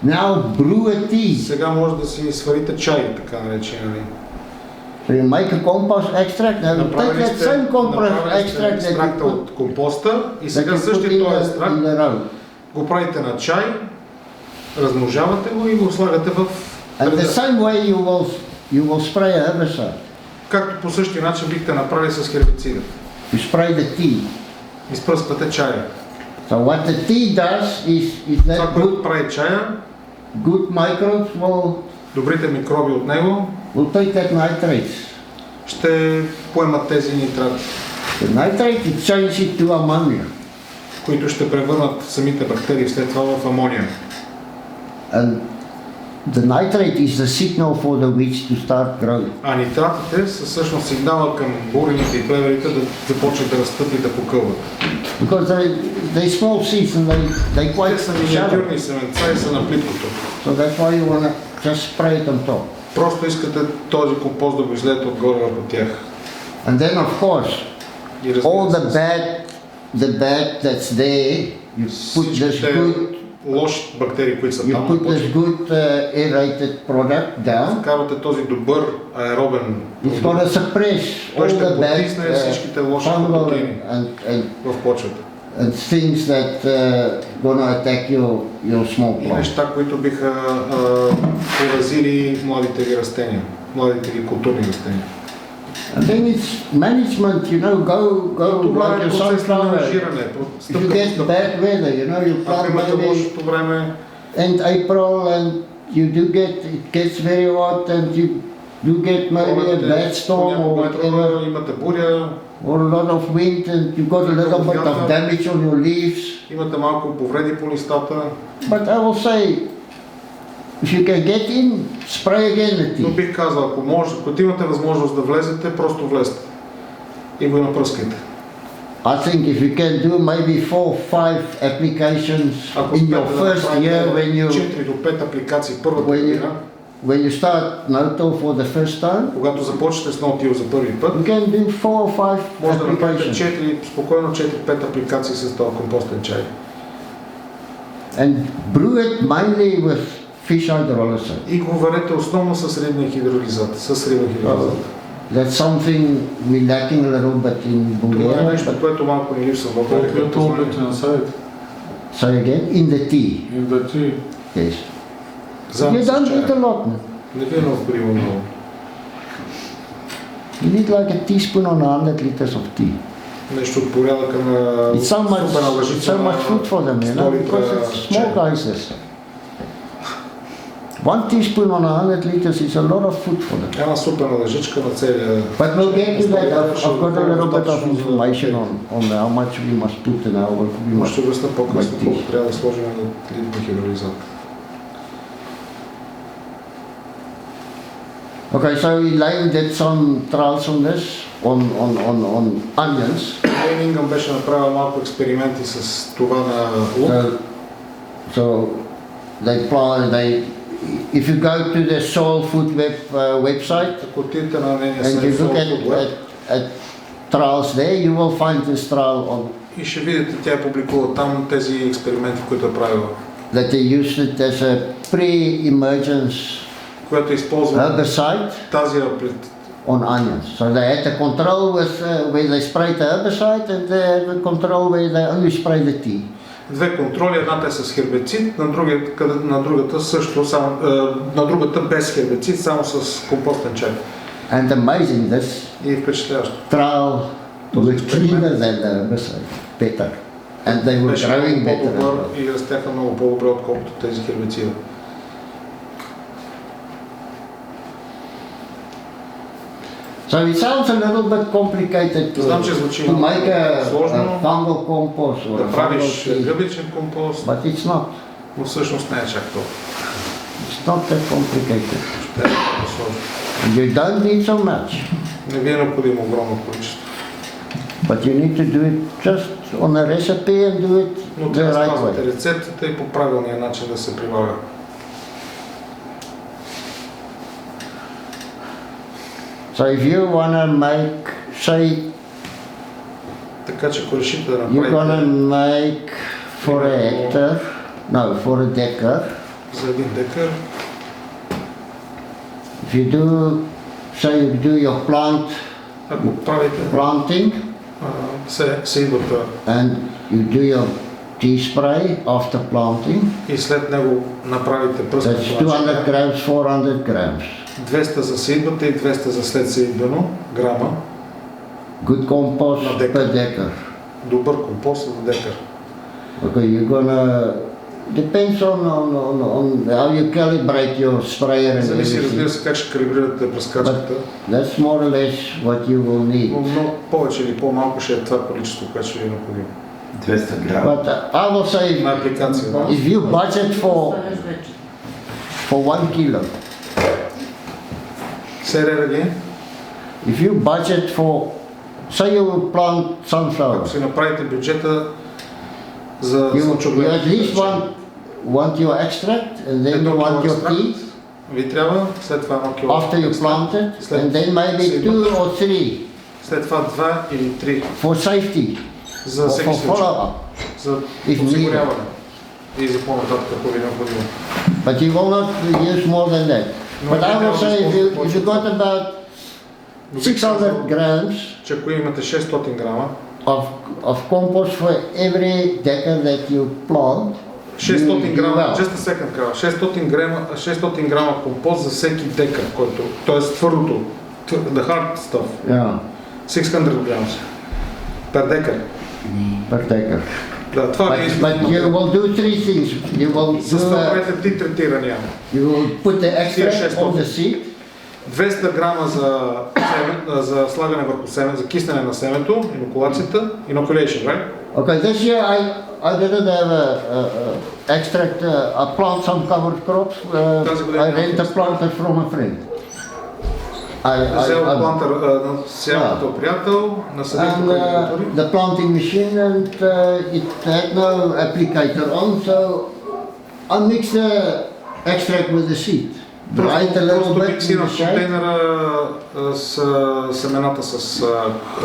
Now brew a tea. Сега може да си сварите чай, така наречен. So you make a compost extract. Now you take that same compost extract that you put от компоста и сега същия този екстракт го правите на чай, размножавате го и го слагате в And the same way you will spray a herbicide. Както по същия начин бихте направили с хербицида. You spray the tea. Изпръсквате чая. So what the tea does is that това, което прави чая, good microbes will добрите микроби от него take that nitrates. Ще поемат тези нитрати. The nitrate it change it to ammonia. Които ще превърнат самите бактерии след това в амония. And the nitrate is the signal for the weeds to start growing. А нитратите са всъщност сигнала към бурените и плеверите да започнат да растат и да покълват. Because they small seeds and they quite са миниатюрни семенца и са на плиткото. So that's why you want to just spray it on top. Просто искате този компост да го излеете отгоре върху тях. And then of course, all the bad that's there, you put this good лоши бактерии, които са там. You put this good aerated product down. Вкарвате този добър аеробен It's going to suppress all the bad всичките лоши протеини в почвата. And things that gonna attack your small plants. И неща, които биха поразили младите ви растения, младите ви културни растения. And then it's management, you know, go like your sunflower. If you get bad weather, you know, you plant maybe end April and it gets very hot and you get maybe a bad storm or whatever. Or a lot of wind and you got a little bit of damage on your leaves. Имате малко повреди по листата. But I will say, if you can get in, spray again the tea. Но бих казал, ако имате възможност да влезете, просто влезте и го напръскайте. I think if you can do maybe 4 or 5 applications in your first year when you 4 до 5 апликации първата година. When you start no-till for the first time, когато започнете с no-till за първи път, you can do 4 or 5 може да направите спокойно 4-5 апликации с този компостен чай. And brew it mainly with fish hydrolysis. И го варете основно с рибния хидролизат, That's something we're lacking a little bit in Bulgaria. Това е нещо, което малко ни липсва в България. Say again, in the tea. In the tea. Yes. You don't need a lot. Не ви е необходимо много. You need like a teaspoon on 100 liters of tea. Нещо от порядъка на It's so much food for them, you know, because it's small guys. 1 teaspoon on 100 liters is a lot of food for them. Една супена лъжичка на целия... But we'll get to that. I've got a little bit of information on how much we must put in our... Ще обясня по-късно колко трябва да сложим на рибния хидролизат. Okay, so Elaine did some trials on this, on onions. Elaine Ingham беше направила малко експерименти с това на лук. So if you go to the Soil Food website and you look at trials there, you will find this trial on. И ще видите, тя публикува там тези експерименти, които е правила. That they used it as a pre-emergence която използва herbicide on onions. So they had a control with where they sprayed the herbicide and they had a control where they only spray the tea. Две контроли, едната е с хербицид, на другата също, на другата без хербицид, само с компостен чай. And amazing this. И впечатляващо. Trial was cleaner than the herbicide, better. And they were growing better. И растяха много по-добре, отколкото тези хербицида. So it sounds a little bit complicated to make a fungal compost or да правиш гъбичен компост, but it's not. Но всъщност не е чак толкова. It's not that complicated. You don't need so much. Не ви е необходимо огромно количество. But you need to do it just on a recipe and do it the right way. Но трябва да спазвате рецептата и по правилния начин да се прилага. So if you want to make, say, you're going to make for a hectare, no, for a decker, За 1 декар. If you do, say you do your Ако правите planting сейдбата and you do your tea spray after planting, и след него направите пръскане, that's 200 grams, 400 grams. 200 за сейдбата и 200 за след сейдбено грама. Good compost На декар. per acre. Добър компост на декар. Okay, you're gonna, depends on how you calibrate your sprayer and Зависи, разбира everything. се, как ще калибрирате пръскачката. That's more or less what you will need. Но много повече или по-малко ще е това количество, което ще ви е необходимо. 200 грама. But I will say, На апликация, да. if you budget for 1 kilo, Say that again. if you budget for, say you will plant Ако sunflower, си направите бюджета за you слънчоглед, at least want your extract and then you want your tea ви трябва, след това 1 кило after you екстракт, plant it, след- and then maybe 2 or 3 след това 2 или 3 for safety, за or всеки for случай, follow-up. за If осигуряване и за по-нататък, ако ви е необходимо. But you will not use more than that. No, But I will you say can if you got about Но бих казал, 600 grams че ако имате 600 грама, of compost for every deca that you plant, 600 грама, well. just a second, Карл, 600 грама компост за всеки декар, който, т.е. твърдото, the hard stuff, yeah, 600 grams per декар. per deca. Да, това ви But you will do 3 things. You will С do, това правите 3 третирания. you will put the extract on the seed, 200 грама за слагане върху семе, за киснене на семето, инокулацията, inoculation, right? Okay, this year I didn't have a extract. I plant some covered crops. I rent a planter from a friend. Взел плантър на сялата приятел, насадих And тук култури. the planting machine, and it had no applicator on, so I mixed the extract with the seed. Dried a little Просто bit in миксирам the shade контейнера с семената с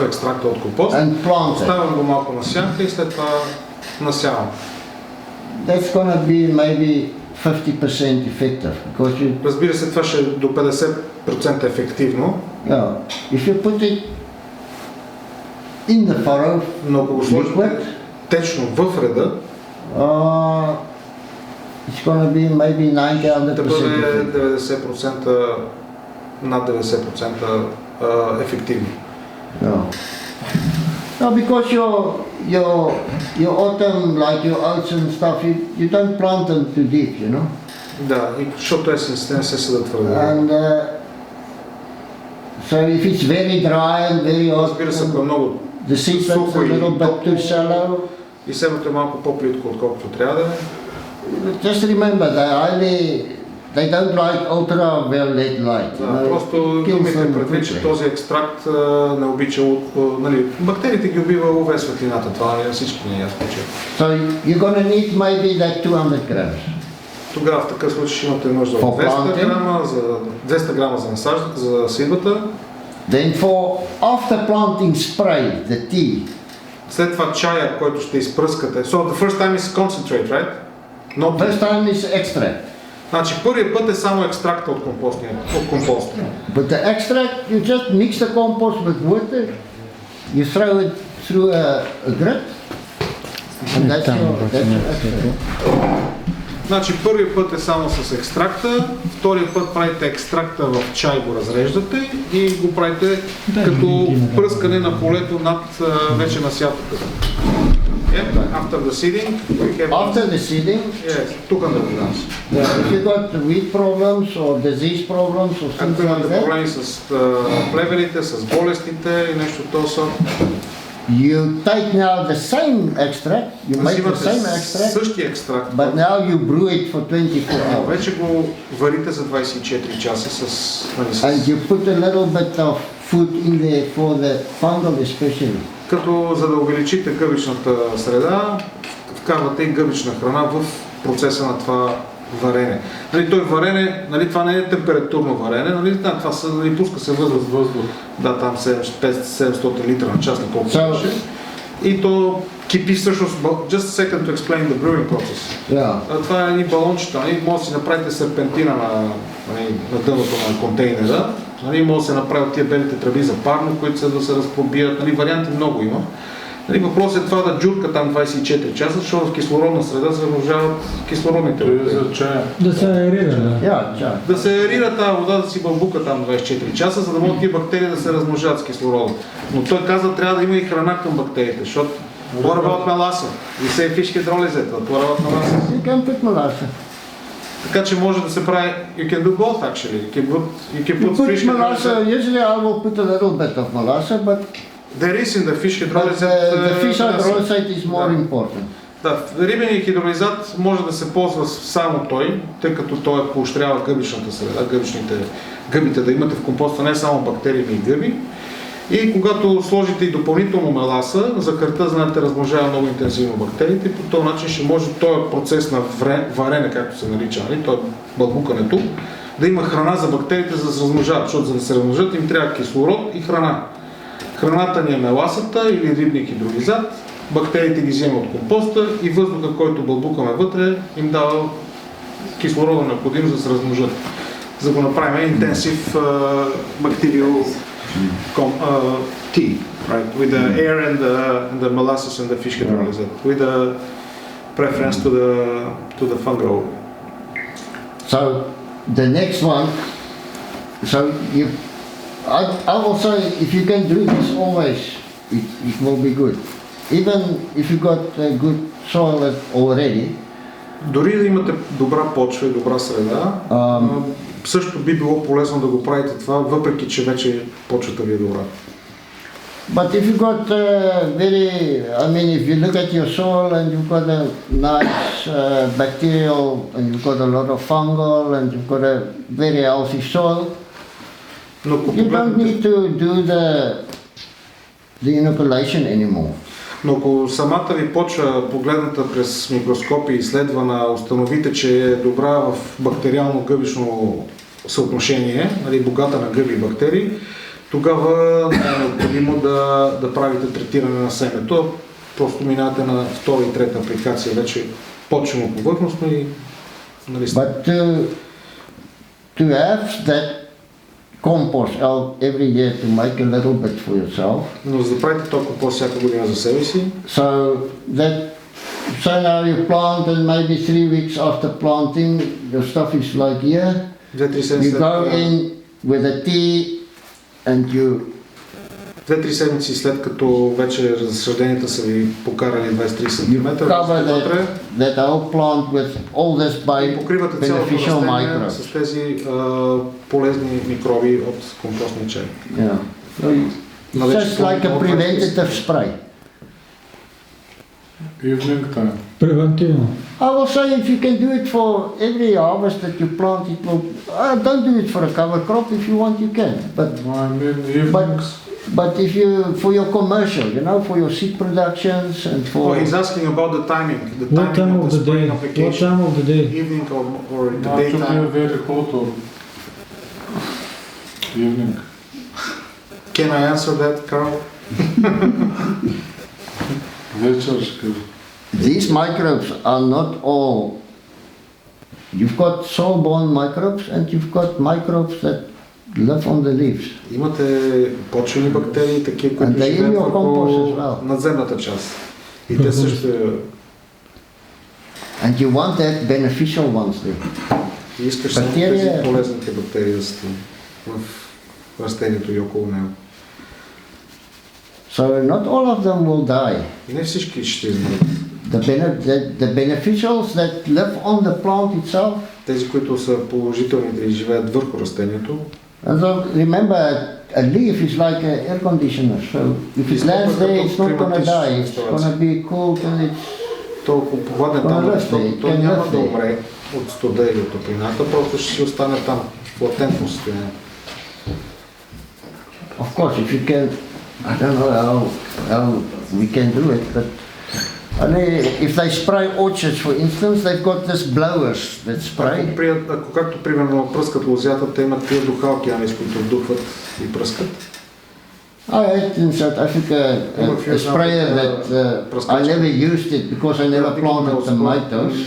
екстракта от компост. and planted. Оставям го малко на сянка и след това насявам. That's gonna be maybe 50% effective because you, Разбира се, това ще е до 50% ефективно, yeah, if you put it in the furrow, но ако го сложите liquid, течно в реда, it's gonna be maybe 90-100% да бъде effective. 90%, над 90% ефективно. Yeah. No, because your autumn, like your oats and stuff, you don't plant them too deep, you know. Да, и защото есенците не се съдат твърде. And so if it's very dry and very hot, Разбира се, ако е много the seed bed's a сухо и little bit too shallow. и семето е малко по-плитко, отколкото трябва да е. Just remember, they don't like ultraviolet light. you Да, know, просто kills имайте them предвид, че quickly. този екстракт не обича, нали, бактериите ги убива UV светлината, това на всички ни е ясно. So you're gonna need maybe that 200 grams. Тогава в такъв случай ще имате нужда от For 200 грама за сидбата. Then for after planting spray, the tea, След това чая, който ще изпръскате. So the first time is concentrate, right? Not first time is extract. Значи първият път е само екстракта от компоста. But the extract, you just mix the compost with water, you throw it through a grit, and that's your extract. Значи първият път е само с екстракта, вторият път правите екстракта в чай, го разреждате и го правите като пръскане на полето над вече насятата. After the seeding, we have... After the seeding, Yes, тук на вода. if you got weed problems or disease problems or Ако things like имате that, проблеми с плевелите, с болестите и нещо от този сорт, you take now the same extract, you make the взимате same extract, същия екстракт, but now you brew it for 24 но hours. вече го варите за 24 часа с... And you put a little bit of food in there for the fungal especially. Като за да увеличите гъбичната среда, вкарвате и гъбична храна в процеса на това варене. Нали, той варене, нали, това не е температурно варене, нали, това са, нали, пуска се въздух. Да, там 700 литра на час, на колко беше. И то кипи всъщност, just a second to explain the brewing process. Yeah. Това е едни балончета, може да си направите серпентина на дъното на контейнера, може да се направят тия белите тръби за парно, които са да се разпробият, варианти много има. Въпросът е това да джурка там 24 часа, защото в кислородна среда се размножават кислородните бактерии. Да се аерира, да се аерира тази вода, да си бълбука там 24 часа, за да могат тия бактерии да се размножават с кислорода. Но той каза, трябва да има и храна към бактериите, защото what about melassa? You say fish hydrolysis, what about melassa? You can put melassa. Така че може да се прави, you can do both actually. You can put fish melassa, usually I will put a little bit of melassa, but there is in the fish hydrolysis. The fish hydrolysis is more important. Да, рибеният хидролизат може да се ползва само той, тъй като той поощрява гъбичната среда, гъбите да имате в компоста не само бактерии, но и гъби. И когато сложите и допълнително меласа, захарта, знаете, размножава много интензивно бактериите и по този начин ще може този процес на варене, както се нарича, то е бълбукането, да има храна за бактериите, за да се размножават, защото за да се размножат им трябва кислород и храна. Храната ни е меласата или рибник хидролизат, бактериите ги вземат от компоста и въздуха, който бълбукаме вътре, им дава кислорода необходим за да се размножат. За да го направим интенсив бактериал tea, right? With the air and the molasses and the fish hydrolysis, with a preference to the fungal. So the next one, so I will say if you can do this always, it will be good. Even if you got a good soil already. Дори да имате добра почва и добра среда, също би било полезно да го правите това, въпреки че вече почвата ви е добра. But if you got if you look at your soil and you've got a nice bacterial and you've got a lot of fungal and you've got a very healthy soil, you don't need to do the inoculation anymore. Но ако самата ви почва, погледната през микроскопи и изследвана, установите, че е добра в бактериално-гъбично съотношение, богата на гъби и бактерии, тогава е необходимо да правите третиране на семето. Просто минавате на втора и трета апликация, вече почвено повърхностно и But to have that compost out every year to make a little bit for yourself. Но за да правите този компост всяка година за себе си. So now you plant and maybe 3 weeks after planting your stuff is like here. You go in with a tea and you 2-3 седмици след като вече разсъжденията са ви покарали 23 см, that whole plant with all this by beneficial microbes. С тези полезни микроби от компостния чай. Yeah. So just like a preventative spray. Evening time. Превентивно. I will say if you can do it for every harvest that you plant, it will. Don't do it for a cover crop. If you want, you can. But evenings. But if you for your commercial, for your seed productions and for. Oh, he's asking about the timing. What time of the day? What time of the day? Evening or the daytime. Very hot or evening. Can I answer that, Carl? These microbes are not all. You've got soil-borne microbes and you've got microbes that live on the leaves. Имате почвени бактерии, такива, които живеят върху надземната част. И те също. And you want that beneficial ones there. И искаш само тези полезните бактерии да са в растението и около него. So not all of them will die. Не всички ще измрат. The beneficials that live on the plant itself. Тези, които са положителните и живеят върху растението. And so remember, a leaf is like an air conditioner. So if it lands there, it's not going to die. It's going to be cooled and it's. Толкова поваден там, защото той няма да умре от студа или от топлината, просто ще си остане там в латентно състояние. Of course, if you can, I don't know how we can do it, but if they spray orchards, for instance, they've got this blowers that spray. Ако както примерно пръскат лозята, те имат тия духалки, с които вдухват и пръскат. I had in South Africa a sprayer that I never used it because I never planted tomatoes.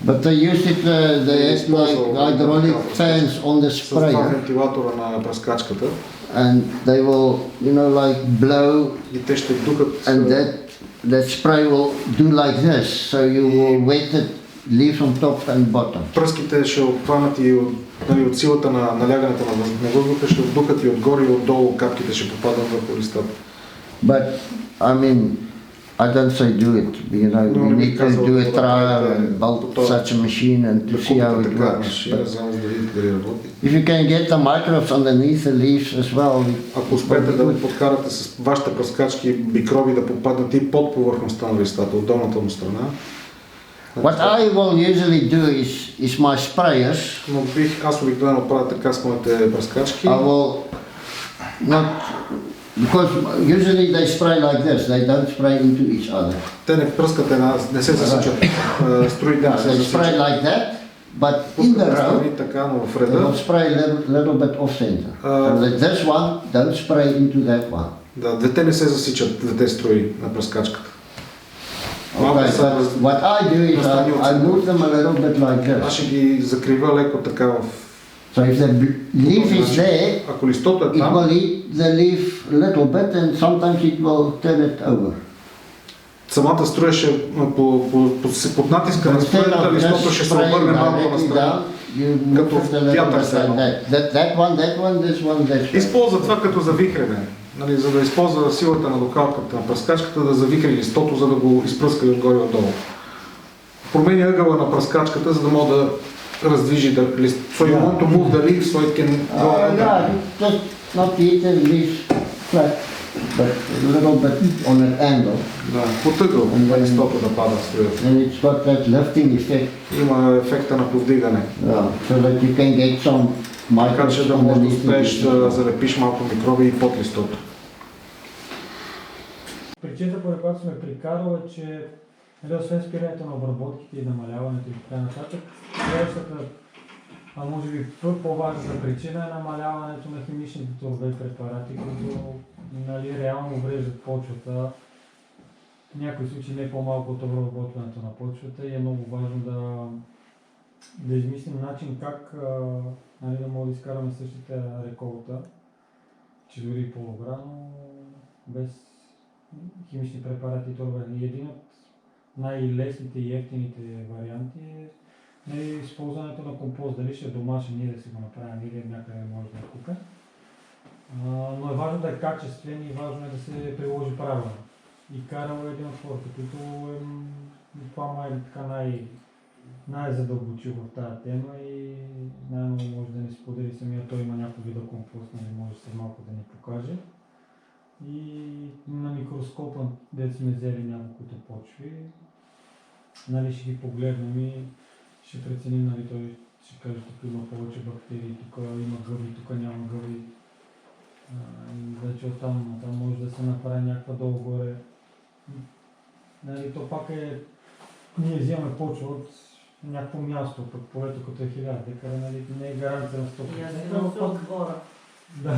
But they used it, they had like hydraulic fans on the sprayer. Вентилатора на пръскачката. And they will, you know, like blow. И те ще духат. And that spray will do like this. So you will wet the leaves on top and bottom. Пръските ще обхванат и от силата на налягането на въздуха, ще вдухат и отгоре и отдолу капките ще попадат върху листата. But I mean, I don't say do it. You know, we need to do a trial and build such a machine and to see how it works. But if you can get the microbes underneath the leaves as well. Ако успеете да подкарате с вашите пръскачки микроби да попаднат и под повърхността на листата, от долната му страна. What I will usually do is my sprayers. Но аз обикновено правя така с моите пръскачки. I will not, because usually they spray like this. They don't spray into each other. Те не пръскат не се засичат. Струите не се They засичат. spray like that, but in the row така, но в they реда. will spray a little bit off center. And this one don't spray into that one. Да, двете не се засичат, двете струи на пръскачката. Okay, so what I do is I move them a little bit like this. Аз ще ги закрива леко така в... So if the leaf is there, ако листото е it там, will eat the leaf a little bit and sometimes it will turn it over. самата струя ще под натиска на струята, листото ще се обърне малко на страна, като в театър се едно. That one, this one. Използва това като завихрене. Нали, за да използва силата на докалката на пръскачката, да завихри листото, за да го изпръска и отгоре и отдолу. Променя ъгъла на пръскачката, за да мога да раздвижи лист. So you want to move the leaf so it can go Yeah, just not eat the leaf flat, but a little bit on an angle. Да, под ъгъл на листото да пада струята. And it's got that lifting effect. Има ефекта на повдигане. Yeah, so that you can get some Така че да можеш да успееш да залепиш малко микроби и под листото. Причината, поради която сме при Карл, е, че освен спирането на обработките и намаляването и така нататък, следващата, а може би по-важната причина е намаляването на химичните торове и препарати, които реално увреждат почвата. В някои случаи не по-малко от обработването на почвата и е много важно да измислим начин как да може да изкараме същата реколта, че дори по-добра, но без химични препарати и торове. И един от най-лесните и ефтините варианти е използването на компост. Дали ще е домашен, ние да си го направим или някъде може да е купен. Но е важно да е качествен и важно е да се приложи правилно. И Карл е един от хората, които това май така най-задълбочил в тази тема и най-много може да ни сподели самия. Той има някой вида компост, нали, може след малко да ни покаже. И на микроскопа, дето сме взели няколкото почви, нали, ще ги погледнем и ще преценим, нали, той ще каже, тук има повече бактерии, тук има гъби, тук няма гъби. И вече оттам може да се направи някаква долу-горе. Нали, то пак е, ние взимаме почва от някакво място, пък полето като е 1000 декара, нали, не е гаранция на 100%. от двора. Да.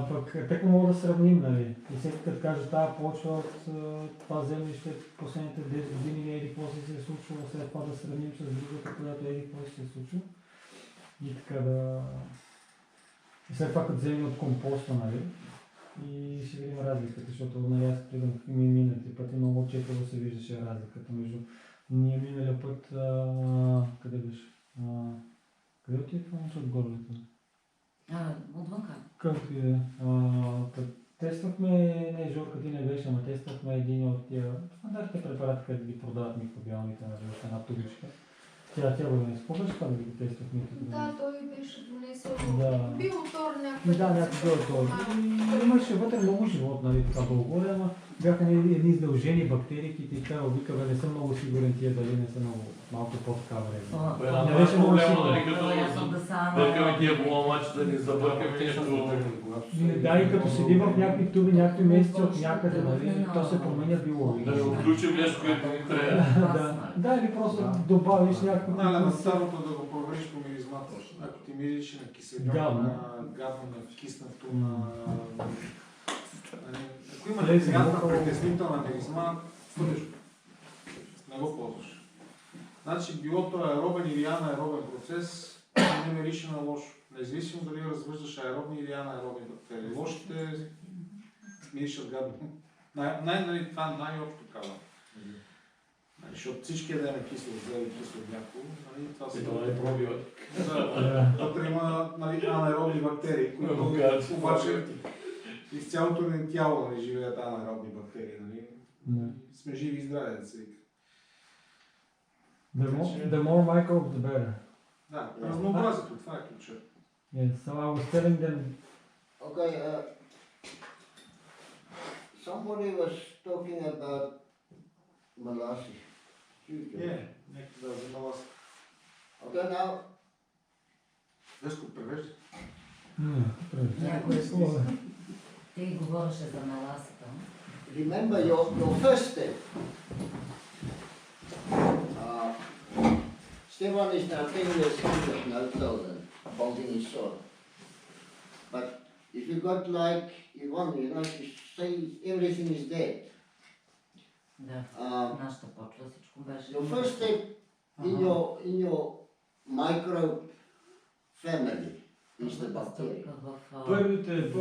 Пък така мога да сравним, нали. И всеки като каже, тази почва от това землище последните 10 години не еди какво си се е случило, след това да сравним с другата, която еди какво си се е случило. И така да... И след това като вземем от компоста, нали. И ще видим разликата, защото нали, аз предам миналите пъти много често да се виждаше разликата между ние миналия път, къде беше? Къде отиде това нещо отгоре? Отвънка. Както и е. Тествахме, не Жорка ти не беше, ама тествахме един от тия стандартните препарати, където ги продават микробиалните на една тубичка. Тя го не спомняш това да ги тествахме? Да, той беше донесъл биотор някакъв. Да, някакъв биотор. Имаше вътре много живот, нали, това долу-горе, ама бяха едни издължени бактерийките и Карл вика, бе, не съм много сигурен тия дали не са много малко по-така време. Не беше много сигурен. Бъркаме тия бломач, да ни забъркаме нещо. Да, и като седи в някакви туби, някакви месеци от някъде, нали, то се променя биологично. Да не отключим нещо, което ни трябва. Да, или просто добавиш някакво... На старото да го провериш по миризмата. Ако ти мириш на киселина, на гадно, на киснато, на... Ако има неприятна притеснителна миризма, фърлиш го. Не го ползваш. Значи билото аеробен или анаеробен процес не мирише на лошо. Независимо дали развъждаш аеробни или анаеробни бактерии. Лошите миришат гадно. Това най-общо казвам. Защото всички ядеме кисело зеле, кисело мляко, това са пробиотик. Вътре има анаеробни бактерии, които обаче из цялото ни тяло живеят анаеробни бактерии. Сме живи и здрави, да се вика. The more microbes, the better. Да, разнообразието, това е ключа. Yes, so I was telling them. Okay, somebody was talking about molasses. Нека да за маласа. Okay, now. Деско, превежда. Някой ти говореше за маласата. Remember your first step. Step one is now 10 years of no-till and bolting his soil. But if you got like, you you say everything is dead. Да, нашата почва всичко беше. Your first step in your microbe family is the bacteria.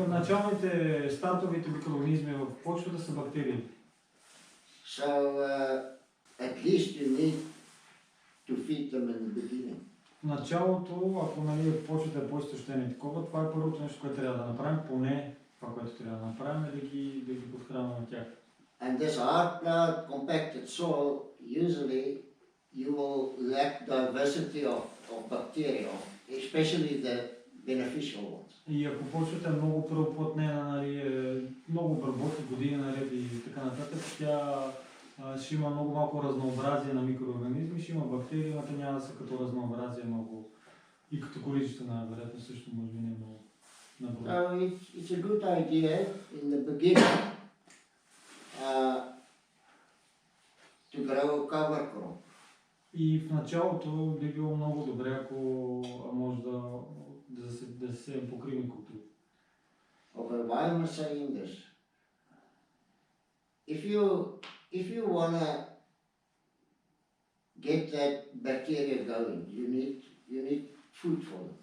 Началните стартовите микроорганизми в почвата са бактерии. So at least you need to feed them in the beginning. В началото, ако почвата е по-изтощена и такова, това е първото нещо, което трябва да направим, поне това, което трябва да направим, е да ги подхранваме тях. And this hard-ploughed, compacted soil, usually you will lack diversity of bacteria, especially the beneficial ones. И ако почвата е много преоплътнена, много обработки години наред и така нататък, тя ще има много малко разнообразие на микроорганизми, ще има бактерии, но те няма да са като разнообразие много и като количество на вероятно също може би не е много наброй. It's a good idea in the beginning to grow a cover crop. И в началото би било много добре, ако може да се покривни култури. Okay, why am I saying this? If you wanna get that bacteria going, you need food for them.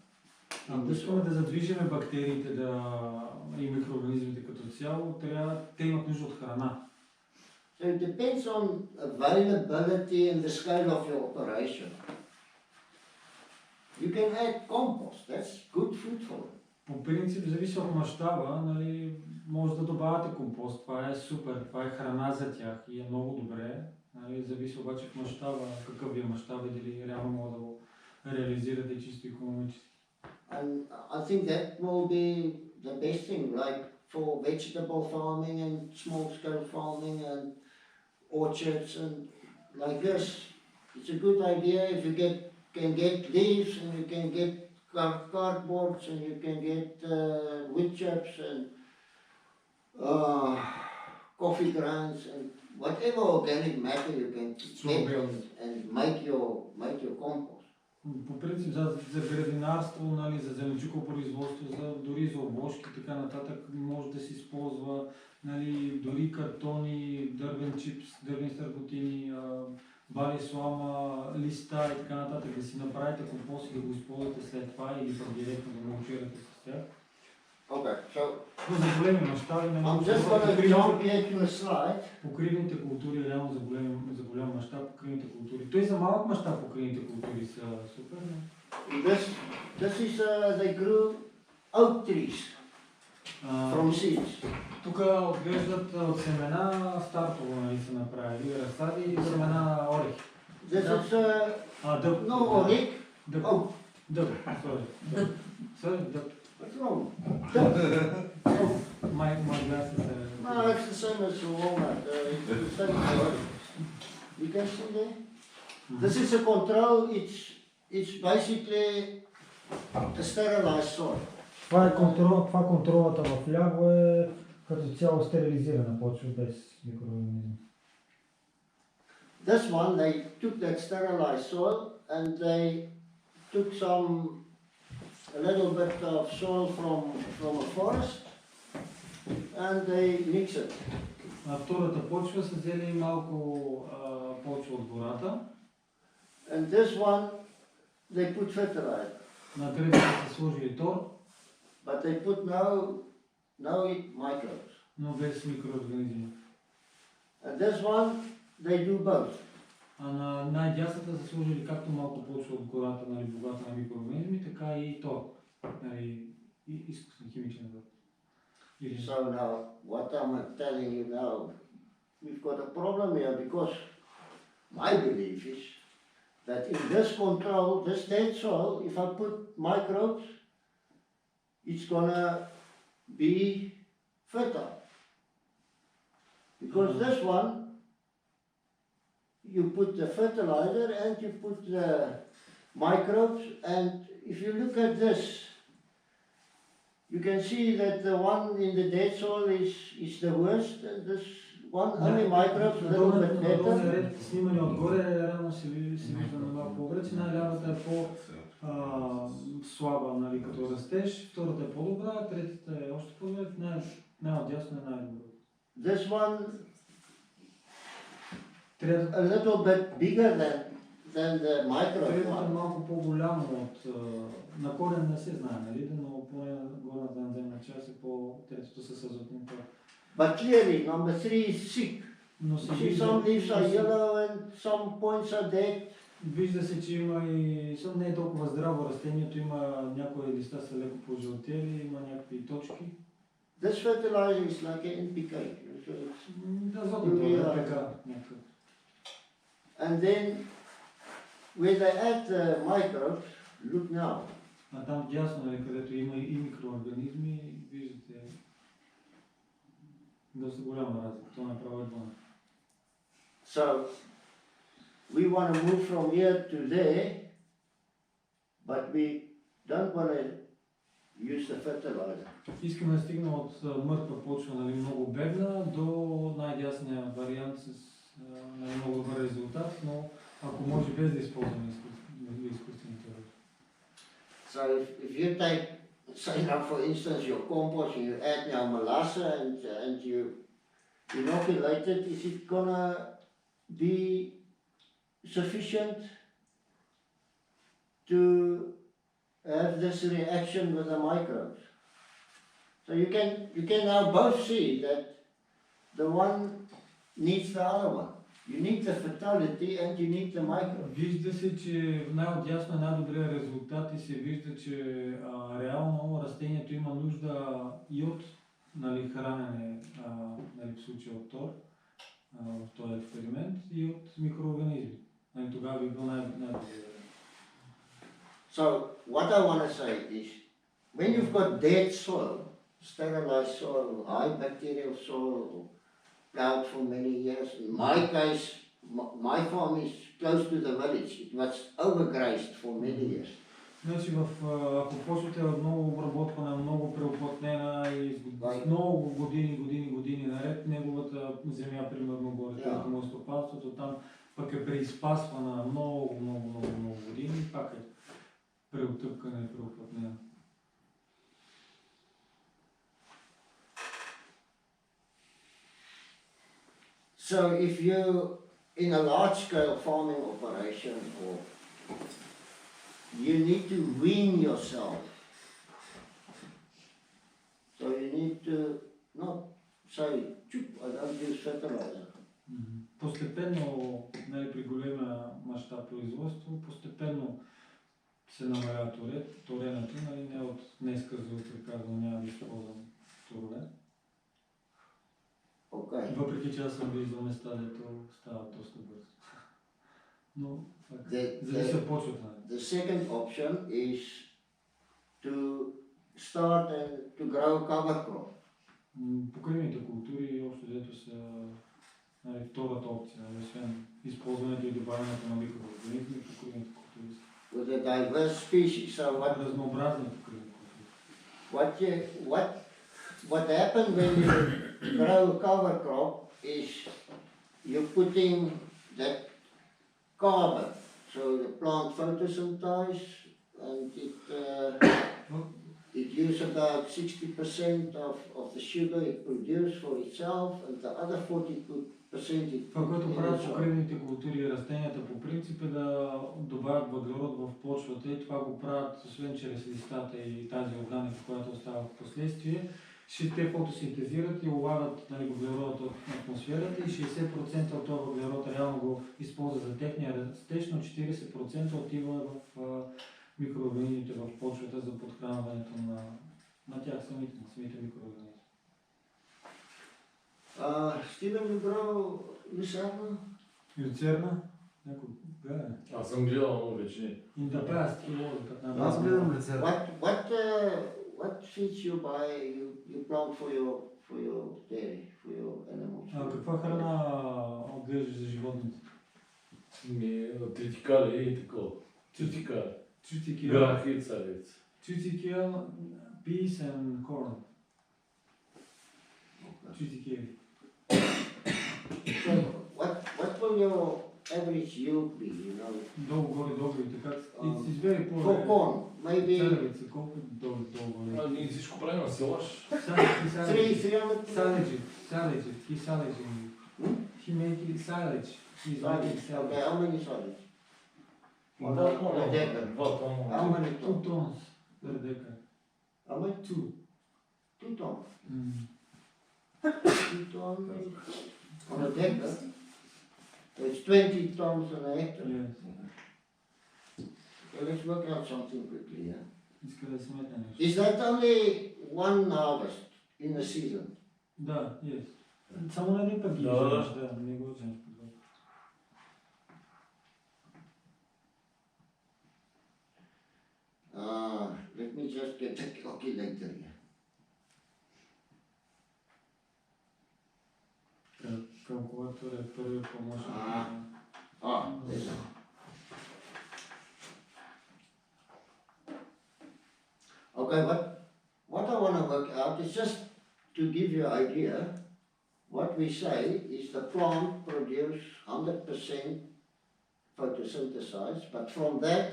Ако искаме да задвижиме бактериите и микроорганизмите като цяло, те имат нужда от храна. So it depends on availability and the scale of your operation. You can add compost, that's good food for them. По принцип, зависи от мащаба, може да добавяте компост, това е супер, това е храна за тях и е много добре. Зависи обаче в мащаба, какъв е мащаб и дали реално може да го реализирате чисто икономически. And I think that will be the best thing, like for vegetable farming and small-scale farming and orchards and like this. It's a good idea if you can get leaves and you can get cardboards and you can get wood chips and coffee grounds and whatever organic matter you can get and make your compost. По принцип за градинарство, за зеленчуково производство, дори за обложки и така нататък може да се използва дори картони, дървен чипс, дървени сърботини, бали слама, листа и така нататък, да си направите компост и да го използвате след това или директно да мулчирате с тях. Okay, so за големи мащаби I'm just going to jump into a slide. Покривните култури, реално за голям мащаб покривните култури. Той за малък мащаб покривните култури са супер. This is they grew oak trees from seeds. Тук отглеждат от семена стартово, са направили разсади и семена на орехи. This is no orech. Oak. Дъб. Sorry, дъб. What's wrong? My glasses are... No, it's the same as the walnut. It's the same color. You can see there? This is a control. It's basically the sterilized soil. Това контролата в ляво е като цяло стерилизирана почва без микроорганизми. This one, they took that sterilized soil and they took some a little bit of soil from a forest and they mix it. А втората почва са взели малко почва от гората. And this one, they put fertilizer. На третата са сложили тор, But they put no microbes. но без микроорганизми. And this one, they do both. А на най-дясната са сложили както малко почва от гората, нали, богата на микроорганизми, така и тор, нали, и изкуствен химичен азот. So now, what I'm telling you now, we've got a problem here because my belief is that in this control, this dead soil, if I put microbes, it's gonna be fertile. Because this one, you put the fertilizer and you put the microbes, and if you look at this, you can see that the one in the dead soil is the worst, and this one only microbes, a little bit better. Ред снимане отгоре, рано се вижда на малко по-добре, че най-лявата е по-слаба, нали, като растеж, втората е по-добра, третата е още по-добре, най-отдясно е най-добра. This one a little bit bigger than the microbe Третата е one. малко по-голямо от... на корен не се знае, нали, но поне горната надземна част е по-третото с азотен тор. But clearly, number 3 is sick. Но се See, some leaves are yellow and some points are dead. Вижда се, че има и... не е толкова здраво растението, има някои листа са леко пожълтели, има някакви точки. This fertilizer is like an NPK. So Да, азотен тор е така някакъв. and then, when they add the microbes, look now. А там дясно, нали, където има и микроорганизми, виждате доста голяма разлика. То направо едва. So, we want to move from here to there, but we don't want to use the fertilizer. Искаме да стигнем от мъртва почва, нали, много бедна, до най-дясния вариант с нали, много добър резултат, но ако може без да използваме изкуствените роди. So if you take, say now for instance your compost and you add now molasses and you inoculate it, is it gonna be sufficient to have this reaction with the microbes? So you can now both see that the one needs the other one. You need the fertility and you need the microbes. Вижда се, че най-отясно е най-добрият резултат и се вижда, че реално растението има нужда и от нали, хранене, нали, в случая от тор, в този експеримент, и от микроорганизми. Нали, тогава би бил най-добрият. So what I want to say is, when you've got dead soil, sterilized soil, high bacterial soil, plowed for many years. In my case, my farm is close to the village. It was overgrazed for many years. Значи, ако почвата е много обработвана, много преоплътнена и с много години наред, неговата земя, примерно горе, където му е стопанството, там пък е преизпасвана много години и пак е преотъпкана и преоплътнена. So if you in a large-scale farming operation, or you need to wean yourself. So you need to not say, I don't use fertilizer. Постепенно, нали, при големия мащаб производство, постепенно се намалява торенето, нали, не от днеска за утре казвам, няма да използвам торове. Okay. Въпреки че аз съм виждал места, дето става доста бързо. Но зависи от почвата. The second option is to start and to grow cover crop. Покривните култури общо взето са нали, втората опция, освен използването и добавянето на микроорганизми, покривните култури са. With a diverse species, so разнообразни покривни култури. What happens when you grow cover crop is you're putting that carbon, so the plant photosynthesizes and it It uses about 60% of the sugar it produces for itself, and the other 40% it Това, което puts in правят the soil. покривните култури и растенията по принцип е да добавят въглерод в почвата и това го правят освен чрез листата и тази органика, която остава в последствие. Те фотосинтезират и улавят въглерод от атмосферата и 60% от този въглерод реално го използват за техния растеж, но 40% отива в микроорганизмите в почвата за подхранването на тях самите микроорганизми. Стивен добро люцерна? Люцерна? Някой гледа? Аз съм гледал много вече. In the past, he was, but Аз гледам лице. What feeds you buy, you plant for your dairy, for your animals? Каква храна отглеждаш за животните? Тритикали и такова. Тритикали. Triticale, Грах и царец. triticale, peas and corn. Triticale. So what will your average yield be, you know? Долу-горе, добре и така. It's very poor. For corn, maybe Царевица, колко долу-горе? Ние всичко правим на селаш. three hundred. Silage. He silage. He make it silage. He's making Okay, silage. how many silage? Два тона. How many 2 tons? tons per acre. How much? 2. 2 tons. 2 tons on a hectare. So it's 20 tons on a hectare. Yes. Okay, let's work out something quickly, yeah? Иска да сметна нещо. Is that only one harvest in a season? Да, yes. Само на един път ги Да. вземаш, да, не го вземаш по два. Let me just get the calculator here. Калкулатор е първият помощник. There's one. Okay, what I want to work out is just to give you an idea. What we say is the plant produces 100% photosynthesize, but from that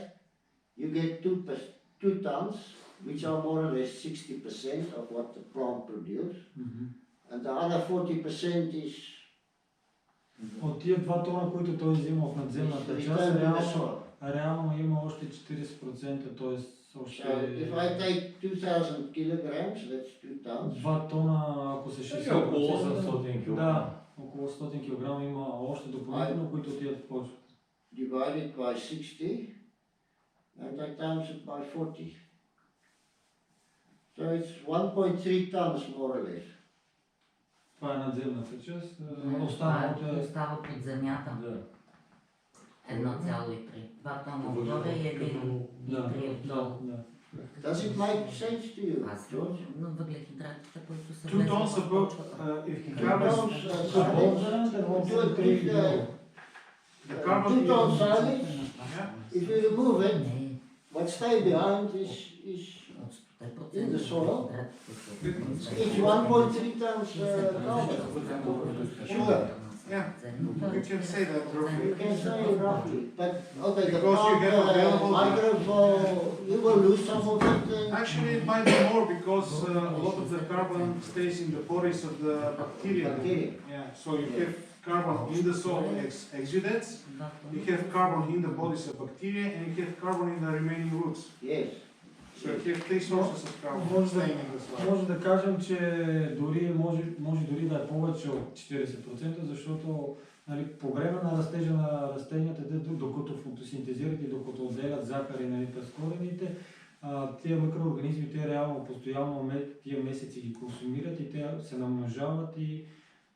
you get 2 tons, which are more or less 60% of what the plant produces, and the other 40% is От тия 2 тона, които той взима в надземната част, returned to the soil. реално има още 40%, т.е. още So if I take 2,000 kilograms, that's 2 tons. 2 тона, ако са 60%. Около 800 кг. Да, около 100 кг има още допълнително, които отиват в почвата. Divided by 60, and I times it by 40. So it's 1.3 tons more or less. Това е надземната част. Това Останалото е... остава под земята. Да. 1,3. 2 тона отгоре и 1,3 отдолу. Does it make sense to you, Аз George? но въглехидратите, които са 2 tons влезли в about, почвата. if you Two carbon, tons silage, the carbon 2 tons silage, yeah, if you remove it, Не, what stays behind is от 100% In the soil? въглехидратите са it's 1.3 tons carbon. Sugar. yeah, you can say that You roughly. can say roughly, but okay, the Because you plant, have available- microbes, you will lose some of it. Actually, it might be more because a lot of the carbon stays in the bodies of the bacteria. Bacteria. Yeah, so you have carbon in the soil exudates, you have carbon in the bodies of bacteria, and you have carbon in the remaining roots. Yes. So you have 3 sources of carbon staying in the soil. Може да кажем, че дори може дори да е повече от 40%, защото по време на растежа на растенията, докато фотосинтезират и докато отделят захари през корените, тия микроорганизми, те реално постоянно тия месеци ги консумират и те се намножават и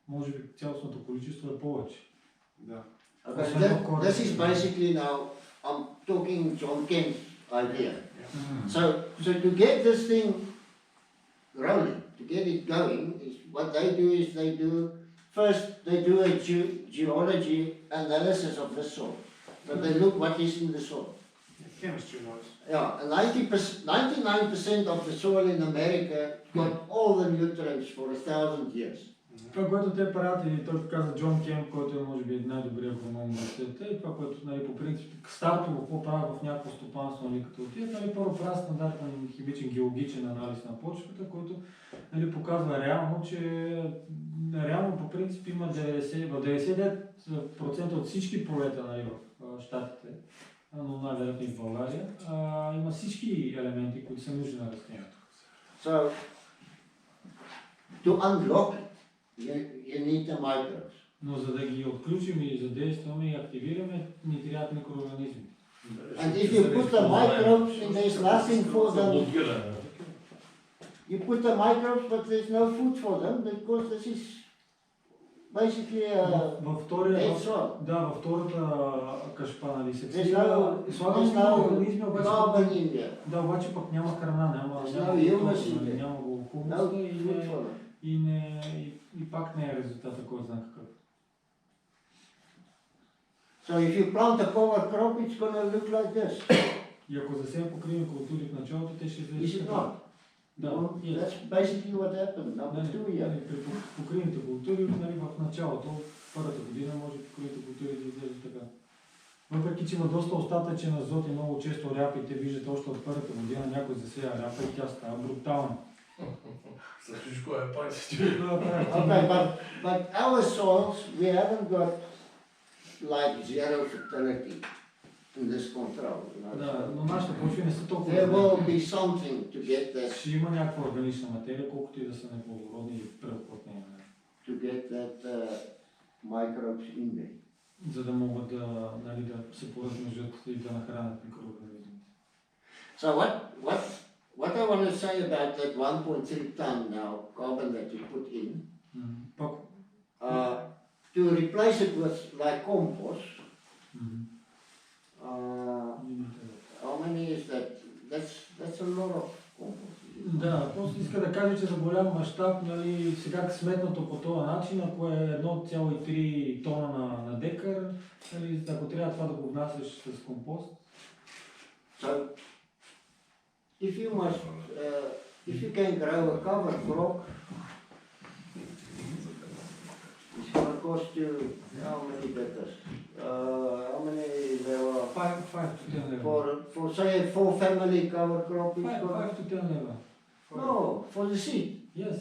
може би цялостното количество е повече. Да. Okay, this is basically now, I'm talking John Kent's idea. So to get this thing rolling, to get it going, is what they do is first they do a geology analysis of the soil. So they look what is in the soil. Chemistry wise. Yeah, and 99% of the soil in America got all the nutrients for 1,000 years. Това, което те правят, и той каза Джон Кемп, който е може би най-добрият агроном в света, и това, което нали, по принцип стартово какво правят в някакво стопанство, нали, като отидат, нали, първо правят стандартен химичен геологичен анализ на почвата, който нали, показва реално, че реално по принцип има 99% от всички полета нали, в щатите, но най-вероятно и в България, има всички елементи, които са нужни на растението. So, to unlock it, you need the microbes. Но за да ги отключим и задействаме и активираме, ни трябват микроорганизми. And if you put the microbes and there's nothing for them, you put the microbes but there's no food for them because this is basically a dead soil. Да, във втората кашпа, нали, се There's no микроорганизми, обаче, carbon in there, да, обаче пък няма храна, няма no food for them. и пак не е резултата, кой знае какъв. So if you plant a cover crop, it's going to look like this. И ако засеем покривни култури в началото, те ще Is изглеждат it така. not? Да, That's basically what happened. Number two, yeah. Нали, при покривните култури нали, в началото, първата година, може покривните култури да изглеждат така. Въпреки, че има доста остатъчен азот и много често ряпите виждате още от първата година, някой засея ряпа и тя става брутална. Всичко е пак си. Okay, but our soils, we haven't got like zero fertility in this control. Да, но нашите почви не са толкова. There will be something to get that. Ще има някаква органична материя, колкото и да са неплодородни и преоплътнени. To get that microbes in there. За да могат да, нали, да се поразмножат и да нахранят микроорганизмите. So what I want to say about that 1.3 ton now carbon that you put in, Пак. to replace it with like compost, how many is that? That's a lot of compost. Да, просто иска да кажа, че за голям мащаб, нали, сега сметнато по този начин, ако е 1,3 тона на декар, нали, ако трябва това да го внасяш с компост. So, if you can grow a cover crop, it's going to cost you how many deckers? How many there are? 5 to 10 лева. For say a 4-family cover crop, it's 5 to 10 лева. no, for the seed. Yes,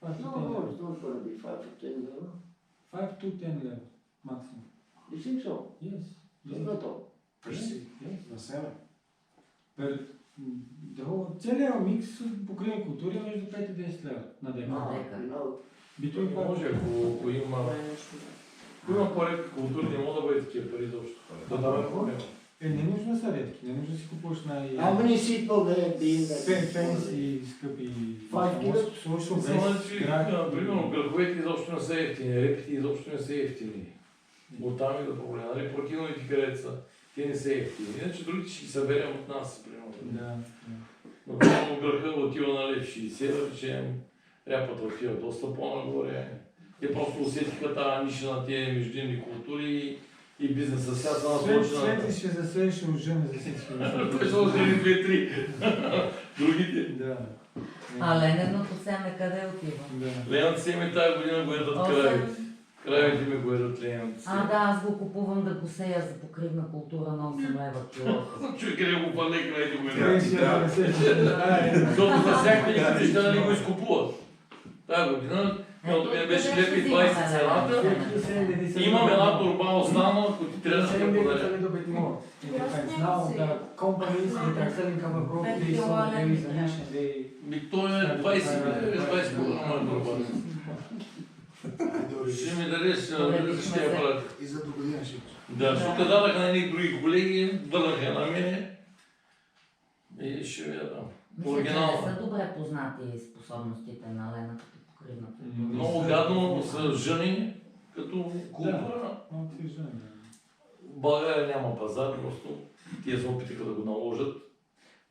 5 to 10 No, лева. it's not going to be 5 to 10 euro. 5 to 10 лева, максимум. You think so? Yes. Е, Not all. На себе. Целият микс покривни култури е между 5 и 10 лева на декар. You know, Може, ако има по-редки култури, не могат да бъде такива пари изобщо. Да даваме проблема. Не нужно са редки, не нужно да си купуваш how many seed will there be in that? фенси, скъпи. 5 kilos? Примерно, гръховете изобщо не са ефтини, репите изобщо не са ефтини. Оттам и да проблема. Нали, протиновите където са, те не са ефтини. Иначе другите ще ги съберем от нас, примерно. Да. Но примерно гръха отива на лев 60, да речем, ряпата отива доста по-нагоре. Те просто усетиха тази ниша на тези междинни култури и бизнеса. Сега са насочена. Светли ще засееш и ожени за всички. Той са ожени 2-3. Другите. Да. А лененото семе къде отива? Ленът семе тази година го едат кравите. Кравите ми го едат ленът семе. Да, аз го купувам да го сея за покривна култура на 8 лева кило. Човек къде го падне кравите го едат. Да. Защото за всяка никакви неща да не го изкупуват. Тази година, когато ми беше лепи 20 цената, имам една турба останала, ако ти трябва да се подаря. Now the companies that are selling cover crop, they saw there is a niche and they... Той е 20 кг турба. Ще ми дадеш ще я пратя. И за до година ще. Да, защото дадаха на едни други колеги, върнаха на мене и ще ви я дам. Мисля, че не са добре познати способностите на лената като покривна култура. Много гадно са жени като култура. В България няма пазар, просто тия се опитаха да го наложат.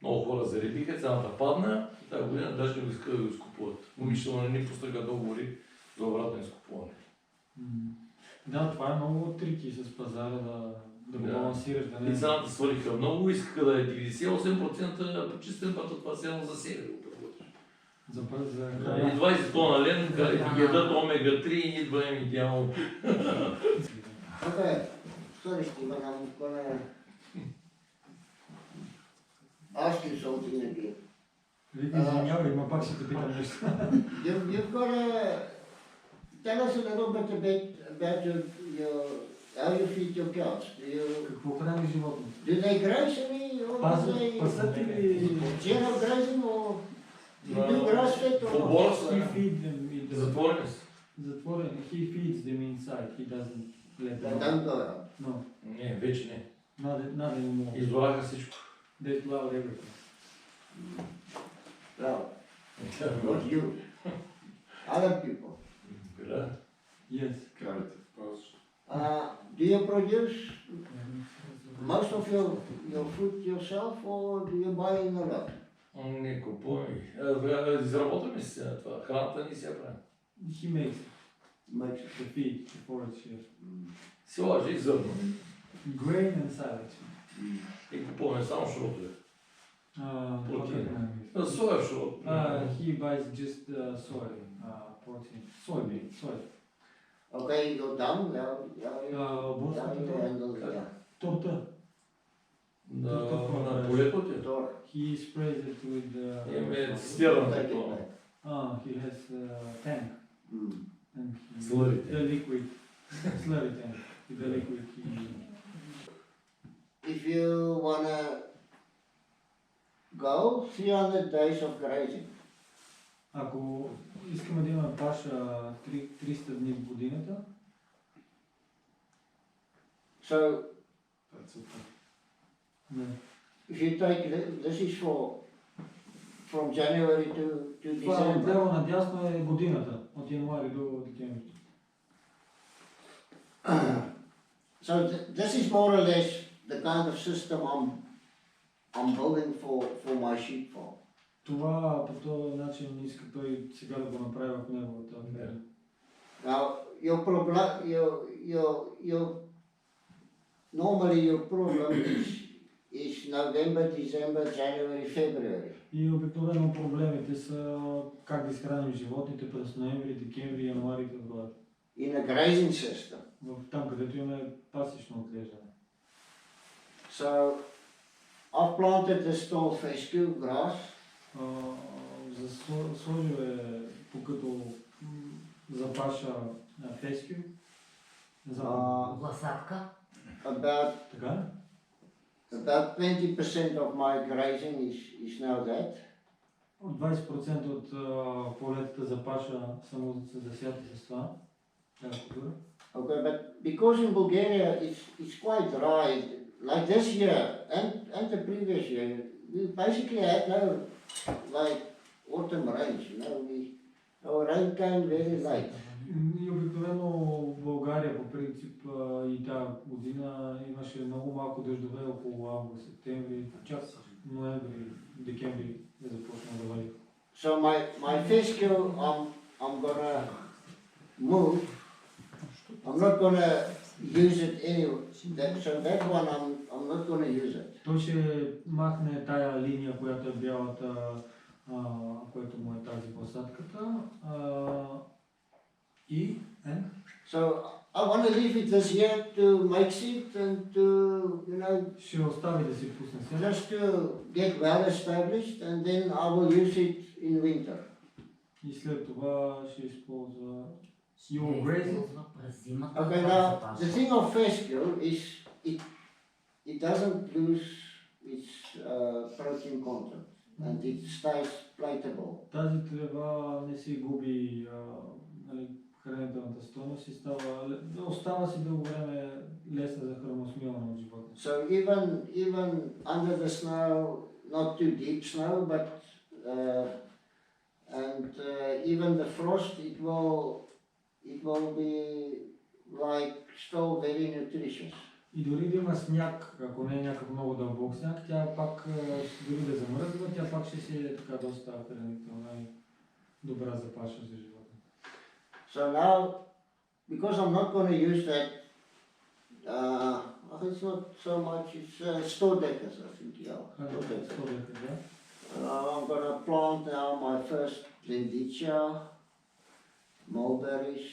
Много хора заребиха, цената падна и тази година даже не го искаха да го изкупуват. Умишлено не ни пуснаха договори за обратно изкупуване. Да, това е много трики с пазара да го балансираш. Да не... И цената свалиха много, искаха да е 98%, а по чистен път от това село за себе го предлагаш. За бърза И храна. 20 тона лен, ядат омега-3 и идва им идеално. Okay, sorry Stephen, I'm gonna ask you something again. Извинявай, ма пак ще те питам нещо. You've got to tell us a little bit about how you feed your cows. Какво храни животни? Do they graze any or do they Пасат или... zero grazing or you do grass fed or Обор He feed them in the... Затворени са. Затворен. He feeds them inside. He doesn't let they them out. don't go out? No, Не, вече не. not anymore. Излага всичко. They plow everything. No, not you. Other people. Да. Yes. Кравите в пасища. Do you produce most of your food yourself or do you buy in a lot? Не купуваме. Изработваме си това. Храната ни си я правим. He makes Makes it. the feed, the forage here. Силажи и зърно. Grain and silage. И купуваме само шротове. Protein. Соев шрот. He buys just soy protein. Soybean. Soy. Okay, you're done. Now you handle it. Торта. На полето ти. Door. He sprays it with Имаме цистерна Take it такова. back. he has tank. Mm. And Slurry the liquid. Slurry tank. With the liquid he... If you wanna go 300 days of grazing, Ако искаме да имаме паша 300 дни в годината, so Това е целта. не. if you take this is from January to Това December. отляво надясно е годината, от януари до декември. So this is more or less the kind of system I'm building for my sheep farm. Това по този начин иска той сега да го направи в неговата ферма. Now your problem, normally your problem is November, December, January, February. И обикновено проблемите са как да изхраним животните през ноември, декември, януари, февруари. In a grazing system. Там, където имаме пасищно отглеждане. So I've planted this tall fescue grass. Сложил е покато запаша фескю. Гласатка. About Така? 20% of my grazing is now that. 20% от полетата за паша само са засяти с това. Okay, but because in Bulgaria it's quite dry, like this year and the previous year, we basically had no like autumn rains, our rain came very late. И обикновено в България по принцип и тази година имаше много малко дъждове около август, септември, чак ноември, декември е започнал да вали. So my fescue I'm gonna move. I'm not gonna use it anyway. So that one I'm not gonna use it. Той ще махне тая линия, която е бялата, което му е тази посадката. So I want to leave it this year to make seed and to, ще остави да си пусне сега. just to get well established and then I will use it in winter. И след това ще използва Ще използва през зимата. Okay, now the thing of fescue is it doesn't lose its protein content and it stays palatable. Тази трева не си губи хранителната стойност и остава си дълго време лесна за храносмилане от животните. So even under the snow, not too deep snow, but even the frost, it will be like still very nutritious. И дори да има сняг, ако не е някакъв много дълбок сняг, тя пак, дори да замръзва, тя пак ще си е така доста хранителна и добра за паша за животните. So now, because I'm not going to use that, it's not so much, it's 100 acres, I think, yeah. 100 acres. I'm going to plant now my first Splenditia, mulberries,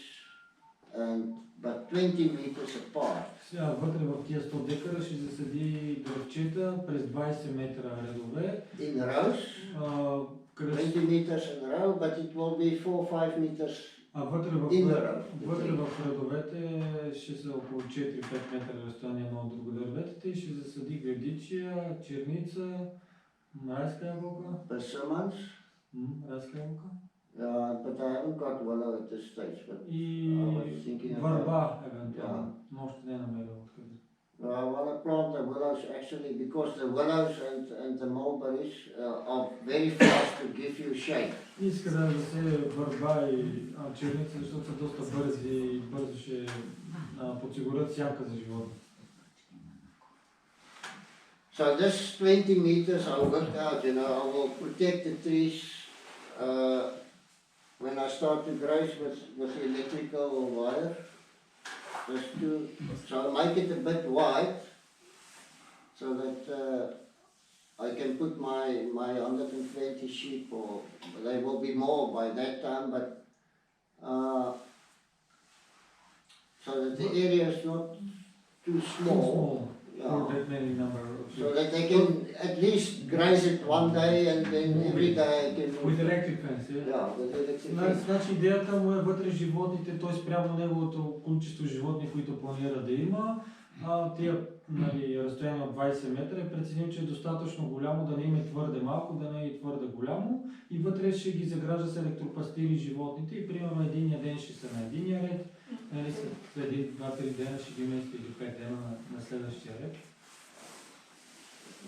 but 20 meters apart. Сега вътре в тия 100 декара ще засади дръвчета през 20 метра редове. In rows, 20 meters in a row, but it will be 4-5 meters вътре in the row. вътре в редовете ще са около 4-5 метра разстояние едно от друго дърветите и ще засади гвоздичия, черница, райска ябълка. Persimmons, Райска ябълка. but I haven't got willow at this stage. But И I was thinking about върба, евентуално, но още не е намерил откъде. I want to plant the willows actually because the willows and the mulberries are very fast to give you shade. Иска да засее върба и черница, защото са доста бързи и бързо ще подсигурят сянка за живота. So this 20 meters I worked out, you know, I will protect the trees when I start to graze with electrical wire. So I make it a bit wide so that I can put my 120 sheep, or they will be more by that time, but so that the area is not too small. For that many number of So that they can at least graze it one day and then every day I can move. With electric fence, yeah? Yeah, with electric fence. Значи идеята му е вътре животните, т.е. спрямо неговото количество животни, които планира да има. Тия разстояние от 20 метра е преценил, че е достатъчно голямо, да не им е твърде малко, да не е твърде голямо. И вътре ще ги загражда с електропастири животните и примерно единия ден ще са на единия ред, нали, след 1-2-3 дена ще ги мести или 5 дена на следващия ред.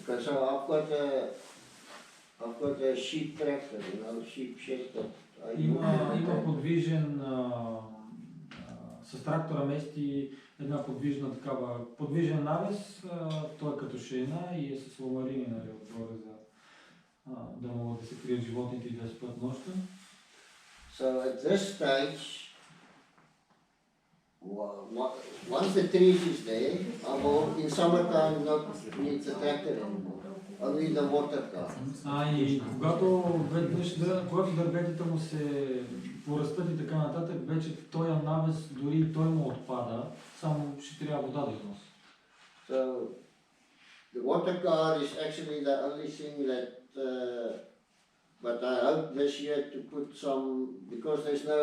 Okay, so I've got a sheep tractor, you know, sheep shed that I Има подвижен, с трактора мести една подвижна такава, подвижен навес, той е като шейна и е с ламарини, нали, отгоре за да могат да се крият животните и да спят нощта. So at this stage, once the trees is there, I will in summertime not need the tractor anymore. I'll need the water car. И когато дърветите му се порастат и така нататък, вече този навес дори и той му отпада, само ще трябва вода да износи. So the water car is actually the only thing that, but I hope this year to put some, because there's no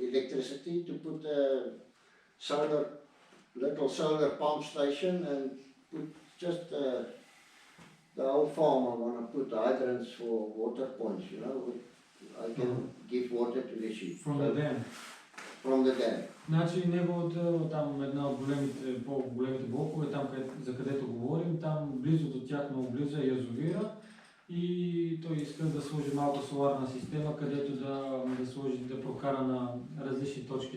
electricity, to put a little solar pump station and put just the whole farm. I want to put hydrants for water points, you know, I can give water to the sheep. From the dam. From the dam. Значи неговото, там една от по-големите блокове, там за където говорим, там близо до тях, много близо е язовира и той иска да сложи малко соларна система, където да прокара на различни точки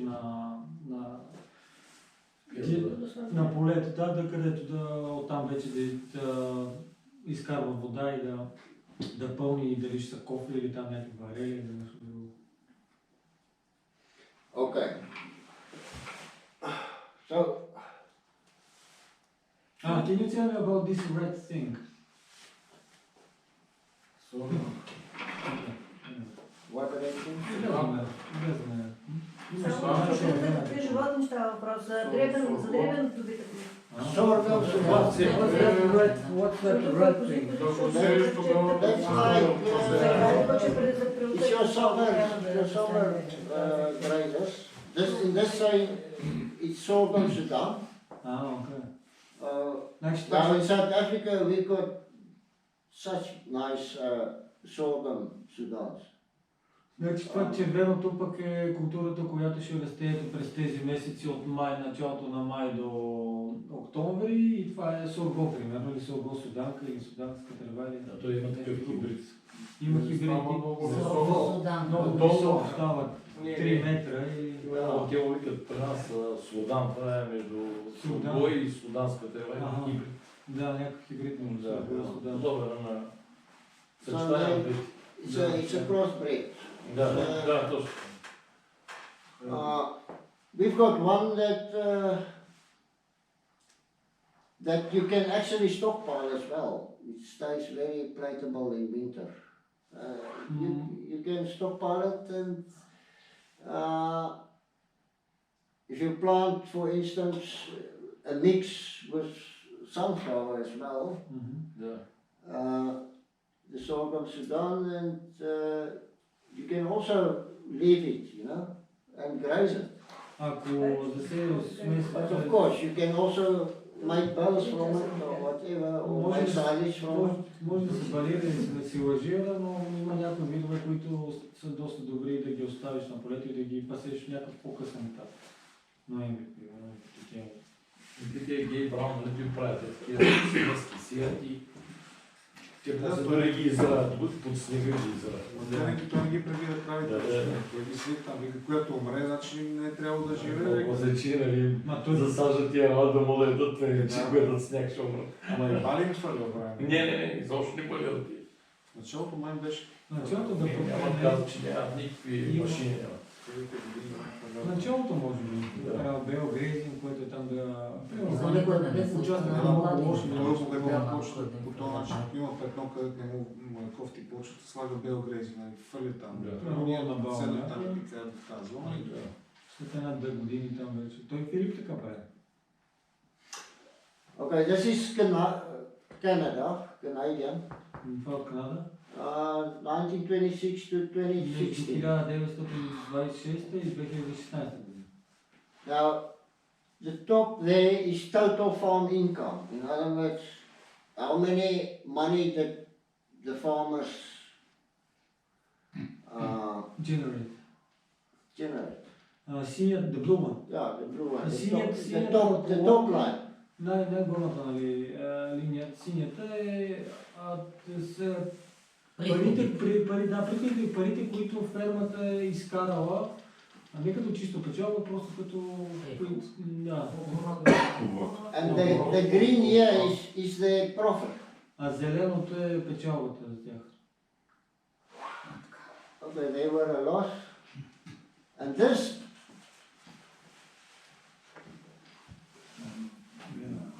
на полетата, където оттам вече да изкарва вода и да пълни, дали ще са кофи или там някакви барели или нещо друго. Okay. So, Can you tell me about this red thing? what are they doing? Doesn't matter. Само за какви животни става въпрос? За дребеното ви такова. Sorghum, What's that red thing? that's like, it's your summer grazers. In this side, it's sorghum Sudan. Okay. Now in South Africa, we got such nice sorghum Sudans. Значи това червеното пък е културата, която ще расте през тези месеци от май, началото на май до октомври и това е сорго, примерно, или сорго суданка или суданска трева. Да, той има такъв хибрид. Има хибриди. Много високо стават 3 метра и... Те го викат при нас Судан, това е между сорго и суданска трева, хибрид. Да, някакъв хибрид между сорго и судан. Добре, на съчетание хибрид. It's a crossbreed. Да, точно. We've got one that you can actually stockpile as well. It stays very palatable in winter. You can stockpile it, and if you plant, for instance, a mix with sunflower as well, the sorghum Sudan, and you can also leave it, you know, and graze it. But of course, you can also make bells from it or whatever, or make silage from it. Може да се балира и да се лъжира, но има някои видове, които са доста добри да ги оставиш на полето и да ги пасеш в някакъв по-късен етап. Ноември, примерно, такива. Те гей браун, нали правят такива връзки сият и те после ги иззарат, под снега ги иззарат. Той не ги преди да прави той ги след там, вика, която умре, значи не е трябвало да живее. Позначи, нали, засажат тия рада да му да ядат треничи, които сняг ще умрат. Ама и бали им хвърля време? Не, изобщо не бъдат ти. Началото май беше... Началото да Нямат казва, че нямат никакви машини. Началото може би. Трябва белгрейзинг, което е там да... За никой не да се участък на много лошо. По този начин, ако има петно, където не му е кофти почвата, слага белгрейзинг, фърли там. Седна там и пика в тази зона. След една-две години там вече. Той Филип така прави. Okay, this is Canada, Canadian. Това от Канада. 1926 to 2016. 1926 и 2016 година. Now, the top there is total farm income. In other words, how many money that the farmers generate. Синият, the blue one. Yeah, the blue one. The top line. Най-горната линия, синята е парите, които фермата е изкарала, не като чисто печалба, просто като... And the green here is the profit. А зеленото е печалбата за тях. Okay, they were a loss. And this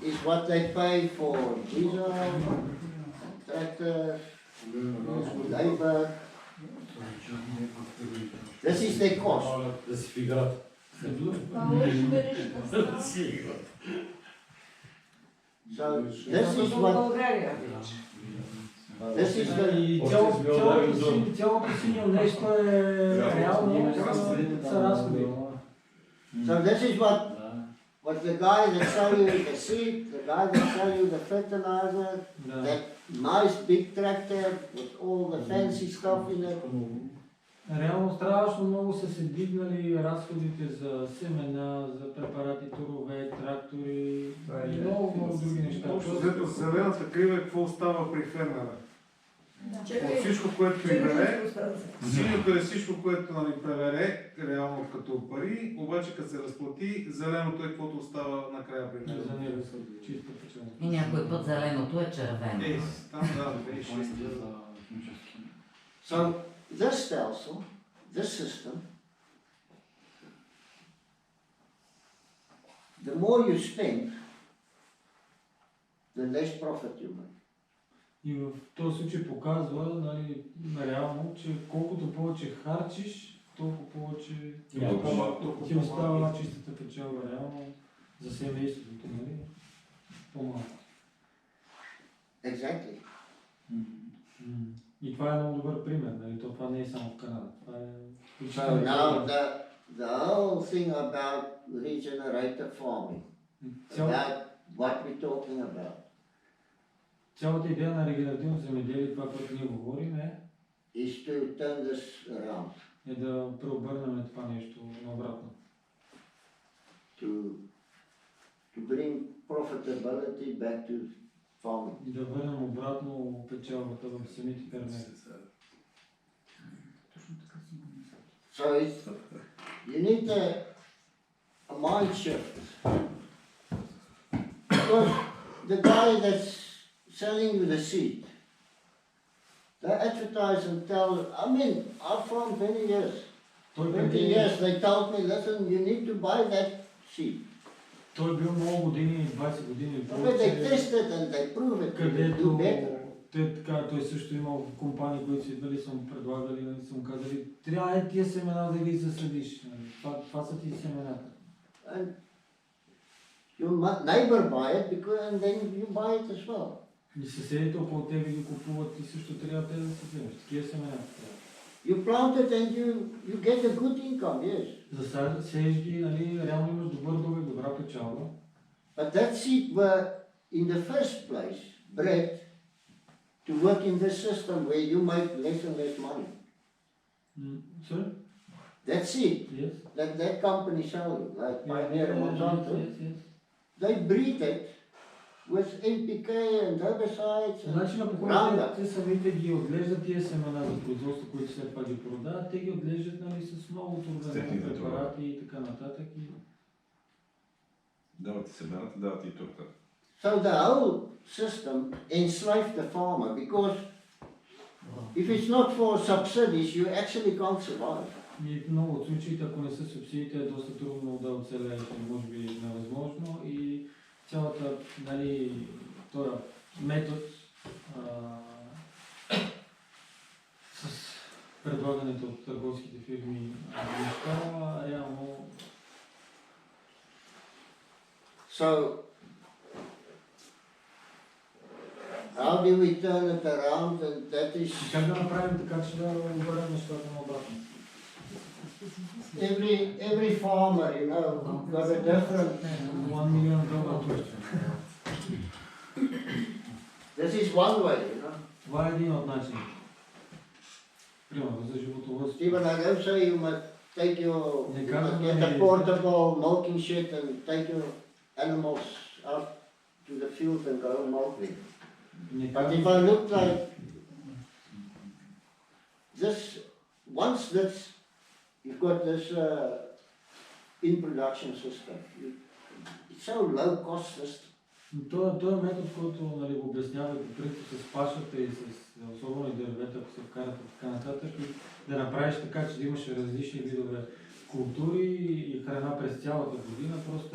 is what they pay for diesel, tractors, labor. This is their cost. Да си в играта. Да си играта. So this is what. This is the. Цялото синьо нещо е реално са разходи. So this is what the guy that sell you the seed, the guy that sell you the fertilizer, that nice big tractor with all the fancy stuff in it. Реално страшно много са се дигнали разходите за семена, за препарати, турове, трактори и много други неща. Взето зелената крива е какво остава при фермера. От всичко, което прибере, синьото е всичко, което прибере реално като пари, обаче като се разплати, зеленото е каквото остава накрая при него. За него са чисто печалба. И някой път зеленото е червено. Там да, 26. So this stelsel, this system, the more you spend, the less profit you make. И в този случай показва, нали, реално, че колкото повече харчиш, толкова повече ти остава чистата печалба реално за семейството, нали? По-малко. Exactly. И това е много добър пример, нали? Това не е само в Канада. Това е... So now the whole thing about regenerative farming, about what we're talking about. Цялата идея на регенеративно земеделие, това, което ние говорим is to turn this around. Е да преобърнем това нещо наобратно. To bring profitability back to farming. И да върнем обратно печалбата в самите фермери. So you need a mind shift. Because the guy that's selling you the seed, they advertise and tell, I mean, I've farmed 20 years. 20 years, they told me, listen, you need to buy that seed. Той бил много години, 20 години But they test it and they prove it, you do better. той също имал компании, които си идвали, са му предлагали, нали, са му казали, трябва тия семена да ги засадиш. Нали. Това са ти семената. And your neighbor buy it because, and then you buy it as well. И съседите около тебе ги купуват и също трябва те да се вземеш. Такива семената. You plant it and you get a good income, yes. Засееш ги, нали, реално имаш добър довик, добра печалба. But that seed were, in the first place, bred to work in this system where you make less and less money. Sorry? That seed, Yes. that company sell you, like Pioneer and Monsanto, Yes. they breed it with NPK and herbicides and Начинът по който Roundup. те самите ги отглеждат тия семена за производство, които след това ги продават, те ги отглеждат, нали, с много турбени препарати и така нататък. Дават и семената, дават и турта. So the whole system enslaved the farmer because if it's not for subsidies, you actually can't survive. И в много от случаите, ако не са субсидиите, е доста трудно да оцелееш, може би невъзможно. И цялата, нали, този метод с предлагането от търговските фирми неща, реално... So how do we turn it around, and that is И как да направим така, че да обърнем нещата наобратно? every farmer, you know, got a different. $1 million question. This is one way, you know. Това е един от начините. Примерно за животновъдство. Even I don't say you must take your, you must get a portable milking shed and take your animals out to the field and go milk them. But if I look like this, once that's, you've got this in production system, it's so low cost system. Този метод, който, нали, го обяснява по принцип с пашата и с особено и дървета, ако се вкарат и така нататък, и да направиш така, че да имаш различни видове култури и храна през цялата година, просто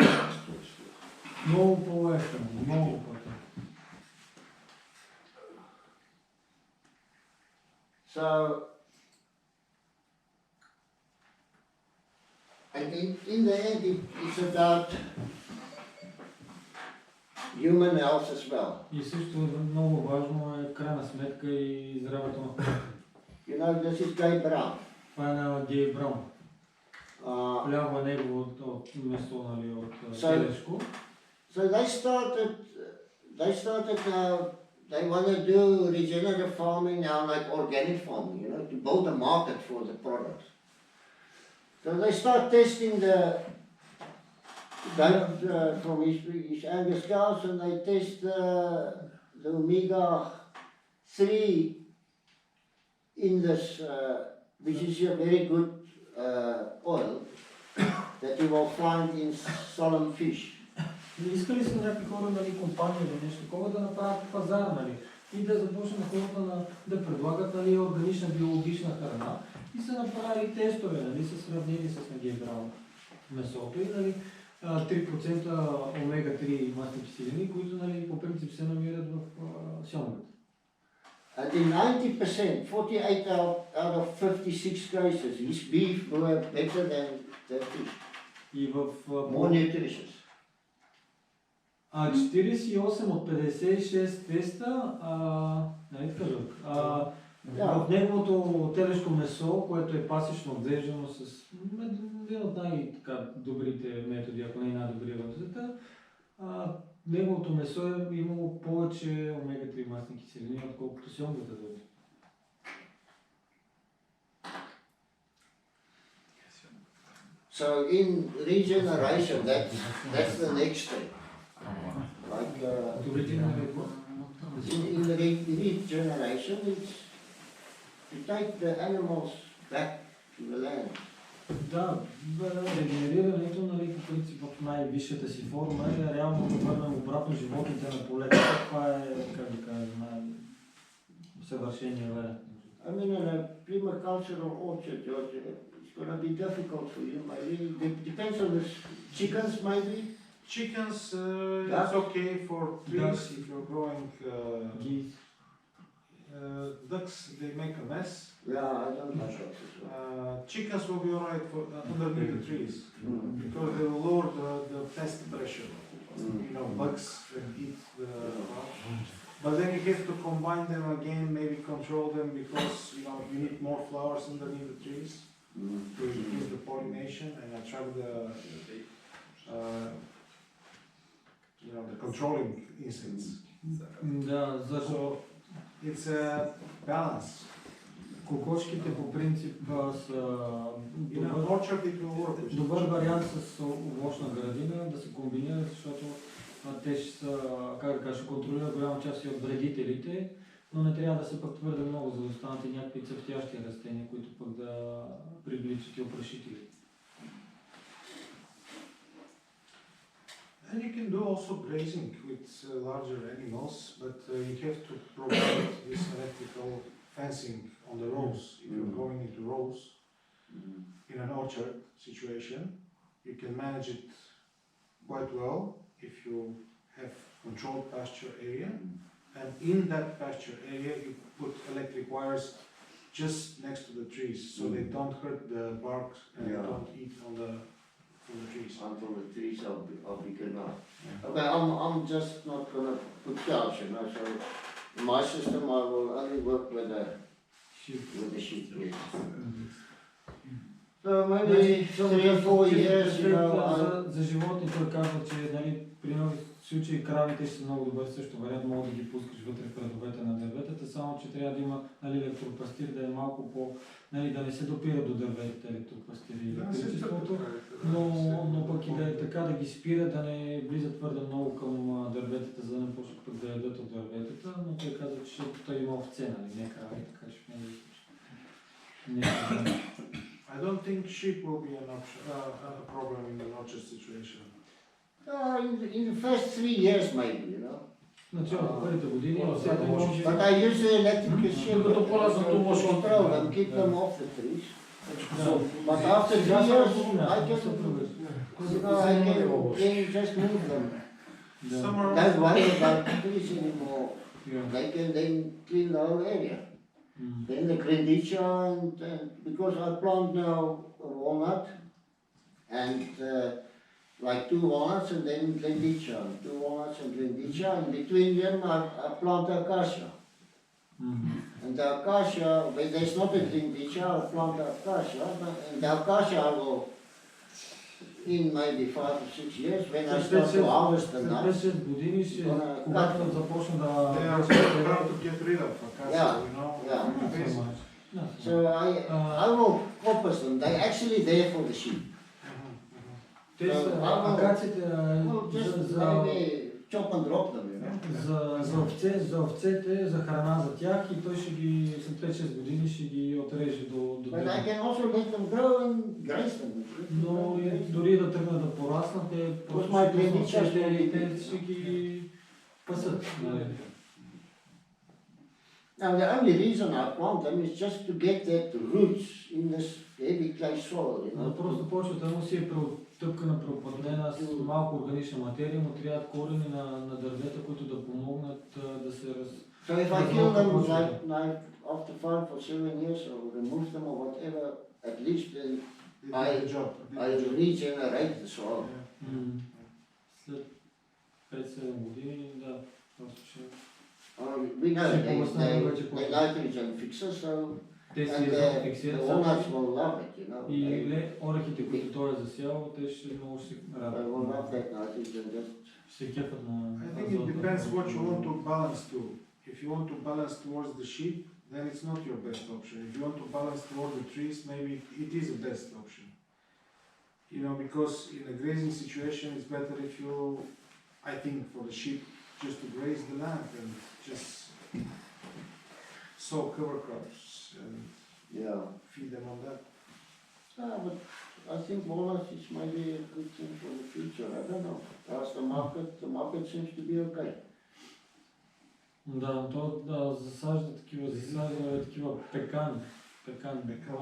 много по-ефтино, много по-ефтино. So, and in the end, it's about human health as well. И също много важно е крайна сметка и здравето на хората. You know, this is Guy Brown. Това е на Гей Браун. Ляво е неговото место, нали, от телешко. So they started they want to do regenerative farming now, like organic farming, you know, to build a market for the product. So they start testing the from his Angus cows, and they test the omega-3 in this, which is a very good oil that you will find in solemn fish. Искали са някакви хора, нали, компании или нещо такова да направят пазар, нали, и да започнат хората да предлагат, нали, органична биологична храна и са направили тестове, нали, са сравнили с на Гей Браун месото и, нали, 3% омега-3 масни киселини, които, нали, по принцип се намират в сьомгата. And in 90%, 48 out of 56 cases, his beef were better than the fish. И в... More nutritious. 48 от 56 теста, нали така, в неговото телешко месо, което е пасищно отглеждано с един от най-добрите методи, ако не най-добрия в света, неговото месо е имало повече омега-3 масни киселини, отколкото сьомгата дълго. So in regeneration, that's the next step. Like in regeneration, it's to take the animals back to the land. Да, регенерирането, нали, по принцип в най-висшата си форма е реално да върнем обратно животните на полето. Това е, как да кажа, съвършения вариант. I mean, in a permacultural orchard, it's going to be difficult for you, maybe. It depends on the chickens, maybe. Chickens, it's okay for trees if you're growing Geese. ducks, they make a mess. Yeah, I don't like ducks as well. Chickens will be alright for underneath the trees because they will lower the pest pressure. You know, bugs can eat the but then you have to combine them again, maybe control them because you know you need more flowers underneath the trees to increase the pollination and attract the you know the controlling insects. Да, за So it's a balance. кокошките по принцип са In an orchard it will work. добър вариант с овощна градина да се комбинират, защото те ще са, как да кажа, ще контролират голяма част и от вредителите, но не трябва да са пък твърде много, за да останат и някакви цъфтящи растения, които пък да привличат и опрашителите. And you can do also grazing with larger animals, but you have to provide this electrical fencing on the rows. If you're going into rows in an orchard situation, you can manage it quite well if you have controlled pasture area. And in that pasture area, you put electric wires just next to the trees, so they don't hurt the bark and don't eat on the trees. Until the trees are big enough. Okay, I'm just not gonna put cows, you know, so in my system I will only work with the sheep. So maybe 3-4 years, you know. За животните казва, че нали, при много случаи кравите ще са много добър също вариант, мога да ги пускаш вътре в предовете на дърветата, само че трябва да има нали, електропастир, да е малко по... Нали, да не се допира до дърветата електропастир и електричеството, но пък и да е така да ги спира, да не влизат твърде много към дърветата, за да не почнат пък да ядат от дърветата, но той казва, че той има овце, нали, не крави, така че не е I don't think sheep will be a problem in the orchard situation. In the first 3 years maybe, you know. Началото първите години, But I use the electric sheep to control them, keep them off the trees. But after 3 years, I can just move them. Don't worry about the trees anymore. They can then clean the whole area. Then the grenadier, and because I plant now a walnut and like 2 walnuts and then grenadier, 2 walnuts and grenadier, and between them I plant acacia. And the acacia, when there's not a grenadier, I plant acacia, and the acacia I will, in maybe 5 or 6 years, when I start to harvest the nuts, след 6 години ще, когато започна да... They are trying to get rid of acacia, you know. So I will compose them. They're actually there for the sheep. Те са акациите chop and drop them, you know. За овцете, за храна за тях и той ще ги, след 5-6 години ще ги отреже до But I can also let them grow and graze them. Но дори да тръгнат да пораснат, те ще ги пасат. Now the only reason I plant them is just to get that roots in this heavy clay soil, you know. Просто почвата му си е тъпкана, преопътнена с малко органична материя, му трябват корени на дървета, които да помогнат да се So if I kill them like after 5 or 7 years or remove them or whatever, at least then I regenerate the soil. След 5-7 години, да, просто ще... We know they nitrogen fixer, so and the walnuts will love it, you know. И орехите, които той е засял, те ще много ще радват. They will love that nitrogen. Ще кефат на... I think it depends what you want to balance to. If you want to balance towards the sheep, then it's not your best option. If you want to balance towards the trees, maybe it is the best option. You know, because in a grazing situation, it's better if you, I think, for the sheep, just to graze the land and just sow cover crops and feed them on that. But I think walnuts is maybe a good thing for the future. I don't know. As the market seems to be okay. Да, то засажда такива пекани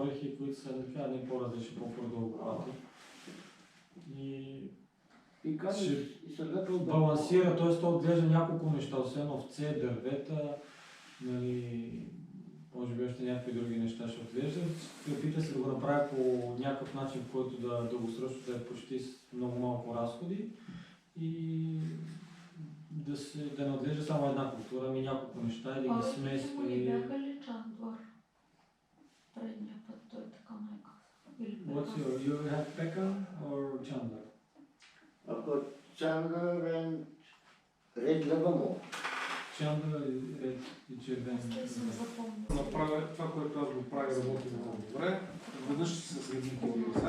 орехи, които са не по-различни, по-продълговати. И ще балансира, т.е. то отглежда няколко неща, освен овце, дървета, нали, може би още някакви други неща ще отглеждат. Опита се да го направи по някакъв начин, в който да дългосрочно да е почти с много малко разходи и да не отглежда само една култура, ами няколко неща и да ги смесва. Не бяха ли Чандвар? Предния път той така ме каза. What's you have Pekka or Chandler? I've got Chandler and Red Livermore. Chandler и червен. Съм запомнила. Направя това, което аз го правя, работи много добре. Веднъж си с един килогизат,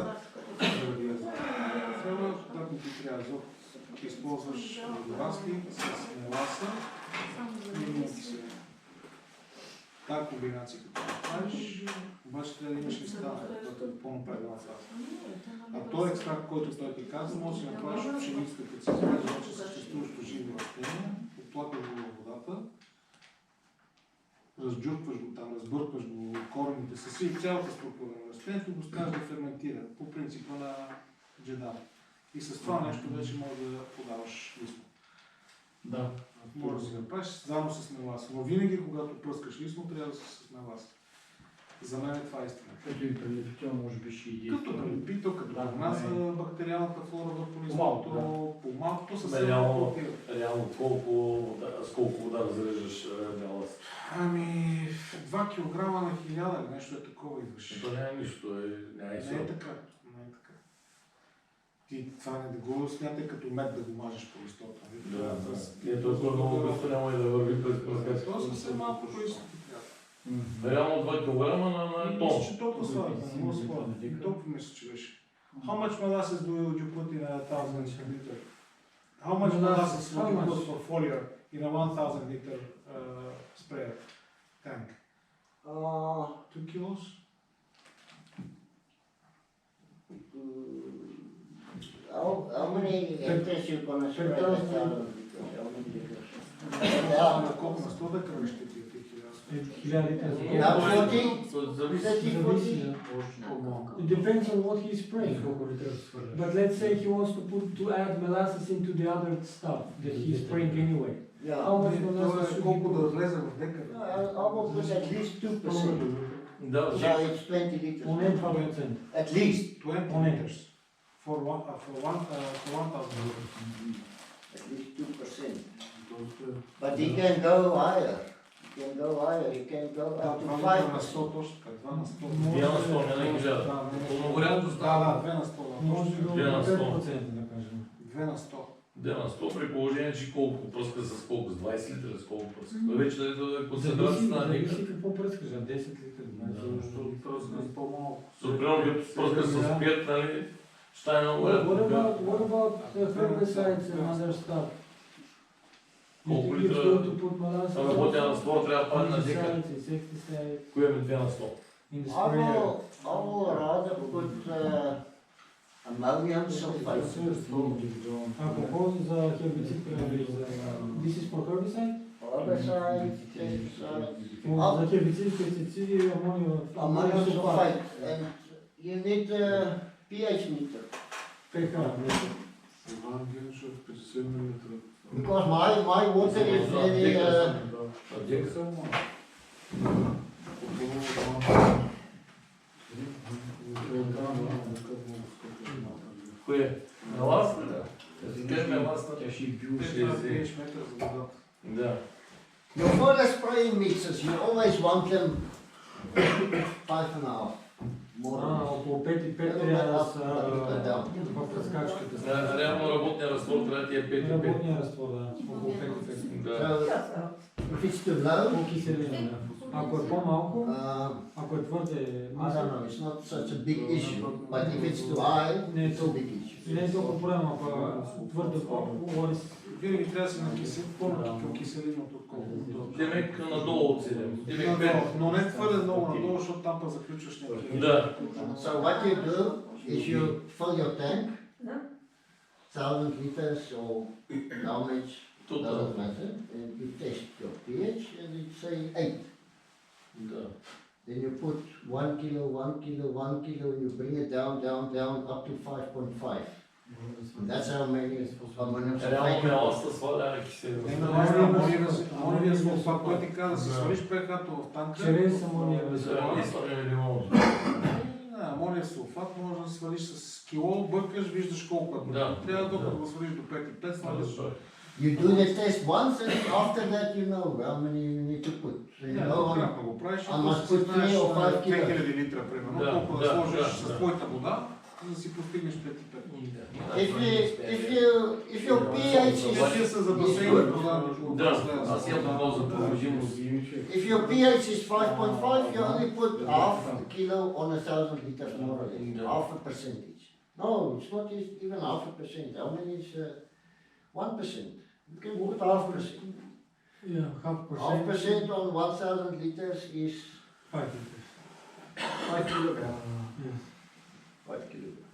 да влезе в ферма, когато ти трябва азот, използваш водорасли с меласа и мултисер. Тази комбинация като правиш, обаче трябва да имаш листа, което е по-напредена фаза. А този екстракт, който той ти каза, може да си направиш от пшеницата, като се изглежда вече съществуващо живо растение, оплакваш го във водата, разджуркваш го там, разбъркваш го, корените са си, цялата структура на растението го ставаш да ферментира по принципа на джедан. И с това нещо вече може да подаваш лисно. Да. Може да си направиш заедно с меласа. Но винаги, когато пръскаш лисно, трябва да си с меласа. За мен това е истина. Като и прилепител, може би ще иде. Като прилепител, като храна за бактериалната флора върху листото, по-малкото със Реално с колко вода разреждаш меласа? Ами 2 кг на 1000, нещо е такова идваш. То няма нищо, няма и Не е така. Ти това не да го смятай като мед да го мажеш по листото. Ние толкова много бързо няма и да върви през пръската. То съвсем малко по-исто ти трябва. Реално 2 кг на тон. Мисля, че толкова сладко, не мога да сладко. Толкова мисля, че беше. How much molasses do you put in a 1000 liter? How much molasses would you put for foliar in a 1000 liter sprayer tank? 2 kilos? How many hectares you gonna spread that out? На колко на 100 декара ще ти е 1000 литра. Now 40? Зависи. 30, 40? It depends on what he's spraying. But let's say he wants to add molasses into the other stuff that he's spraying anyway. Yeah. How much molasses should he колко да put? влезе в декара? I will put at least 2%. Да, So it's 20 liters. Поне 2%. At least. 20 liters. For 1000 liters. At least 2%. But he can go higher. He can go higher. He can go up to 2 на 5%. 100 точно така, 2 на 100. 2 на 100, не на 1000. Пълногорянето става. Да, 2 на 100. Може би Две на 100. 5% да кажем. 2 на 100. 2 на 100 при положение, че колко пръска с колко? С 20 литра, с колко пръска? Вече да е концентрацията на нека. Зависи какво пръскаш, 10 литра. Защото пръска с по-малко. Супрямо като пръска с 5, нали? Ще е много What about herbicides and other stuff? Колко литра? Работя на 100, трябва да падне на декар. Кое е 2 на 100? I will rather put ammonium sulfate. Какво за хербицид? This is for herbicide? Herbicide, pesticide. За хербицид, пестициди, Ammonium sulfate. And you need a pH meter. pH. Because my water is very Кое? Меласна? Къде е меласна? Да. For the spraying mixes, you always want them 5.5. Около 5 и 5 трябва да са в пръскачката. Реално работния разтвор трябва да ти е 5 и 5. Работния разтвор, да. Около 5 и 5. Да. If it's too low, По-киселина, да. Ако е по-малко, ако е твърде I don't know, it's not such a big issue. But if it's too high, не е it's a толкова. big issue. Не е толкова проблем, ако твърде по-говори. Винаги трябва да се накиси по-киселиното, отколкото. Демек надолу от 7. Демек 5. Но не твърде много надолу, защото там па заключваш някакви. Да. So what you do is you fill your tank, 1000 liters or how much, doesn't matter, and you test your pH and you say 8. Да. Then you put 1 kilo, 1 kilo, 1 kilo, and you bring it down, down, down up to 5.5. That's how many ammonium Реално sulfate. мялата сваля киселина. Амониевия сулфат, който ти каза да си свалиш pH-то в танка. Чрез амониевия сулфат. Амониев сулфат може да свалиш с кило, бъркаш, виждаш колко е. Трябва докато го свалиш до 5,5, слагаш. You do the test once and after that you know how many you need to put. So you know Го правиш, I must put 3 or 5 kilos. 2000 литра, примерно, колко да сложиш с твоята вода, за да си постигнеш 5,5. If your pH Вече са за басейна вода. Аз имам такова за проводимост. If your pH is 5.5, you only put half a kilo on 1,000 liters more or less. Half a percentage. No, it's not even half a percent. How many is 1%? You can put half percent. Yeah, half Half percent. percent on 1,000 liters is 5 liters. 5 kilograms. Yes. 5 kilograms.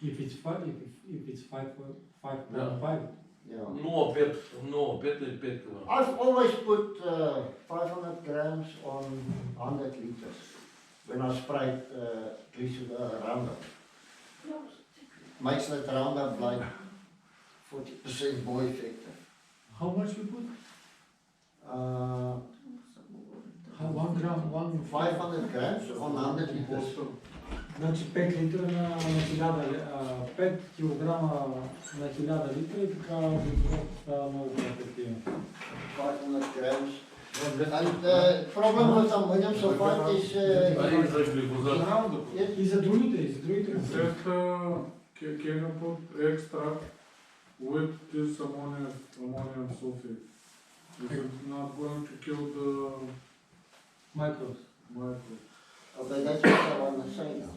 If it's 5.5. Yeah. 0,5 или 5 кг. I've always put 500 grams on 100 liters when I sprayed Glycerol Roundup. Makes that Roundup like 40% more effective. How much you put? How 1 gram, 500 grams on 100 liters. Значи 5 литра на 5 килограма на 1000 литра и така дозировката става много по-ефективна. 500 grams. And the problem with ammonium sulfate is За глифозат. И за другите. That can you put extract with this ammonium sulfate? Is it not going to kill the Microbes. microbes? okay, that's what I want to say now.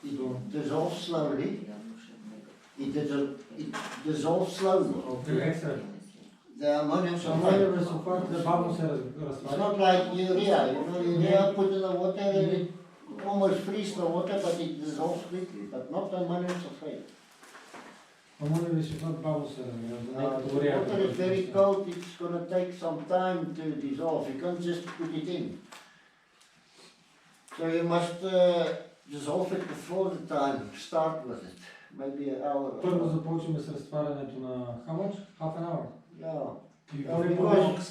It dissolves slowly. It dissolves slowly. Екстракт. The ammonium sulfate. Амониевия сулфат бавно се It's разтваря. not like urea. You know, urea put in the water and it almost freezes the water, but it dissolves quickly. But not ammonium sulfate. Амониевия сулфат бавно се разтваря. The water is very cold. It's going to take some time to dissolve. You can't just put it in. So you must dissolve it before the time. Start with it. Maybe an hour. Първо започваме с разтварянето на how much? Half an hour. Yeah.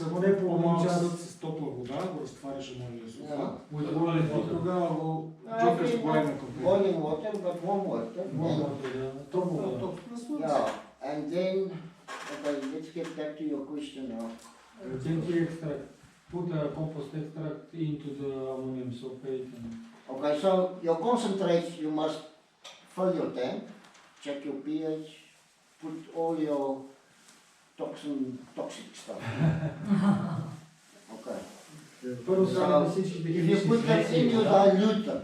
Поне половин час. С топла вода го разтваряш амониевия сулфат. Yeah. И тогава го джокаш голема компания. Boiling water, but warm water. Топло. Yeah. And then, okay, let's get back to your question now. Zinc extract. Put the compost extract into the ammonium sulfate. Okay, so your concentrates, you must fill your tank, check your pH, put all your toxic stuff. Okay. Първо слагаме So, всичките if you химични put them in, смеси. you dilute them.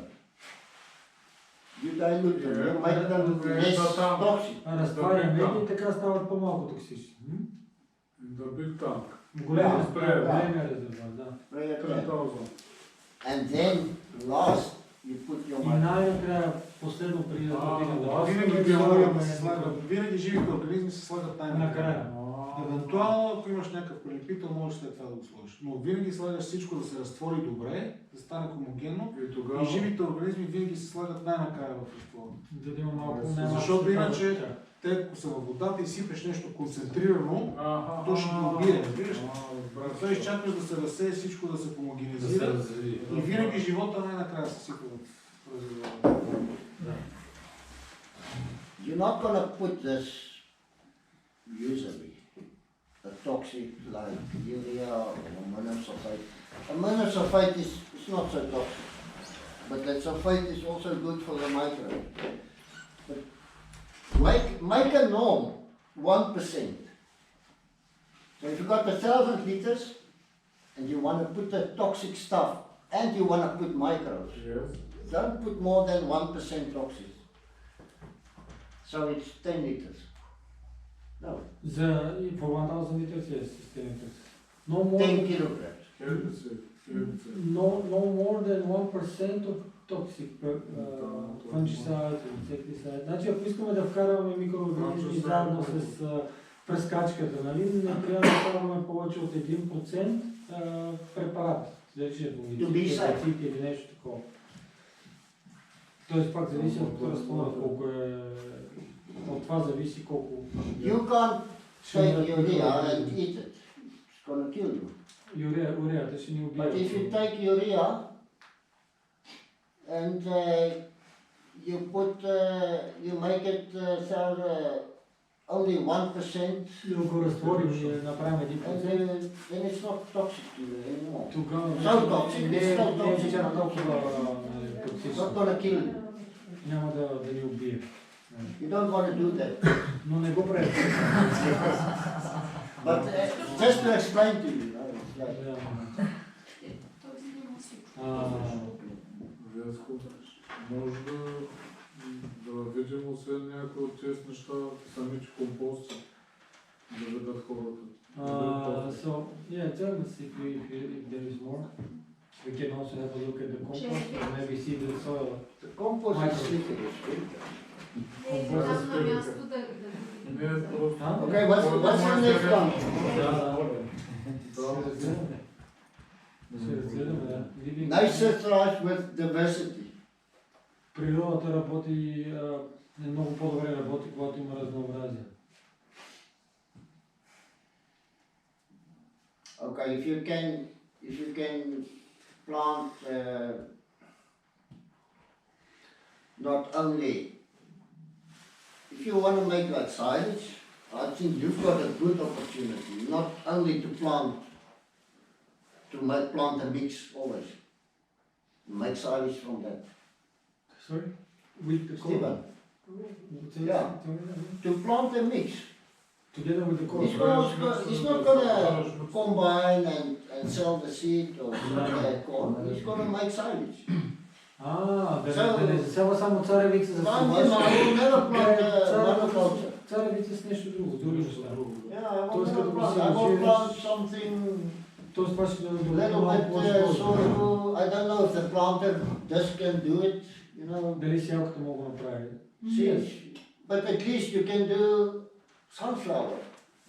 You make them less toxic. Разтваряме ги и така стават по-малко токсични. In the big tank. Големия Yeah. резервуар, да. Spray it there. 10,000. And then, last, you put your И най-накрая, последно преди да отидем да Винаги живите организми се слагат най-накрая. накрая. Евентуално, ако имаш някакъв прилепител, можеш след това да го сложиш. Но винаги слагаш всичко да се разтвори добре, да стане хомогенно и живите организми винаги се слагат най-накрая в разтвора. Да има малко Защото иначе те, ако са във водата и сипеш нещо концентрирано, то ще ги убие, разбираш? Той изчакваш да се разсее всичко, да се хомогенизира и винаги живота най-накрая се сипва в резервуара. You're not going to put this usually, a toxic like urea or ammonium sulfate. Ammonium sulfate is not so toxic, but that sulfate is also good for the microbes. But make a norm 1%. So if you've got 1,000 liters and you want to put the toxic stuff and you want to put microbes, Yes. don't put more than 1% toxic. So it's 10 liters. No, For 1000 liters, yes, it's 10 liters. No more, 10 kilograms. Herbicide. no more than 1% of toxic fungicide, insecticide. Значи, ако искаме да вкарваме микроорганизми заедно с пръскачката, нали, не трябва да вкарваме повече от 1% препарат. Дали ще е To be safe. или нещо такова. Тоест пак зависи от разтвора, колко е... От това зависи колко... You can't take urea and eat it. It's gonna kill you. Уреята ще ни убие. But if you take urea and you make it only 1%, И го разтворим и направим 1%. then it's not toxic to you anymore. Тогава So toxic, it's not не е toxic. чак толкова It's токсично. not gonna kill you. Няма да ни убие. You don't want to do that. Но не го правим. But just to explain to you, it's like, Веско, може да видим освен някои от тези неща, самите компости, да видят хората. So, yeah, tell us if there is more. We can also have a look at the compost and maybe see the soil. the compost is slippery. Не е просто... Okay, what's your next one? Ще разгледаме, да. Nature thrives with diversity. Природата работи, много по-добре работи, когато има разнообразие. Okay, if you can plant not only, if you want to make like silage, I think you've got a good opportunity, not only to plant a mix always, make silage from that. Sorry? With the Stephen, corn? Yeah. to plant a mix. Together with the corn. He's not gonna combine and sell the seed or sell the corn, he's gonna make silage. Да не засява само царевица за I will never plant monoculture. Царевица с нещо друго, с други неща. Yeah, I will plant something Тоест това ще little bit sort of, I don't know if the planter just can do it, you know. Дали сялката мога да направи? Seeds. But at least you can do sunflower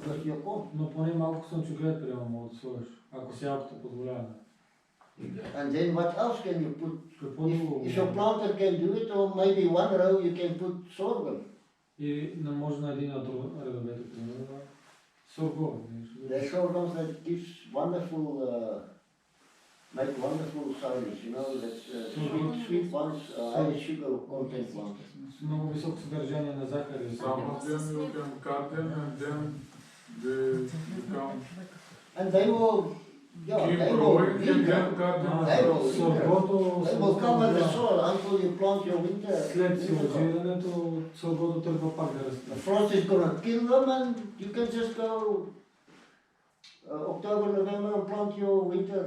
with your corn. Но поне малко слънчоглед приема мога да сложиш, ако сялката позволява. And then what else can you put? Какво друго? If your planter can do it, or maybe one row you can put sorghum. И не може на един редовете, примерно, сорго. There are sorghums that gives wonderful, make wonderful silage, you know, that's sweet ones, high sugar content ones. С много високо съдържание на захар. Само ден you can cut them and then they become... And they will, Keep they will growing be and there. then cut them. They will cover the soil until you plant your winter. След силажирането, соргото тръгва пак да расте. The frost is gonna kill them and you can just go October, November and plant your winter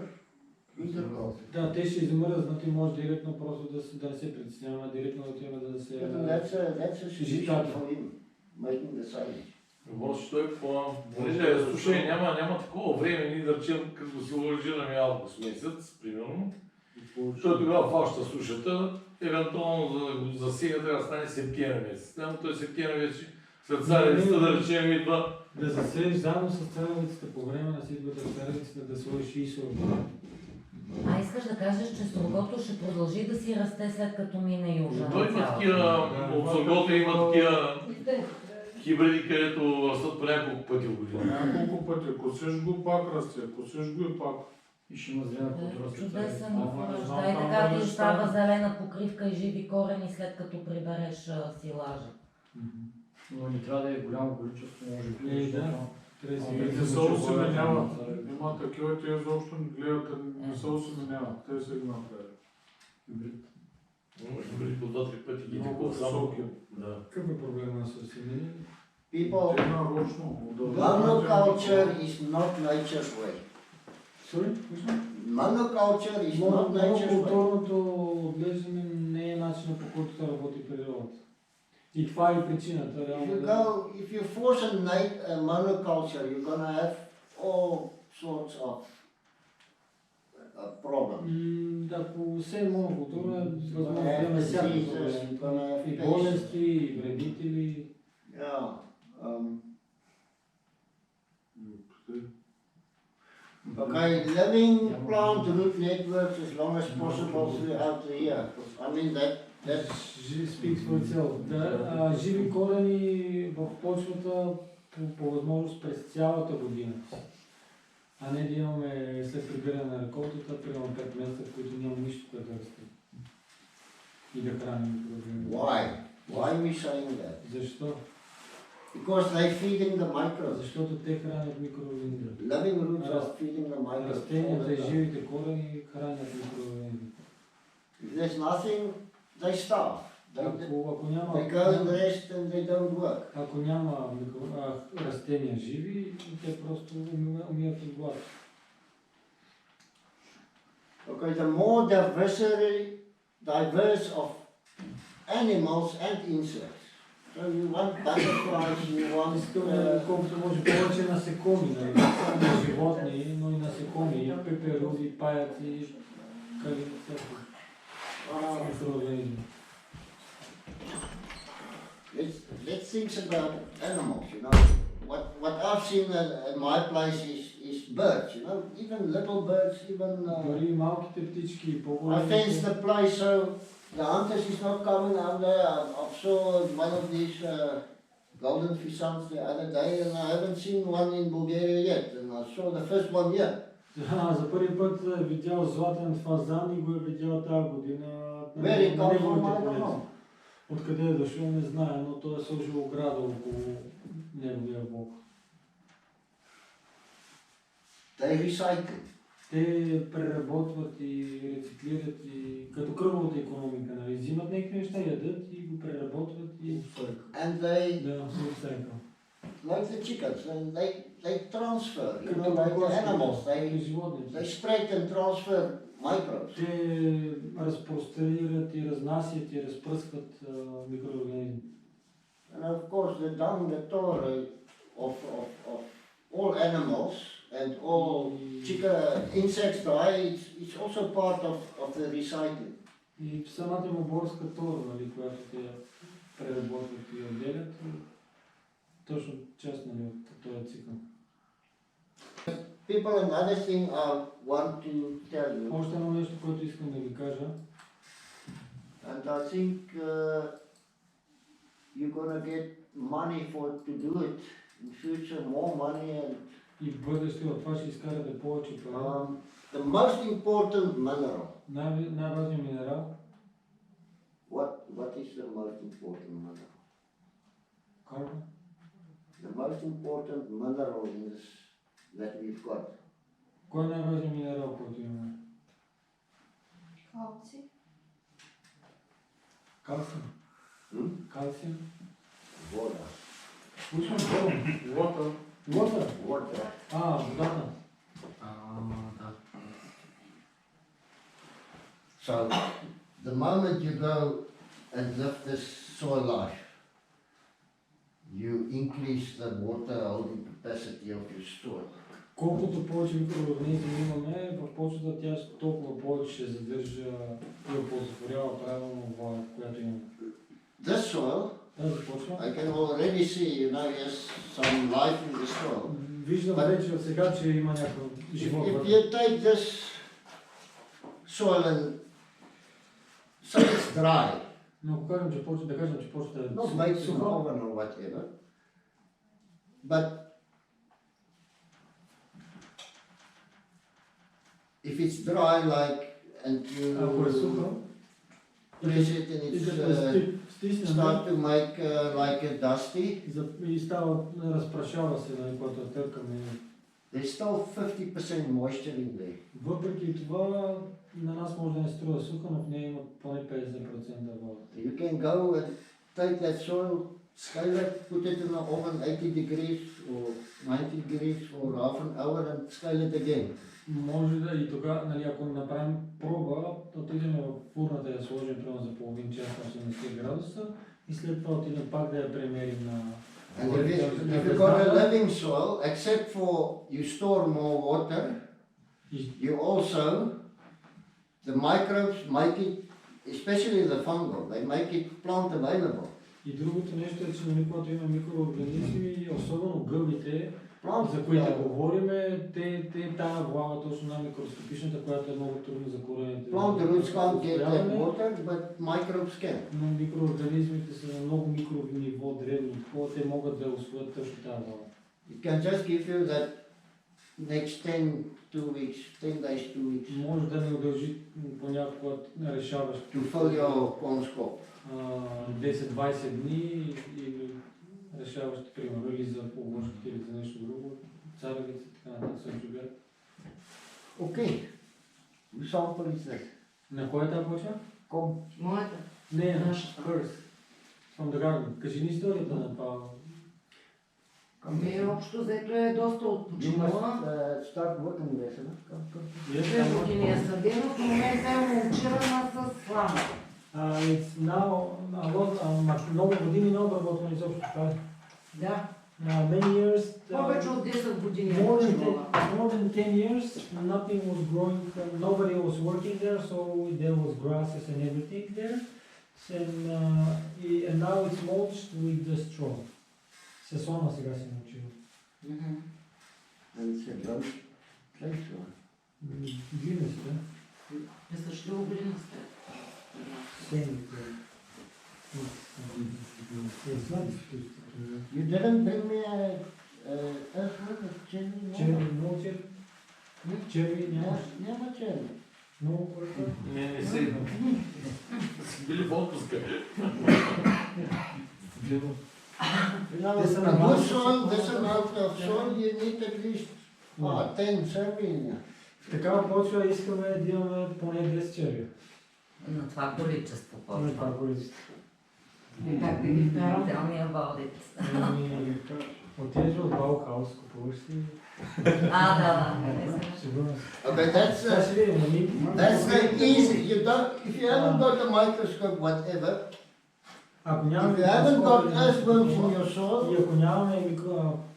crop. Да, те ще измръзнат и може директно просто да не се притесняваме, директно да отиваме да се... That's a solution for him, making the silage. Въпросът той понеже слушай, няма такова време, ние да речем, като си лъжираме август месец, примерно. Той тогава фаща сушата, евентуално да го засега, трябва да стане септември месец. Но той септември вече след царевицата да речем идва. Да засееш заедно с царевицата по време на ситбата с царевицата, да сложиш и сорго. Искаш да кажеш, че соргото ще продължи да си расте след като мине южа? Той има такива, от соргото има такива хибриди, където растат по няколко пъти в година. Няколко пъти, косиш го пак расте, косиш го и пак. И ще има зелена култура. Чудесен фураж. Да, и така ти става зелена покривка и живи корени след като прибереш силажа. Но не трябва да е голямо количество, може би. Да. Не се осеменяват. Има такива, те изобщо не гледат, не се осеменяват. Те се ги направят. Хибрид по 2-3 пъти ги Много високи. Какъв е проблема с осемени? People, Те нарочно. monoculture is not nature's way. Sorry? Monoculture is not nature's way. Монокултурното отглеждане не е начинът, по който да работи природата. И това е причината. If you force a monoculture, you're gonna have all sorts of problems. Ако се е монокултура, възможно да има всякакви проблеми. И болести, и вредители. Yeah. Okay, living plant root networks as long as possible throughout the year. I mean that Speaks for itself. Живи корени в почвата по възможност през цялата година. А не да имаме след прибиране на реколтата, примерно 5 месеца, в които няма нищо, което да расте. И да храним микроорганизми. Why? Why are we saying that? Защо? Because they're feeding the microbes. Защото те хранят микроорганизми. Living roots are feeding the microbes. Растенията и живите корени хранят микроорганизми. If there's nothing, they starve. They go and rest and they don't work. Ако няма растения живи, те просто умират от глад. Okay, the more diverse of animals and insects. So you want butterflies, you want... Колкото може повече насекоми, нали? Не само животни, но и насекоми, пеперуди, паяци, микроорганизми. Let's think about animals, you know. What I've seen at my place is birds, you know, even little birds, even... Дори малките птички, I fenced the place so the hunters is not coming out there. I saw one of these golden fisans the other day and I haven't seen one in Bulgaria yet. And I saw the first one here. За първи път е видял златен фазан и го е видял тази година. Where it comes from, I don't know. Откъде е дошъл, не знае, но той е сложил ограда около неговия блок. They recycle. Те преработват и рециклират и като кръговата икономика, нали? Взимат някакви неща, ядат и го преработват и And they... Да, recycle. Like the chickens, they transfer, you know, like the animals, they spread and transfer microbes. Те разпространират и разнасят и разпръскват микроорганизми. And of course the dung, the tore of all animals and all insects die, it's also part of the recycling. И самата им оборска тора, нали, която те преработват и отделят, точно част, нали, от този цикъл. People, another thing I want to tell you. Още едно нещо, което искам да ви кажа. And I think you're gonna get money to do it in future, more money and. И в бъдеще от това ще изкарате повече пари. The most important mineral. Най-важният минерал. What is the most important mineral? Карл? The most important mineral is that we've got. Кой е най-важният минерал, който имаме? Калци. Калциум. Калциум. Вода. Which one? Water. Water? Water. Водата. Да. So, the moment you go and live this soil life, you increase the water holding capacity of your soil. Колкото повече микроорганизми имаме, в почвата тя толкова повече ще задържа и оползотворява правилно вода, която имаме. This soil, I can already see, you know, yes, some life in the soil. Виждам вече от сега, че има някакъв живот. If you take this soil and say it's dry, но ако кажем, че почва, да кажем, че почвата е суха, or whatever, but if it's dry like and you press it and it's start to make like a dusty. И става, разпрашава се, когато търкаме. There's still 50% moisture in there. Въпреки това, на нас може да не струва суха, но в нея има поне 50% вода. You can go and take that soil, scale it, put it in the oven 80 degrees or 90 degrees for half an hour and scale it again. Може да и тогава, нали, ако направим проба, отидем в фурната да я сложим примерно за половин час на 80 градуса и след това отидем пак да я премерим на... And if you've got a living soil, except for you store more water, you also, the microbes make it, especially the fungal, they make it plant available. И другото нещо е, че когато има микроорганизми, особено гъбите, за които говориме, те тая влага точно на микроскопичната, която е много трудно за корените. Plant roots can't get that water, but microbes can. Но микроорганизмите са на много микрониво, древни, те могат да усвоят точно тази влага. It can just give you that next 10 days, 2 weeks. Може да не удължи понякога решаващо. To fill your corn scope. 10-20 дни или решаващи, примерно, или за полугощите, или за нещо друго, царевица, така нататък съм чугар. Okay. Whose sample is this? На кой етап почва? Моята. Не, нашата. First. From the garden. Кажи ни историята на това. Общо взето е доста отпочинала. Start working there, huh? 2 години е съдена, в момента е монтирана с слама. It's now много години на обработване изобщо това. Да. Many years. Повече от 10 години. More than 10 years, nothing was growing, nobody was working there, so there was grasses and everything there. And now it's mulched with the straw. Се слама сега се научила. And it's a lunch place one. Глинеста. Също глинеста. You didn't bring me a earthworm of cherry? Cherry, no cherry? Cherry, няма cherry. No, Не си. Били в отпуска. You know, a good soil, this amount of soil, you need at least 10 serving. В такава почва искаме да имаме поне 10 червия. На това количество почва. На това количество. Как да ги вкарам? Tell me about it. Отидеш в Баухаус, купуваш си. Да. Okay, that's the easy. If you haven't got a microscope, whatever, if you haven't got earthworms in your soil, и ако нямаме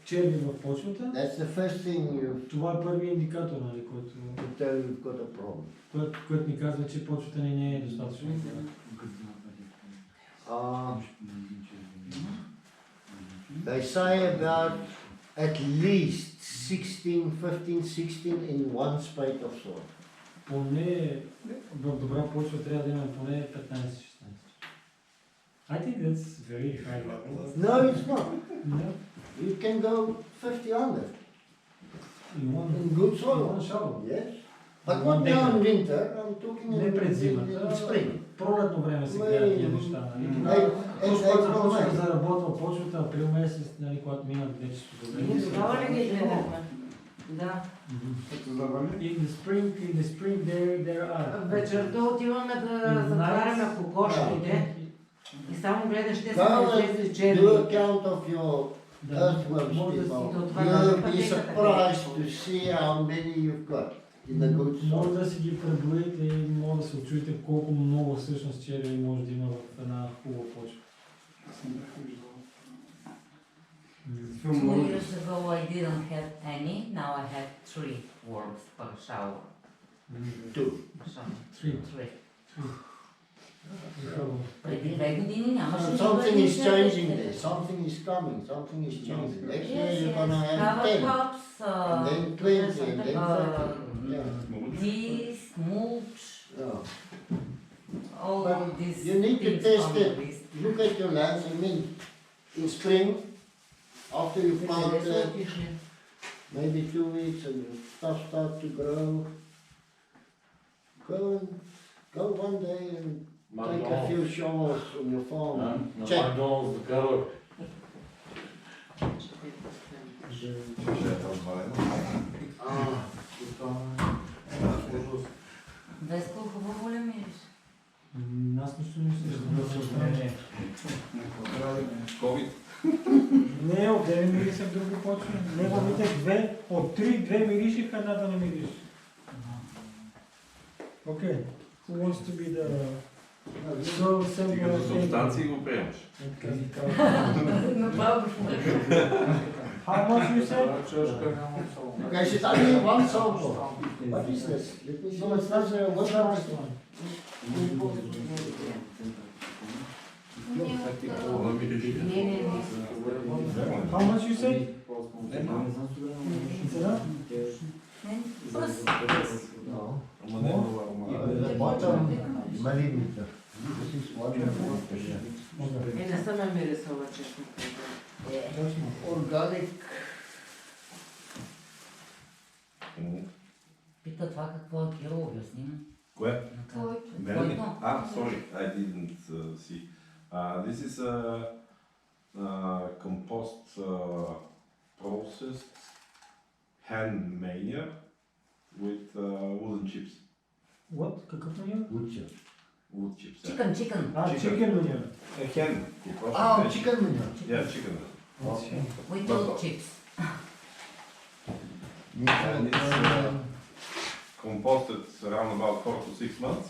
черви в почвата, that's the first thing това е първият индикатор, нали, който tell you've got a problem. Който ни казва, че почвата не е достатъчно. They say about at least 16, 15, 16 in one spade of soil. Поне в добра почва трябва да имаме поне 15-16. I think that's very high level. No, it's not. No. You can go 50 under. In good soil. One shower. Yes. But not now in winter, I'm talking in spring. Пролетно време се гледат тия неща. Точно когато започва да заработва почвата, април месец, когато минат вече студове. Тогава ли ги гледахме? Да. In the spring there are. Вечерта отиваме да затваряме кокошките и само гледаш те са тези черни. Do account of your earthworms, people. You'll be surprised to see how many you've got. Може да си ги преброите и може да се очуете колко много всъщност черви може да има в една хубава почва. 2 years ago I didn't have any, now I have 3 worms per shower. 3. Преди 2 години нямаше. Something is changing there, something is coming, something is changing. Next year you're gonna have 10, and then 20, and then 30. This, mulch, all But these you need to things test on the it. list. Look at your lands. I mean, in spring, after you plant it, maybe 2 weeks, and your stuff start to grow. Go one day and take a few showers on your farm. Check. Макдоналдс до Карл. Веско, хубаво ли мириш? Аз нищо не се COVID. Не, от 9 мириша в друго почва. Неговите 2, от 3, 2 миришиха, едната не мириш. Okay. Who wants to be the Стига до субстанции го приемаш. How much you said? Okay, she's only one sample. What is this? Let me see. It's not what's the last one? How much you said? The bottom millimeter. This is 1 millimeter. Не съм я мирисала, честно. Organic. Пита това какво е, Кирил, обясни ми. Кое? Твоето. Sorry, I didn't see. This is a compost processed hand mania with wooden chips. What? Какъв маньор? Wood chips. Wood chips. Chicken. Chicken маньор. Hen. Chicken manure. Yeah, chicken. Okay. With old chips. And it's composted around about 4 to 6 months.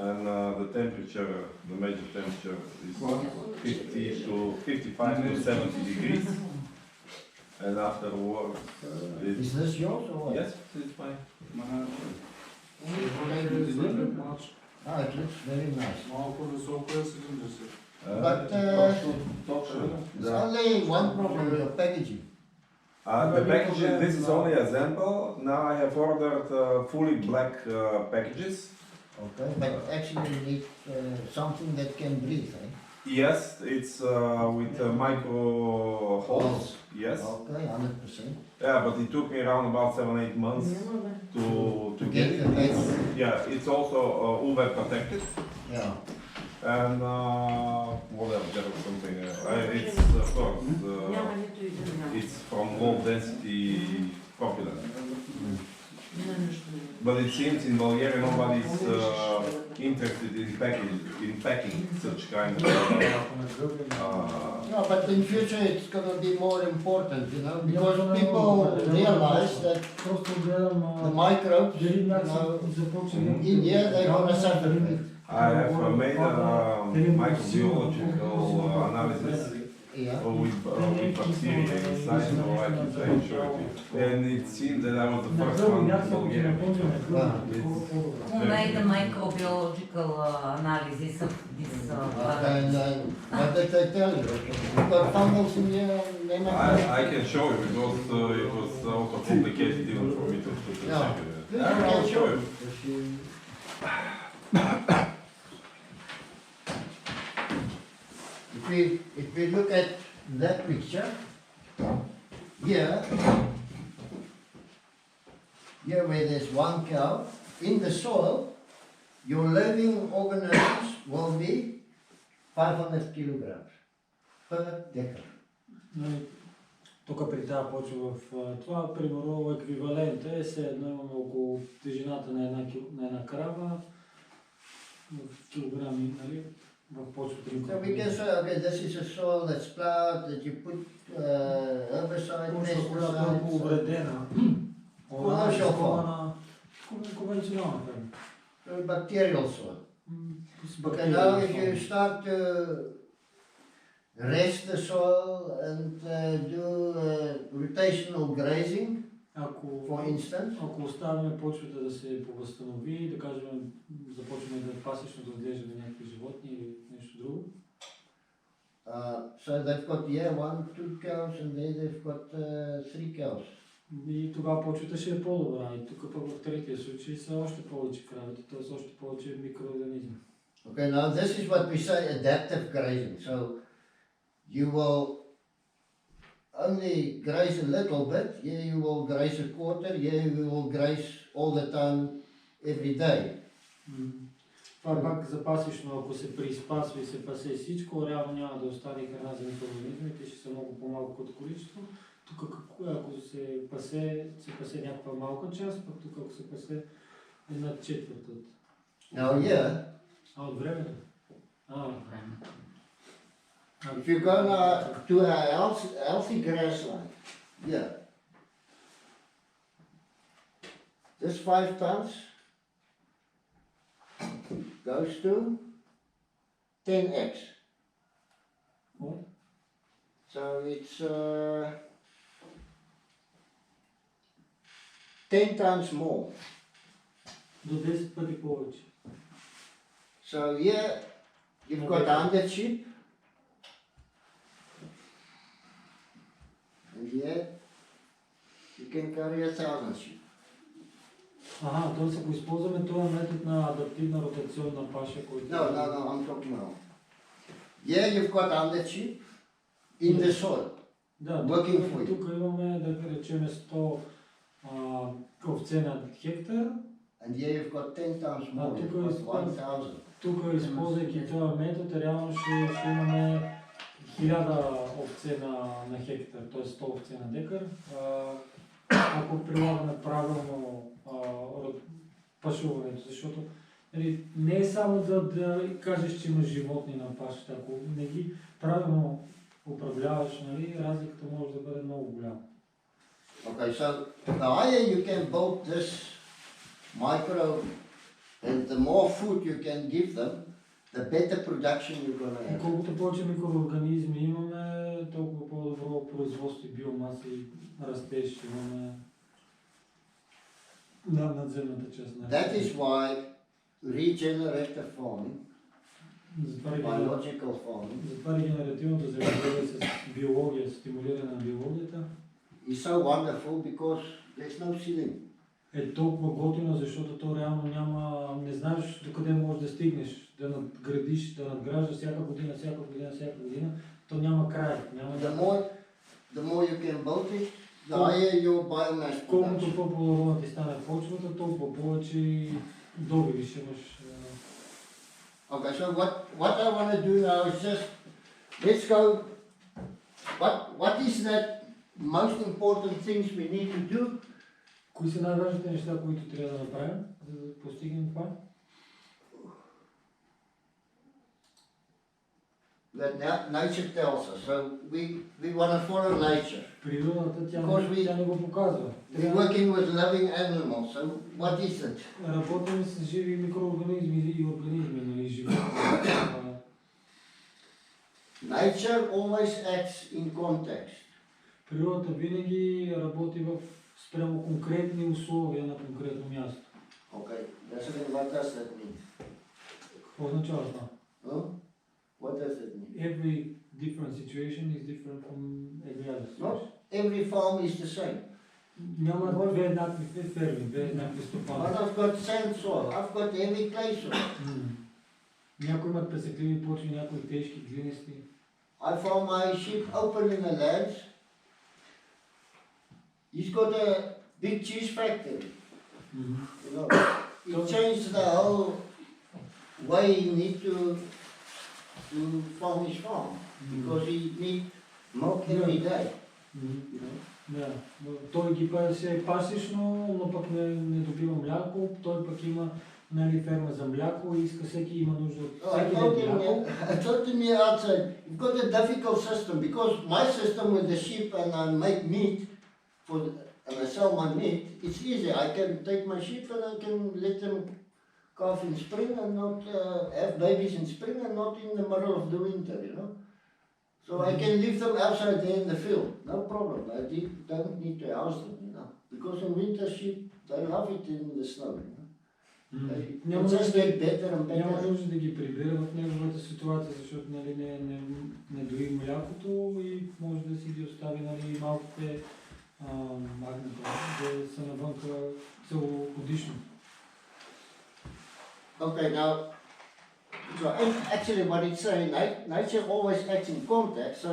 And the temperature, the major temperature is 50 to 55 to 70 degrees. And afterwards, Is this yours or what? yes, it's fine. It looks very nice. Малко високо е 70. But there's only one problem with the packaging. The packages, this is only a sample. Now I have ordered fully black packages. Okay, but actually you need something that can breathe, eh? Yes, it's with micro holes. Yes. Okay, 100%. Yeah, but it took me around about 7-8 months to get it. Yeah, it's also UV protected. Yeah. And whatever, there was something. It's of course it's from low density propylene. But it seems in Bulgaria nobody's interested in packing such kind of. No, but in future it's gonna be more important, you know, because people realize that the microbes, you know, in here they're gonna suffer. I have made a microbiological analysis with bacteria inside, so I can show it. And it seems that I was the first one in Bulgaria. Who made the microbiological analysis of this And what did they tell you? You got fungus in here? I can show you because it was also complicated even for me to check it. I'll show you. If we look at that picture, here where there's one cow, in the soil, your living organisms will be 500 kilograms per acre. Тук при тази почва в това, примерно еквивалент е, все едно имаме около тежината на една крава в килограми, нали? So we can say, okay, this is a soil that's plowed, that you put herbicide, pesticides. Commercial farm. Конвенционална ферма. Bacterial soil. Okay, now if you start to rest the soil and do rotational grazing, for instance. Ако оставим почвата да се повъзстанови, да кажем, започваме да пасищно да отглеждаме някакви животни или нещо друго. So they've got 1, 2 cows and there they've got 3 cows. И тогава почвата ще е по-добра. И тук пък в третия случай са още повече кравите, т.е. още повече микроорганизми. Okay, now this is what we say adaptive grazing. So you will only graze a little bit, here you will graze a quarter, here you will graze all the time, every day. Това пак за пасищно, ако се приспасва и се пасе всичко, реално няма да остане храна за микроорганизмите, ще са много по-малко от количество. Тук ако се пасе някаква малка част, пък тук ако се пасе една четвърт от... Now here, от времето? От времето. If you go now to a healthy grassland, yeah, this 5 tons goes to 10x. What? So it's 10 times more. До 10 пъти повече. So here you've got 100 sheep. And here you can carry 1,000 sheep. Т.е. ако използваме този метод на адаптивна ротационна паша, който... No, I'm talking about. Here you've got 100 sheep in the soil. Working for you. Тук имаме, да речем, 100 овце на хектар. And here you've got 10 times more, you've got 1,000. Тук, използвайки този метод, реално ще имаме 1000 овце на хектар, т.е. 100 овце на декар. Ако прилагаме правилно пашуването, защото не е само да кажеш, че имаш животни на пашата, ако не ги правилно управляваш, разликата може да бъде много голяма. Okay, so the higher you can build this micro, and the more food you can give them, the better production you're going to have. Колкото повече микроорганизми имаме, толкова по-добро производство и биомаса и растеж имаме на надземната част. That is why regenerative farming, biological farming, затова регенеративното земеделие с биология, стимулиране на биологията, is so wonderful because there's no ceiling. Е толкова готино, защото то реално няма, не знаеш докъде можеш да стигнеш, да надградиш, да надграждаш всяка година, то няма край. The more you can build it, the higher your biomass production. Колкото по-плодородна ти стане почвата, толкова повече добиви ще имаш. Okay, so what I want to do now is just, let's go, what is that most important things we need to do? Кои са най-важните неща, които трябва да направим, за да постигнем това? That nature tells us, so we want to follow nature. Природата, тя не го показва. We're working with living animals, so what is it? Работим с живи микроорганизми и организми, животни. Nature always acts in context. Природата винаги работи спрямо конкретни условия на конкретно място. Okay, what does that mean? Какво означава това? What does it mean? Every different situation is different from every other situation. Not every farm is the same. Няма две еднакви ферми, две еднакви стопани. I've got sand soil, I've got heavy clay soil. Някои имат пресекливи почви, някои тежки, глинести. I found my sheep open in the lands. He's got a big cheese factory. You know, he changed the whole way he need to farm his farm because he need milk every day. You know? Да, той ги пасе пасищно, но пък не добива мляко, той пък има ферма за мляко и иска всеки има нужда от всеки ден мляко. I told him here outside, you've got a difficult system because my system with the sheep and I make meat and I sell my meat, it's easy. I can take my sheep and I can let them calf in spring and not have babies in spring and not in the middle of the winter, you know. So I can leave them outside there in the field, no problem. I don't need to house them, you know. Because in winter sheep, they love it in the snow, you know. Няма нужда да ги прибира в неговата ситуация, защото не дои млякото и може да си ги остави малките магната, да са навънка целогодишно. Okay, now, so actually what it's saying, nature always acts in context, so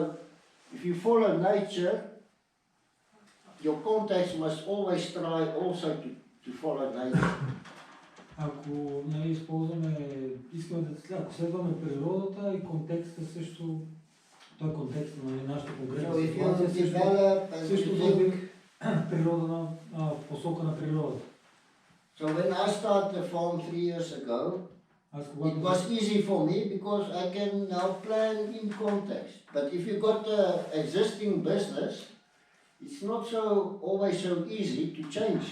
if you follow nature, your context must always try also to follow nature. Ако искаме ако следваме природата и контекста също, той контекст на нашата конкретна ситуация, също води природа в посока на природата. So when I started the farm 3 years ago, it was easy for me because I can now plan in context. But if you got an existing business, it's not always so easy to change.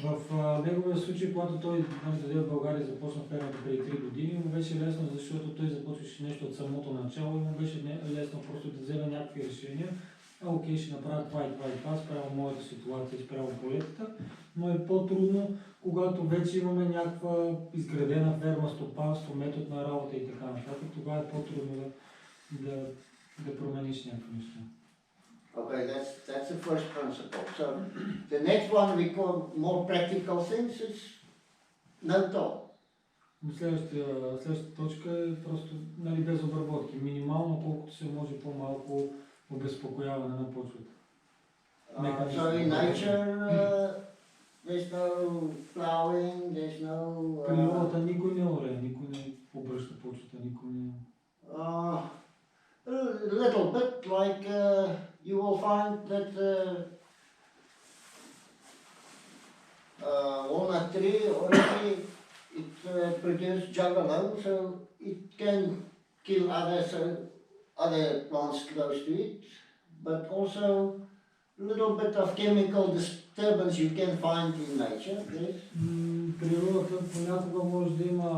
В неговия случай, когато той дойде в България и започна фермата преди 3 години, му беше лесно, защото той започваше нещо от самото начало и му беше лесно просто да вземе някакви решения. Окей, ще направя това и това и това, спрямо моята ситуация, спрямо полетата, но е по-трудно, когато вече имаме някаква изградена ферма, стопанство, метод на работа и така нататък, тогава е по-трудно да промениш някакви неща. Okay, that's the first principle. So the next one we call more practical things is no till. Следващата точка е просто без обработки. Минимално колкото се може по-малко обезпокояване на почвата. So in nature, there's no plowing, there's no... Природата никой не оре, никой не обръща почвата, никой не... A little bit, like you will find that walnut tree already it produces juggalo, so it can kill other plants close to it, but also a little bit of chemical disturbance you can find in nature. Yes? Природата понякога може да има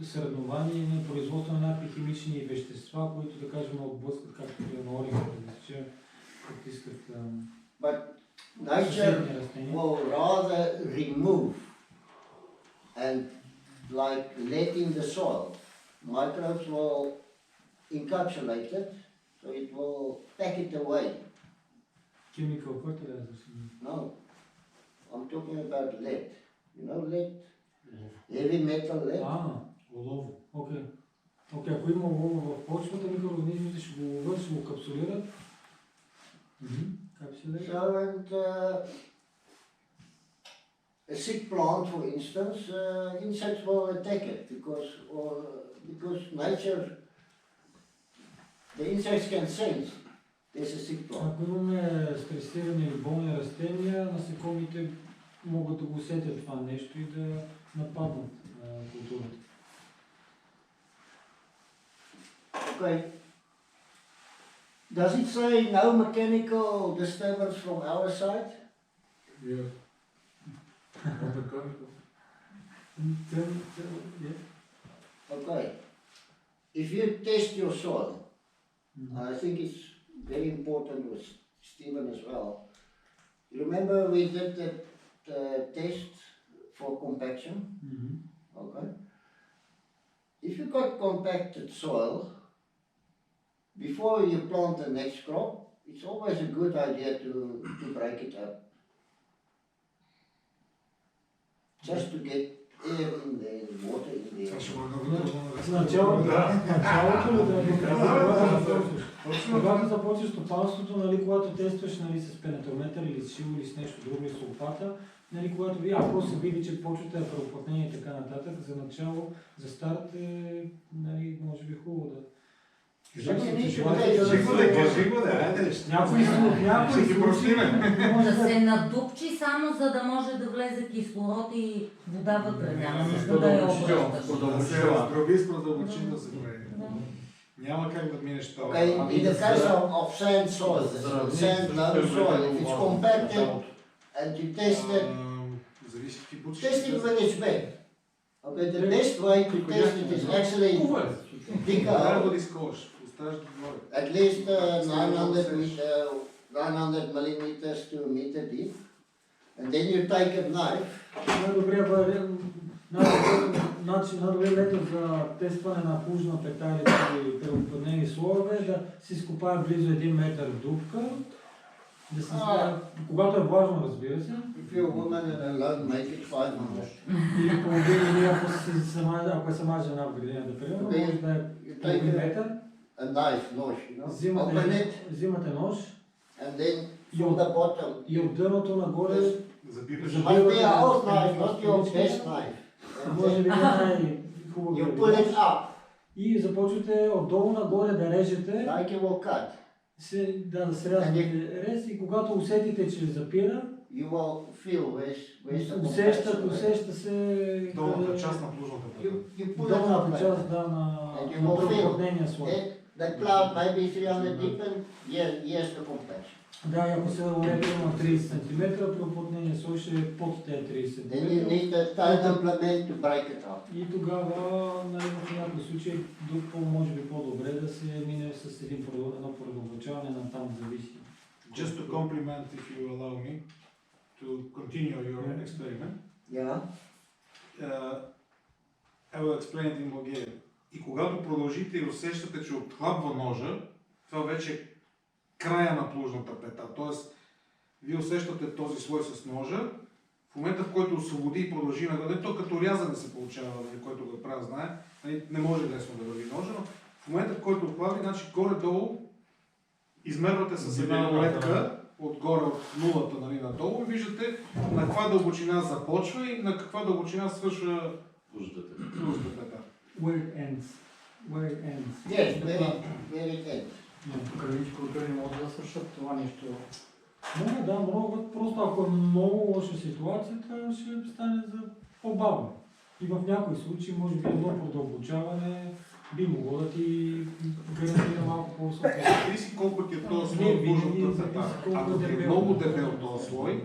съревнование на производство на някакви химични вещества, които да кажем отблъскат, както при орехите, както искат. But nature will rather remove and like letting the soil. Microbes will encapsulate it, so it will pack it away. Chemical fertilizer? No, I'm talking about lead. You know lead? Heavy metal lead? Олово. Окей. Ако има олово в почвата, микроорганизмите ще го ловят, ще го капсулират. So and a sick plant, for instance, insects will attack it because nature, the insects can sense there's a sick plant. Ако имаме стресирани или болни растения, насекомите могат да го усетят това нещо и да нападнат културата. Okay. Does it say no mechanical disturbance from our side? Yeah. No mechanical. Okay. If you test your soil, I think it's very important with Stephen as well. You remember we did the test for compaction? Okay. If you got compacted soil, before you plant the next crop, it's always a good idea to break it up. Just to get air in there, water in there. Когато започваш стопанството, когато тестваш с пенетрометър или с шило или с нещо друго, или с лопата, когато ако се види, че почвата е преуплътнение и така нататък, за начало, за старт е, може би хубаво да... Да се надупчи само, за да може да влезе кислород и вода вътре, няма нищо да я обръщаш. Да се раздроби с продължителност. Няма как да минеш това. In the case of sand soil, sand soil, if it's compacted and you test it, test it when it's wet. Okay, the best way to test it is actually dig out at least 900 millimeters to a meter deep, and then you take a knife. Най-добрият метод за тестване на плужна пета или преуплътнени слоеве е да си изкопае близо 1 метър дупка, да се когато е влажно, разбира се. If you're a woman and alone, make it 5 minutes. Или половин, ако е сама жена в градината, примерно, може да е половин метър. A knife, нож, взимате нож and then from the bottom. И от дъното нагоре Must be an old knife, not your best knife. Може би най-хубаво. You pull it up. И започвате отдолу нагоре да режете. Like you will cut. Да се рез и когато усетите, че запира, you will feel where's усеща се долната част на плужната пета. Долната част на преуплътнения слой. That cloud may be 300 deep and yes, the compaction. Да, ако се урепи на 30 см, преуплътнения слой ще е под тези 30 см. Then you need a tight implement to break it up. И тогава, в някакъв случай, може би по-добре да се мине с едно продължаване на там зависи. Just to compliment, if you allow me, to continue your experiment. Yeah. I will explain it in Bulgarian. И когато продължите и усещате, че отхлабва ножа, това вече края на плужната пета. Тоест, вие усещате този слой с ножа. В момента, в който освободи и продължи нагоре, то като рязане се получава, който го прави, знае, не може лесно да върви ножа, но в момента, в който отплави, значи горе-долу измервате с една летка, отгоре от нулата, нали, надолу, и виждате на каква дълбочина започва и на каква дълбочина свършва плужната пета. Where it ends. Where it ends. Yes, where it ends. Кървички не могат да свършат това нещо. Да, могат, просто ако е много лоша ситуацията, ще стане за по-бавно. И в някои случаи, може би едно продълбочаване би могло да ти гарантира малко по-високо. Зависи колко ти е този слой от плужната пета. Ако ти е много дебел този слой,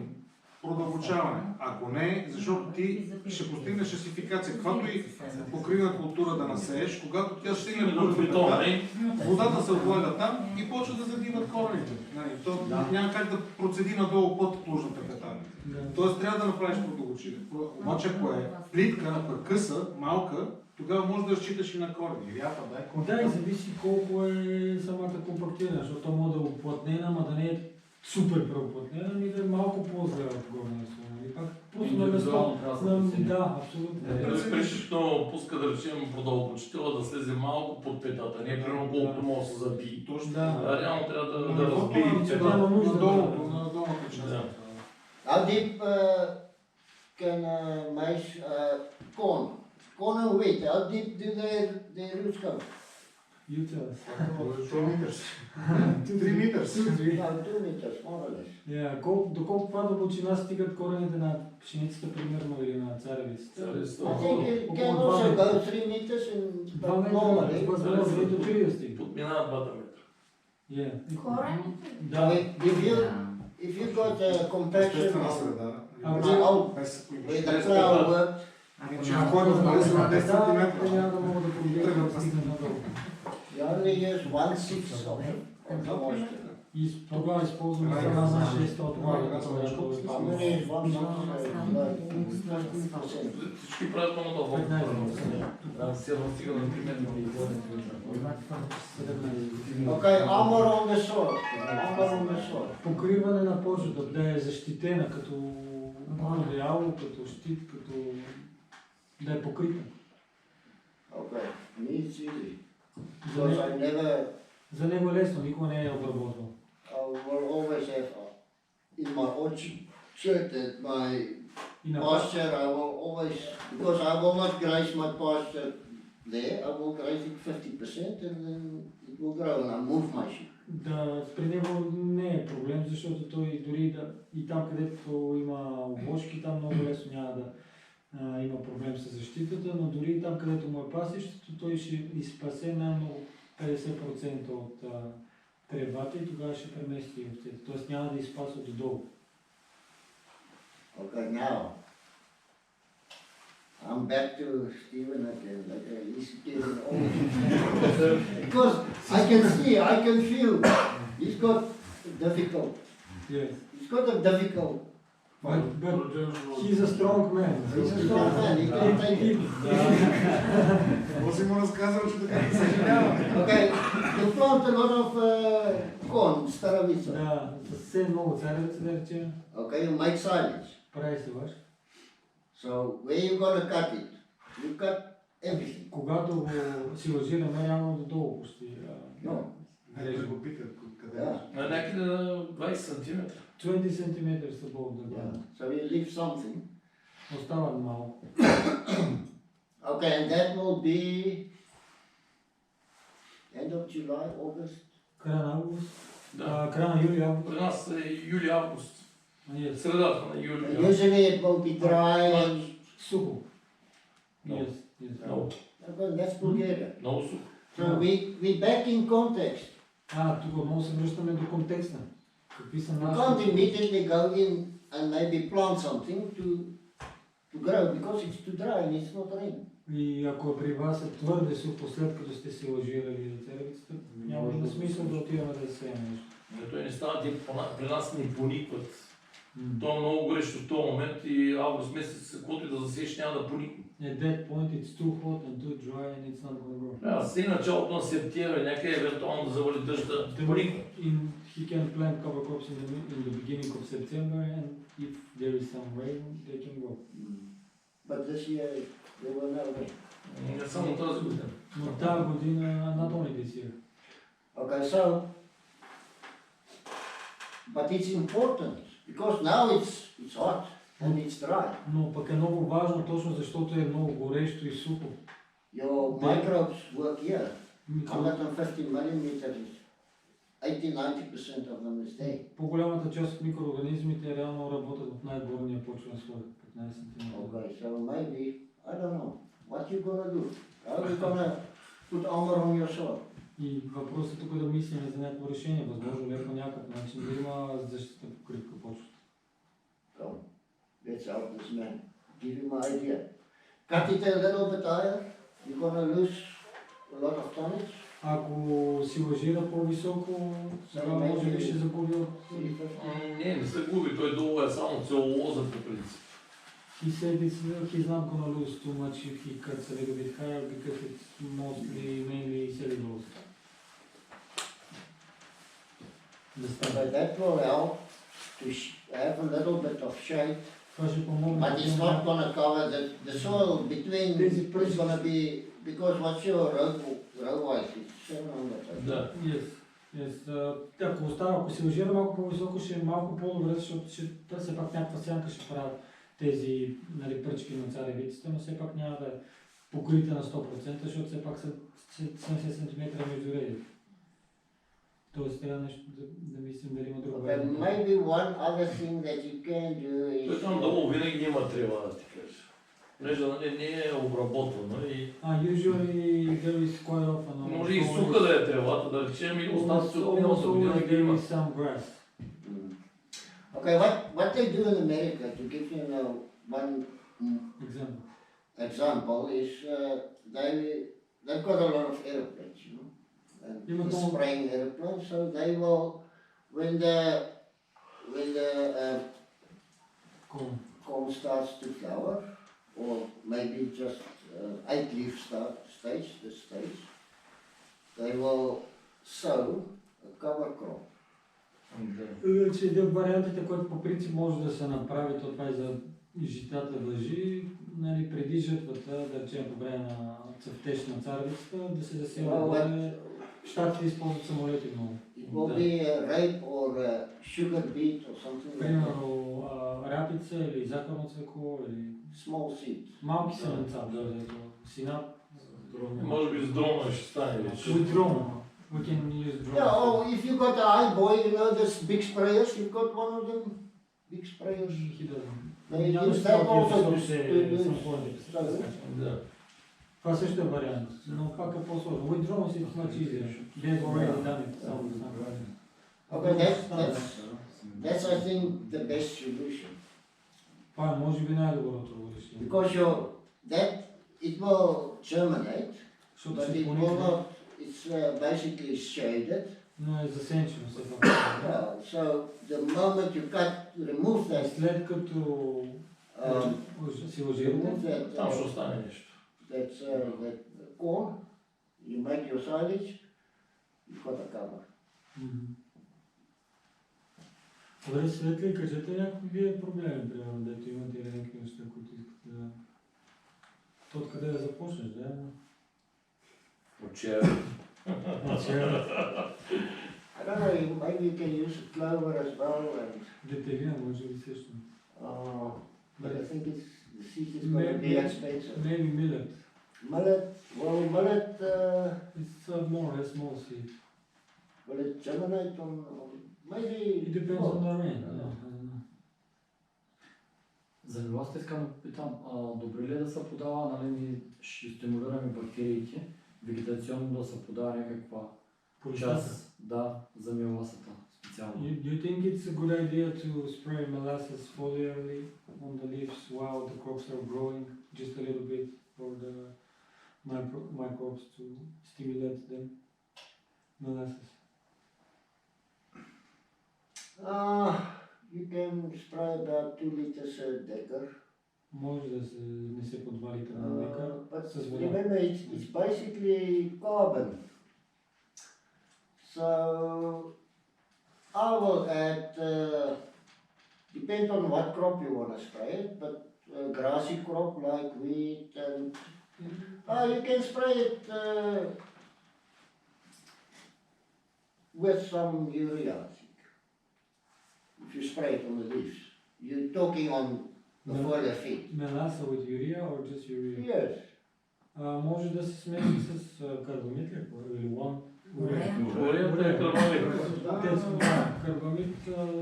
продълбочаване. Ако не, защото ти ще постигнеш асификация. Каквато и покривна култура да насееш, когато тя стигне до пета, водата се облага там и почва да задиват корените. То няма как да процеди надолу под плужната пета. Тоест трябва да направиш продълбочиване. Обаче ако е плитка, ако е къса, малка, тогава може да разчиташ и на корени. Да, и зависи колко е самата компактирана, защото може да е оплътнена, ама да не е супер преоплътнена, ами да е малко по-зле отгоре на слона. Просто на место. Да, абсолютно. Пришично пуска да речем продълбочителя да слезе малко под петата, не примерно колкото може да се забие. Точно. Реално трябва да разбие петата. Надолу част. How deep can mice corn? Corn and wheat, how deep do their roots go? You tell us. 2 meters. 3 meters. 2 meters, more or less. Доколко това дълбочина стигат корените на пшеницата, примерно, или на царевицата? I think it can also go 3 meters and normally. Възможно до 3 да стигат. Подминават 2 метра. Корените? Да. If you got a compaction with the flower work, Ако на 10 см, няма да мога да пробия да стигна надолу. you only use 1/6 of the moisture. И тогава използваме една на 6 от влагата. Only 1/6. Всички правят много дълбоко. Сигурно стига на 3 метра. Okay, armor on the soil. Armor on the soil. Покриване на почвата, да е защитена като одеяло, като щит, като да е покрита. Okay, me it's easy. Because I never, За него е лесно, никога не е обработвал. I will always have in my orchard at my pasture, I will always, because I will not graze my pasture there, I will graze it 50% and then it will grow and I move my sheep. Да, при него не е проблем, защото той дори да и там, където има обложки, там много лесно няма да има проблем с защитата, но дори и там, където му е пасището, той ще изпасе най-много 50% от тревата и тогава ще премести овцете. Тоест няма да изпасва додолу. Okay, now I'm back to Stephen again. Okay, he's getting old. Because I can see, I can feel. He's got difficult. Yes. He's got a difficult. But he's a strong man. He's a strong man. He can take it. Може му разказвам, че така не съжалявам. Okay, you plant a lot of corn, staravitsa. Да, съвсем много царевица да речем. Okay, you make silage. Прави се ваш. So where you gonna cut it? You cut everything. Когато го силажираме, реално додолу почти. No. Айде да го питат къде е. На някъде на 20 см. 20 cm above the ground. So you leave something. Остава малко. Okay, and that will be end of July, August. Края на август. Да. Края на юли, август. При нас е юли-август. Средата на юли. Usually it will be dry and сухо. No. Yes, yes. Много. Okay, that's Bulgaria. Много сухо. So we back in context. Тук отново се връщаме до контекста. Какви са You нашите... can't immediately go in and maybe plant something to grow because it's too dry and it's not rain. И ако при вас е твърде сухо, след като сте се лъжирали за царевицата, няма да има смисъл да отиваме да засеем нещо. Той не става, при нас не поникват. То е много горещо в този момент и август месец, каквото и да засееш, няма да поникне. at that point it's too hot and too dry and it's not going to grow. С началото на септември, някъде евентуално да завали дъжда. He can plant cover crops in the beginning of September, and if there is some rain, they can grow. But this year there were no rain. Не само тази година. Но тази година, not only this year. Okay, so, but it's important because now it's hot and it's dry. Но пък е много важно, точно защото е много горещо и сухо. Your microbes work here. 150 millimeters, 80-90% of them is there. По-голямата част от микроорганизмите реално работят в най-горния почвен слой, 15 см. Okay, so maybe, I don't know, what you gonna do? How you gonna put armor on your soil? И въпросът тук е да мислим за някакво решение, възможно ли по някакъв начин да има защита покривка почвата. So, let's help this man. Give him an idea. Cut it a little bit higher, you're gonna lose a lot of tonnage. Ако си лъжира по-високо, сега може би ще загуби от... Не се губи, той долу е само целулоза по принцип. He said he's not going to lose too much if he cuts a little bit higher because it's mainly cellulose. But that will help to have a little bit of shade. But it's not going to cover the soil between. It's going to be, because what's your row height? It's 700. Да. Ако се лъжира малко по-високо, ще е малко по-добре, защото все пак някаква сянка ще правят тези пръчки на царевиците, но все пак няма да е покрита на 100%, защото все пак са 70 см между редите. Тоест трябва нещо да мислим дали има друг вариант. Maybe one other thing that you can do is... Той там долу винаги има трева, да ти кажа. Понеже не е обработвано и... Usually there is quite often... Може и суха да е тревата, да речем, и остатъци от миналата година да има. Some grass. Okay, what they do in America, to give you one example is they've got a lot of airplanes, you know, and spraying airplanes. So they will, when the corn starts to flower, or maybe just 8-leaf stage, they will sow a cover crop. Че един от вариантите, който по принцип може да се направи, то това и за житата въжи, преди жътвата, да речем по време на цъфтеж на царевицата, да се засила. Щатите използват самолети много. It will be a rape or a sugar beet or something. Примерно рапица или захарно цвекло или... Small seed. Малки семенца, синап. Може би с дрона ще стане вече. With drone. We can use drones. Yeah, oh, if you got an eye boy, you know, this big sprayers, you've got one of them, big sprayers. He doesn't. They use that also to do. Това също е вариант, но пак е по-сложно. With drones it's much easier. They've already done it. Okay, that's I think the best solution. Това е може би най-доброто решение. Because it will germinate, but it will not. It's basically shaded. Но е засенчено все пак. So the moment you remove that. След като си лъжирате, там ще остане нещо. That corn, you make your silage, you've got a cover. Добре, Светли, кажете някакви вие проблеми, примерно, дето имате или някакви неща, които искате да... То откъде да започнеш, да? От I don't know, maybe you can use clover as well. Детелина, може би също. But I think the seed is going to be expensive. Maybe millet. Millet... It's more a small seed. Will it germinate on... Maybe... It depends on the rain. За милостта искам да питам, добре ли е да се подава, нали, ще стимулираме бактериите, вегетационно да се подава някаква част, да, за милостата специално? Do you think it's a good idea to spray molasses foliarly on the leaves while the crops are growing, just a little bit for the microbes to stimulate them? Molasses. You can spray about 2 liters a decker. Може да се внесе под 2 литра на декар с вода. Remember, it's basically carbon. So I will add, depends on what crop you want to spray it, but grassy crop like wheat and you can spray it with some urea, I think. If you spray it on the leaves. You're talking on the foliar feed. Melassa with urea or just urea? Yes. Може да се смеси с карбамид или лан. Уреята е карбамид. Карбамид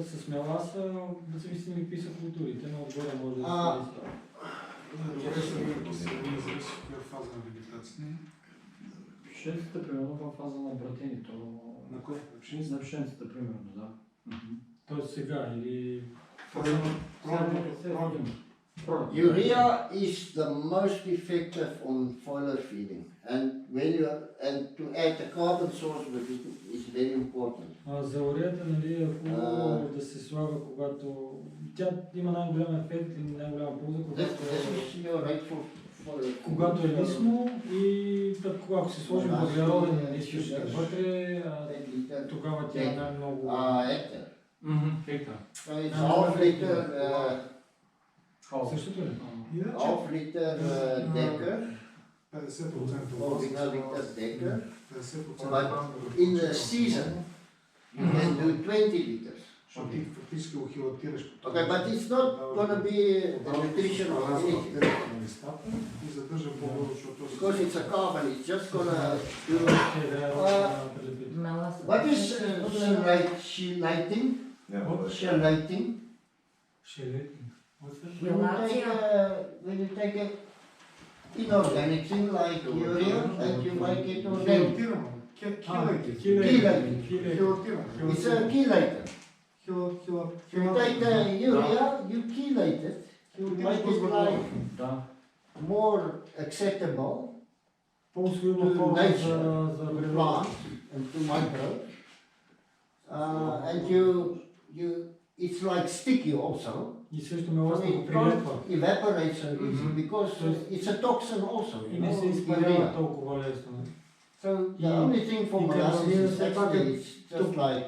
с меласа, да се мисли какви са културите, но отгоре може да се зависи в коя фаза на вегетация. Пшеницата, примерно, в фаза на братенето. На кое? На пшеницата, примерно, да. Тоест сега или... Urea is the most effective on foliar feeding, and to add a carbon source with it is very important. За уреята, нали, е хубаво да се слага, когато тя има най-голям ефект и най-голяма полза, когато е лисно и когато се сложи въглероден източник вътре, тогава тя е най-много... Hectare. So it's half liter, Същото ли? half liter decker, 50% or liter decker, but in the season you can do 20 liters. Фактически охилатираш. Okay, but it's not going to be the nutrition of anything. Because it's a carbon, it's just going to do... what is shielding? Shielding? When you take a inorganic thing like urea and you make it organic. Chelating. It's a chelator. You take the urea, you chelate it, you make it like more acceptable to nature, to plants and to microbes. And it's like sticky also. И също меласа го It прилепва. evaporates so easy because it's a toxin also. И не се изпарява толкова лесно. So the only thing for molasses is actually it's just like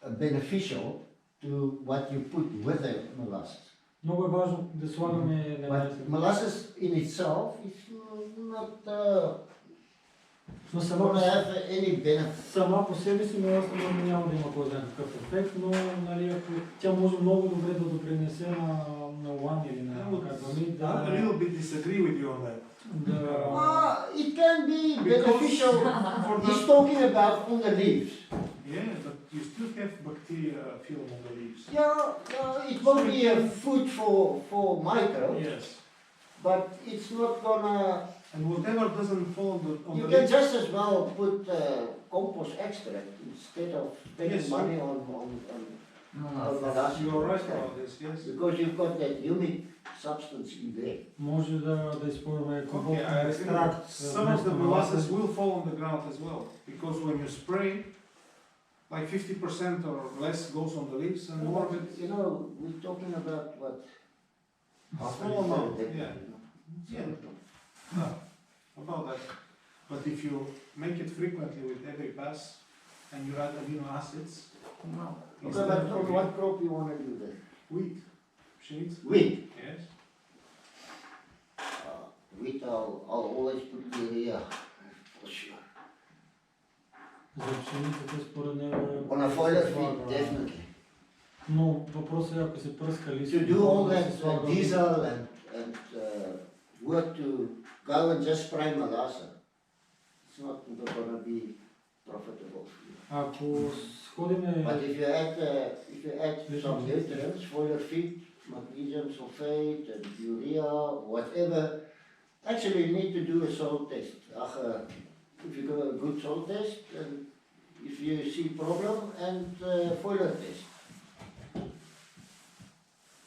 a beneficial to what you put with the molasses. Много е важно да слагаме molasses in itself is not но сама по себе си меласа няма да има кой знае какъв ефект, но нали, тя може много добре да допринесе на лан или на карбамид. A little bit disagree with you on that. It can be beneficial. He's talking about on the leaves. Yeah, but you still have bacteria film on the leaves. Yeah, it will be a food for microbes. Yes. But it's not gonna... And whatever doesn't fall on the you can just as well put compost extract instead of spending money on molasses. You're right about this, yes. Because you've got that unique substance in there. Може да използваме компостния екстракт. Some of the molasses will fall on the ground as well. Because when you spray, like 50% or less goes on the leaves and more of it... You know, we're talking about what? Small amount, yeah. No, about that. But if you make it frequently with every pass and you add amino acids... Okay, but on what crop you want to do that? Wheat. Pшеница. Wheat? Yes. Wheat, I'll always put urea, for sure. За пшеницата според него On a foliar feed, definitely. Но въпросът е ако се пръска лист. To do all that diesel and work to go and just spray molasses, it's not going to be profitable for you. Ако сходиме... But if you add some nutrients for your feed, magnesium sulfate and urea, whatever, actually you need to do a soil test. If you do a good soil test, and if you see problem, and foliar test.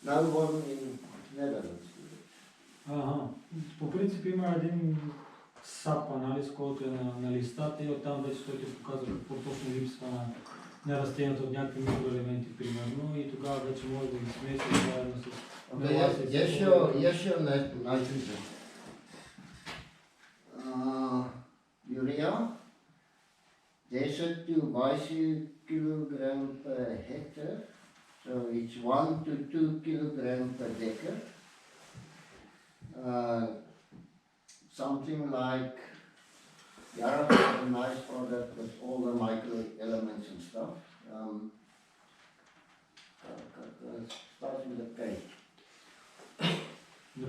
No one in Netherlands. По принцип има един САП анализ, който е на листата и оттам вече той ти показва какво точно липсва на растението от някакви микроелементи, примерно, и тогава вече може да ги смеси заедно с Okay, yes, your nitrogen. Urea, 10 to 20 kilogram per hectare, so it's 1 to 2 kilogram per deca. Something like, a nice product with all the micro elements and stuff. Starts with a K.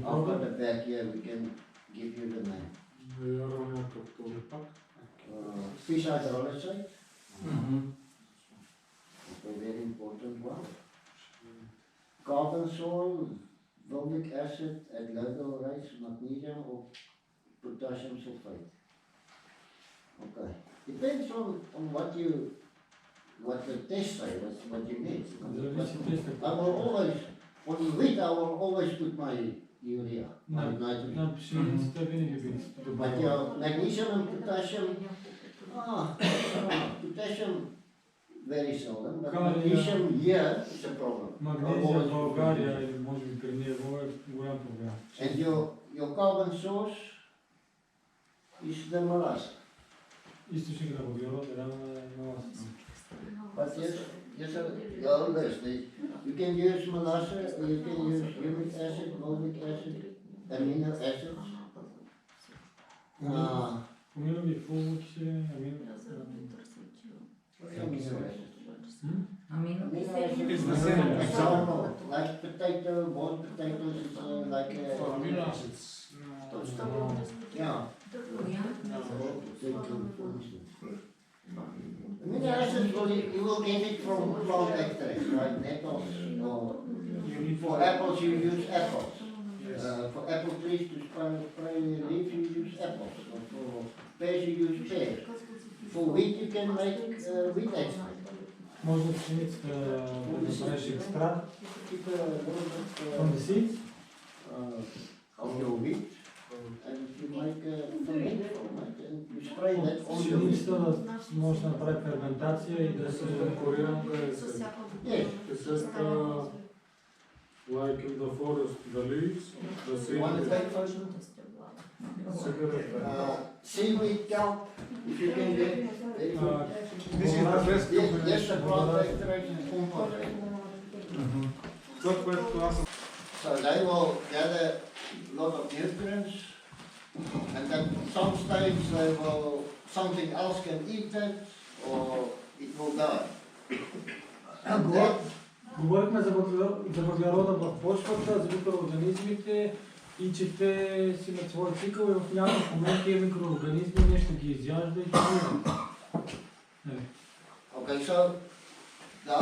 After the back here, we can give you the name. Fish hydrolyzate. A very important one. Carbon soil, fulvic acid at local rates, magnesium or potassium sulfate. Okay. Depends on what the test say, what you need. I will always, on wheat I will always put my urea, my nitrogen. But your magnesium and potassium, potassium very seldom, but magnesium here is a problem. Магнезия в България или може би при него е голям проблем. And your carbon source is the molasses. Източник на въглерод е моlasses. But yes, you can use molasses, or you can use uric acid, fulvic acid, amino acids. Помилваме фулвики, Example, like potato, boiled potatoes is like amino acids. Yeah. Amino acids, you will get it from plant extracts, right? Nettles, or for apples you use apples. For apple trees to spray leaf you use apples. Or for pears you use pears. For wheat you can make wheat extract. Може да пшеницата да направиш екстракт from the seeds of your wheat, and you make ferment from it, and you spray that on your wheat. Пшеницата може да направи ферментация и да се Korean Yes. It's just like in the forest, the leaves, the You want to take seaweed kelp, if you can get. This is the best Yes, the plant extract and compost. So they will gather a lot of nutrients, and at some stage something else can eat it, or it will die. Говорихме за въглерода в почвата, за микроорганизмите и че те си имат своя цикъл и в някакъв момент тия микроорганизми нещо ги изяжда и ги умират. Okay, so the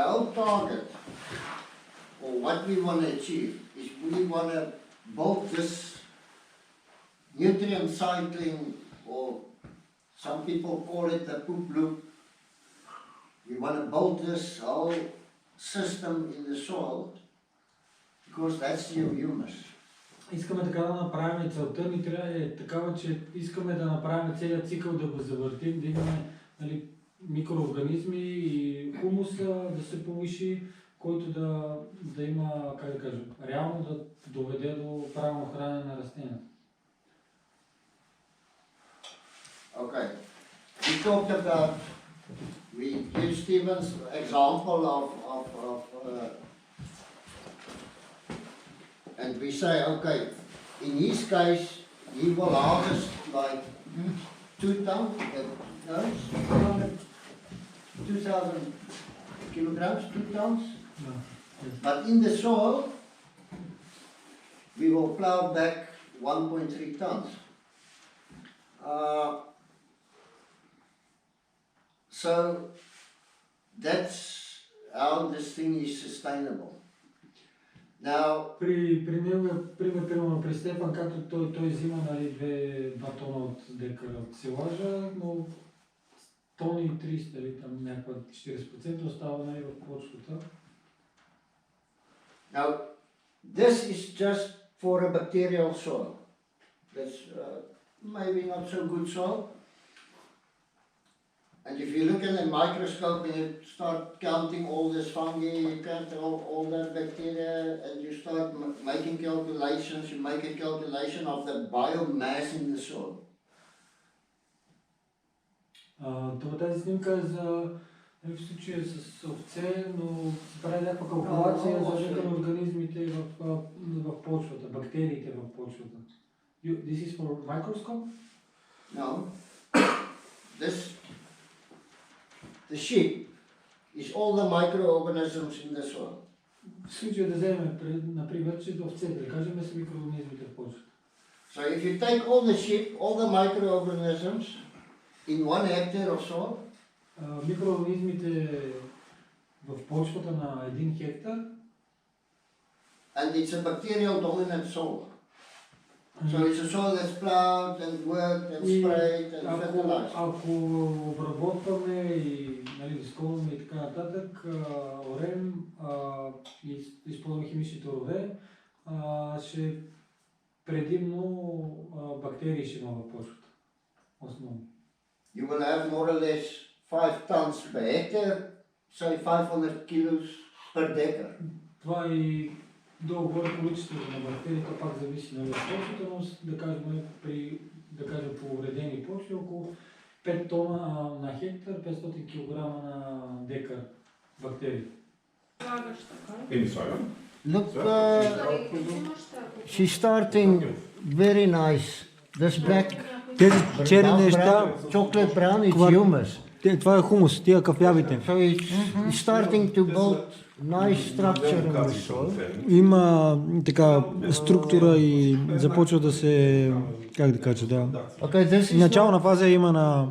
whole target, or what we want to achieve, is we want to build this nutrient cycling, or some people call it the poop loop. We want to build this whole system in the soil, because that's your humus. Искаме така да направим и целта ни е такава, че искаме да направим целият цикъл, да го завъртим, да имаме микроорганизми и хумуса да се повиши, който да има, как да кажа, реално да доведе до правилно хранене на растенията. Okay, we talked about, we used Stephen's example and we say, okay, in his case, he will harvest like 2 tons, 2,000 kilograms, 2 tons. No. Yes. But in the soil, we will plow back 1.3 tons. So that's how this thing is sustainable. Now, при него е примерно при Стефан, както той взима 2 тона от декара от силажа, но тони и 300 или там някаква 40% остава в почвата. Now, this is just for a bacterial soil. That's maybe not so good soil. And if you look in a microscope and you start counting all this fungi, you count all that bacteria, and you start making calculations, you make a calculation of the biomass in the soil. Тази снимка е за в случая с овце, но се прави някаква калкулация за живота на организмите в почвата, бактериите в почвата. This is for microscope? No. The sheep is all the microorganisms in the soil. В случая да вземем, например, че овцете, да кажем, са микроорганизмите в почвата. So if you take all the sheep, all the microorganisms in 1 hectare of soil, микроорганизмите в почвата на 1 хектар, and it's a bacterial dominant soil. So it's a soil that's plowed and worked and sprayed and fertilized. Ако обработваме и изколваме и така нататък, орем и използваме химични торове, ще предимно бактерии ще има в почвата. Основно. You will have more or less 5 tons per hectare, say 500 kilos per decade. Това и долу-горе количеството на бактериите пак зависи от почвата, но да кажем по уредени почви около 5 тона на хектар, 500 кг на декар бактерии. Look, she's starting very nice. This black, Тези черни неща, chocolate brown, it's humus. Това е хумус, тия кафявите. So it's starting to build nice structure in the soil. Има така структура и започва да се, как да кажа, да. Начална фаза има на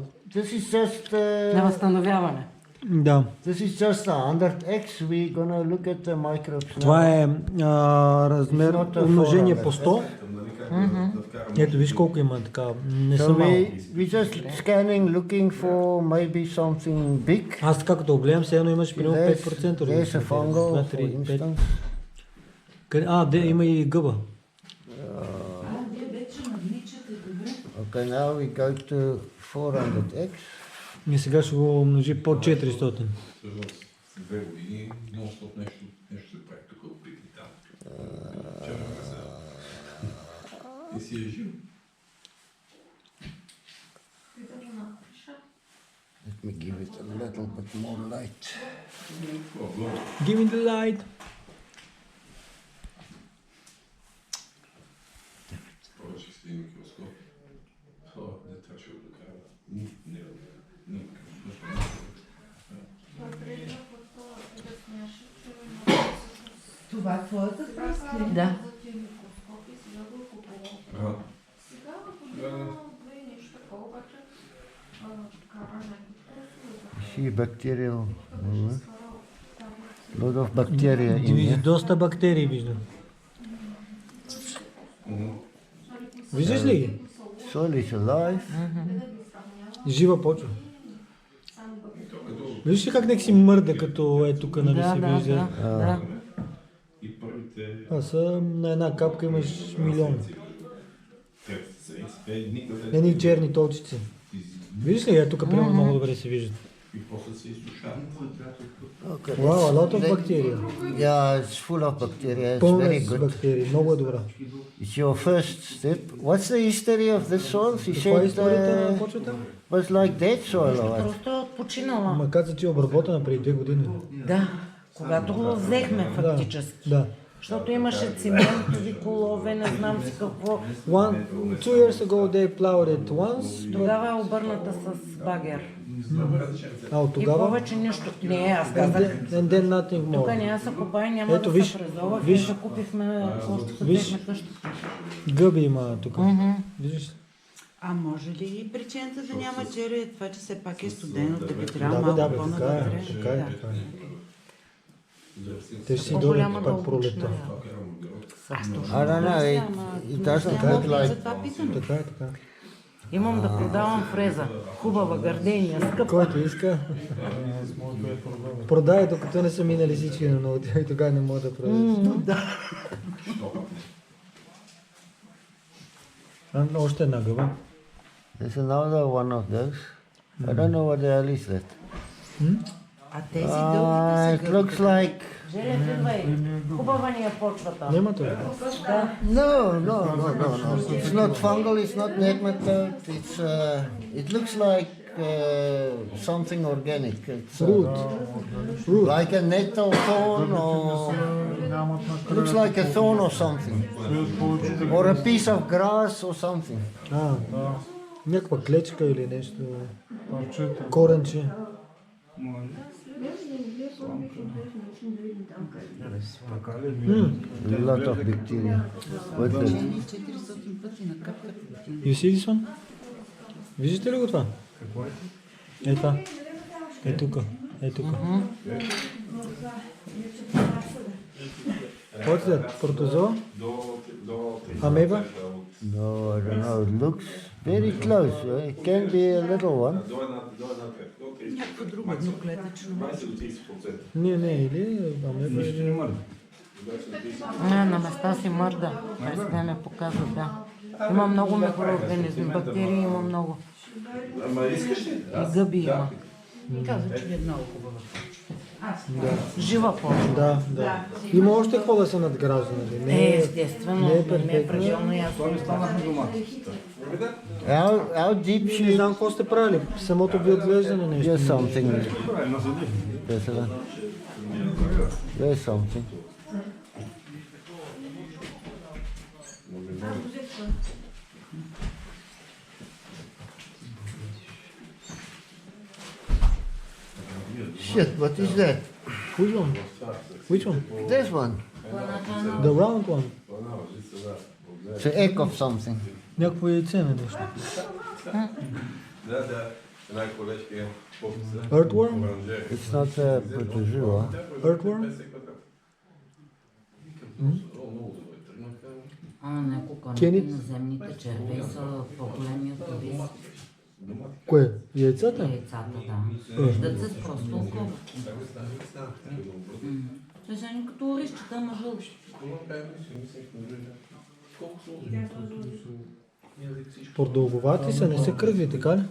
на възстановяване. Да. This is just 100x. We're gonna look at the microbes. Това е размер умножение по 100. Ето виж колко има така, не са малко. We just scanning, looking for maybe something big. Аз така като огледам, все едно имаш примерно 5%. There's a fungal, for instance. Има и гъба. Okay, now we go to 400x. И сега ще го умножи по 400. Всъщност, 2 години нон-стоп нещо се прави тук от прити там. И си е жил. Let me give it a little bit more light. Give me the light. Повече с един микроскоп. Не трябваше да докара. Това е твоята връзка? Да. See bacterial. Lot of bacteria in here. Доста бактерии виждам. Виждаш ли ги? Soil is alive. Жива почва. Виждаш ли как нека си мърда, като е тук, нали се вижда? Да. А са на една капка имаш милиони. Едни черни толчици. Виждаш ли? Е тук прямо много добре се виждат. И после се изсушават. Wow, a lot of bacteria. Yeah, it's full of bacteria. It's Пълна very с good. бактерии, много е добра. It's your first step. What's the history of this soil? She Каква е историята said на почвата? was like dead soil or what? Просто починала. Ма каза, че е обработена преди 2 години. Да, когато го взехме фактически. Да. Защото имаше циментови колове, не знам си какво. 2 years ago they plowed it once. Тогава е обърната с багер. А от И тогава? повече нищо. Не, аз казах. And then nothing more. Тук няма се копай, няма Ето, да виж, се фрезова. виж. Да купихме още като Виж. взехме къщата. Гъби има тук. Виждаш? А може ли причината да няма чере е това, че все пак е студено, да би трябва Да, малко така е, по-навътре? така е, Да. така е. Те ще си По-голяма дойдат пак пролета. Аз точно. I don't know. It doesn't look like. Затова питам. Така е, така. Имам да продавам фреза. Хубава, гардения, скъпа. Който иска, продай, докато не са минали всички на много и тогава не мога да продадеш. Да. Още една гъба. There's another one of those. I don't know what the hell is that. А тези дългите It looks like... Желев, идвай. Хубава ни е почвата. Нема това. Да. No. It's not fungal, it's not nematode. It looks like something organic. It's Root. like a nettle thorn or... Looks like a thorn or something. Or a piece of grass or something. Някаква клечка или нещо. Коренче. A lot of bacteria. What is it? 400 пъти на капка. You see this one? Виждате ли го това? Е това. Е тука. What's that? Protozoa? Amoeba? No, I don't know. It looks very close. It can be a little one. Някакво друго едноклетъчно. Не, или амеба или... На места си мърда. През ме показва, да. Има много микроорганизми, бактерии има много. И гъби има. Казва, че е много хубава. Жива почва. Да. Има още какво да се надгражда, нали? Естествено, не е пределно ясно. How deep Не знам какво сте правили. Самото ви отглеждане нещо. There's something. There's something. Shit, what is that? Which one? This one. The round one. It's an egg of something. Някакво яйце на нещо. Earthworm? It's not a protozoa. Earthworm? Неколканите наземните червеи са по-големи от обис. Кое? Яйцата? Яйцата, да. Виждат се с просто око. Те са ни като орищата, ама жълти. Продълговати са, не са кръгли, така ли?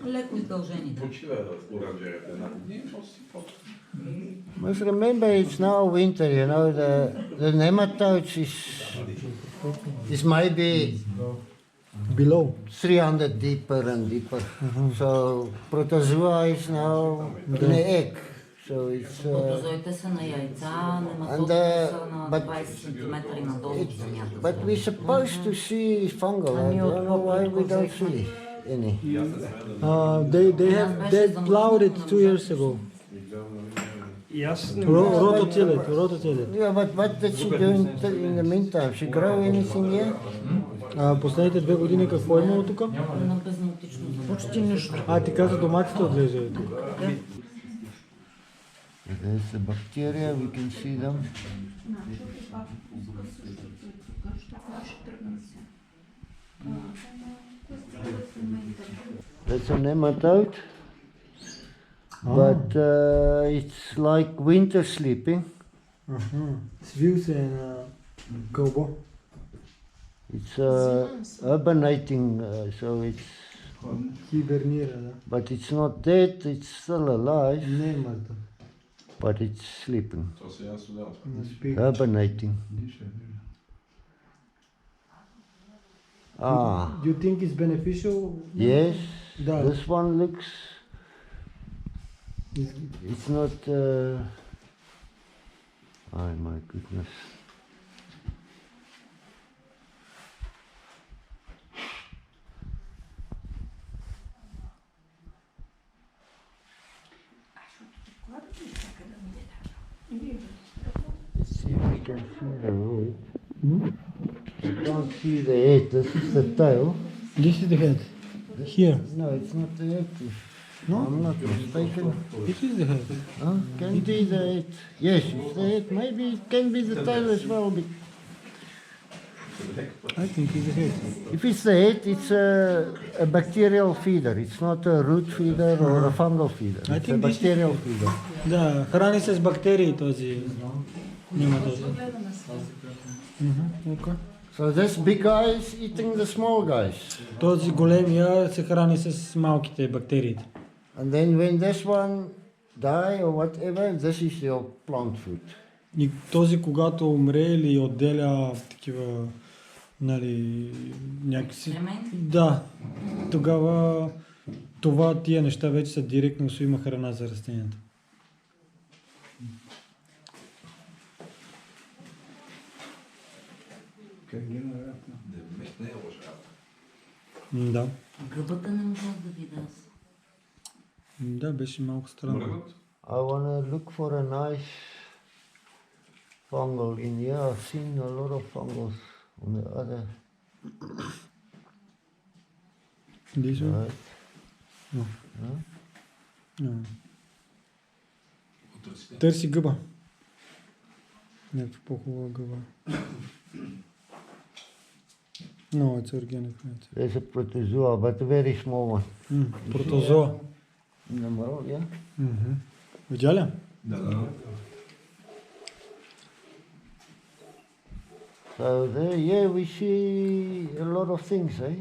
Леко издължени, да. Must remember it's now winter, you know, the nematodes is maybe below 300 deeper and deeper. So protozoa is now in the egg. So it's Протозоите са на яйца, нематодите са на 20 см надолу от земята. But we're supposed to see fungal. I don't know why we don't see any. They plowed it 2 years ago. Rototilled. Yeah, but what did she do in the meantime? She grow anything here? Последните 2 години какво е имало тук? На безнаутично земя. Почти нищо. Ти каза доматите отглеждали тук. There's the bacteria, we can see them. That's a nematode, but it's like winter sleeping. Свил се на кълбо. It's hibernating, so it's... Хибернира, да. But it's not dead, it's still alive. Не е мъртъв. But it's sleeping. Hibernating. Do you think it's beneficial? Yes. Da. This one looks... It's not... Oh my goodness. Let's see if we can see the root. You can't see the head, this is the tail. This is the head. Here. No, it's not the head. No? I'm not mistaken. It is the head. Can be the head. Yes, it's the head. Maybe it can be the tail as well. I think it's the head. If it's the head, it's a bacterial feeder. It's not a root feeder or a fungal feeder. It's a bacterial feeder. Да, храни се с бактерии този нематод. Okay. So this big guy is eating the small guys. Този големия се храни с малките бактериите. And then when this one die or whatever, this is your plant food. И този, когато умре или отделя такива, нали, някакси... Да, тогава тия неща вече са директно усвоима храна за растенията. Да. Гъбата не можах да видя аз. Да, беше малко странно. I want to look for a nice fungal in here. I've seen a lot of fungals on the other. This one? Right. No. Huh? No. Търси гъба. Някаква по-хубава гъба. No, it's organic. There's a protozoa, but a very small one. Протозоа. In the middle, yeah. Видя ли? Да. So there, yeah, we see a lot of things, eh?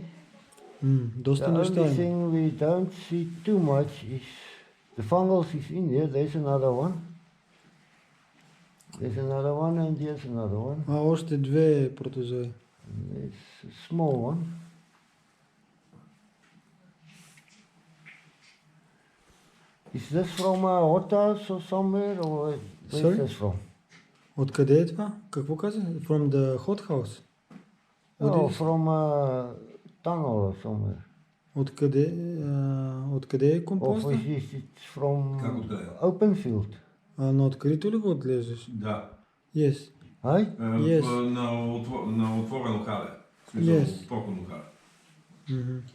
Доста The неща only има. thing we don't see too much is the fungals is in there. There's another one. There's another one, and there's another one. Още две протозои. There's a small one. Is this from a hothouse or somewhere, or where's Sorry? this from? Откъде е това? Какво каза? From the hothouse? No, from a tunnel or somewhere. Откъде е компоста? Or is it from Как откъде? open field? На открито ли го отглеждаш? Да. Yes. Ай? Yes. На отворено хале. В Yes. смисъл, проходно хале.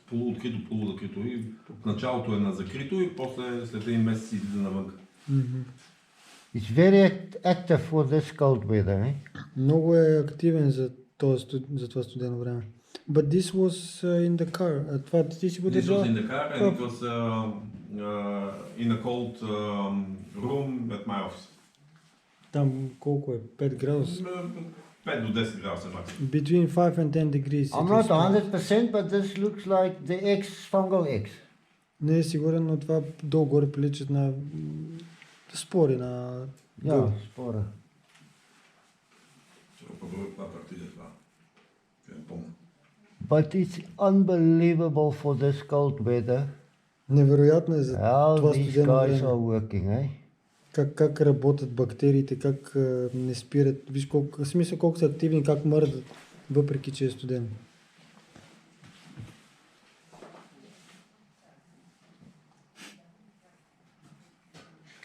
Полуоткрито, полузакрито. И в началото е на закрито и после след един месец излиза навън. It's very active for this cold weather, eh? Много е активен за това студено време. But this was in the car. Това ти си го This was държал? in the car and it was in a cold room at my office. Там колко е? 5 градуса? 5 до 10 градуса максимум. Between 5 and 10 degrees. I'm not 100%, but this looks like the eggs, fungal eggs. Не е сигурен, но това долу-горе приличат на спори, на... Yeah, спора. But it's unbelievable for this cold weather. Невероятно е за How това these студено guys време. are working, eh? Как работят бактериите, как не спират. Виж колко, смисъл колко са активни, как мърдат, въпреки че е студено.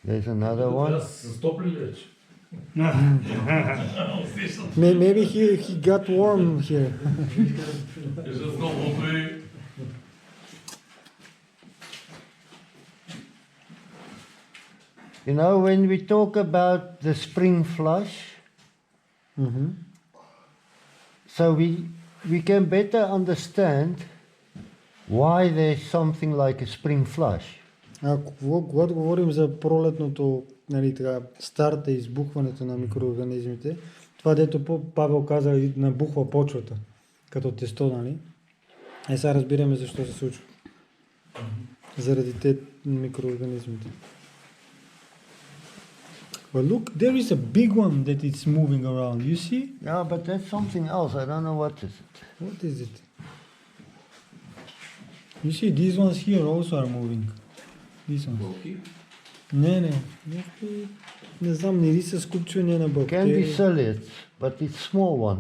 There's another one. Maybe he got warm here. You know, when we talk about the spring flush, so we can better understand why there's something like a spring flush. Когато говорим за пролетното, нали, така, старта и избухването на микроорганизмите, това дето Павел каза, набухва почвата, като тесто, нали? Сега разбираме защо се случва. Заради те микроорганизмите. But look, there is a big one that is moving around. You see? Yeah, but that's something else. I don't know what is it. What is it? You see, these ones here also are moving. These ones. Не знам, не ли са скупчвания на бактерии. Can be ciliates, but it's small one.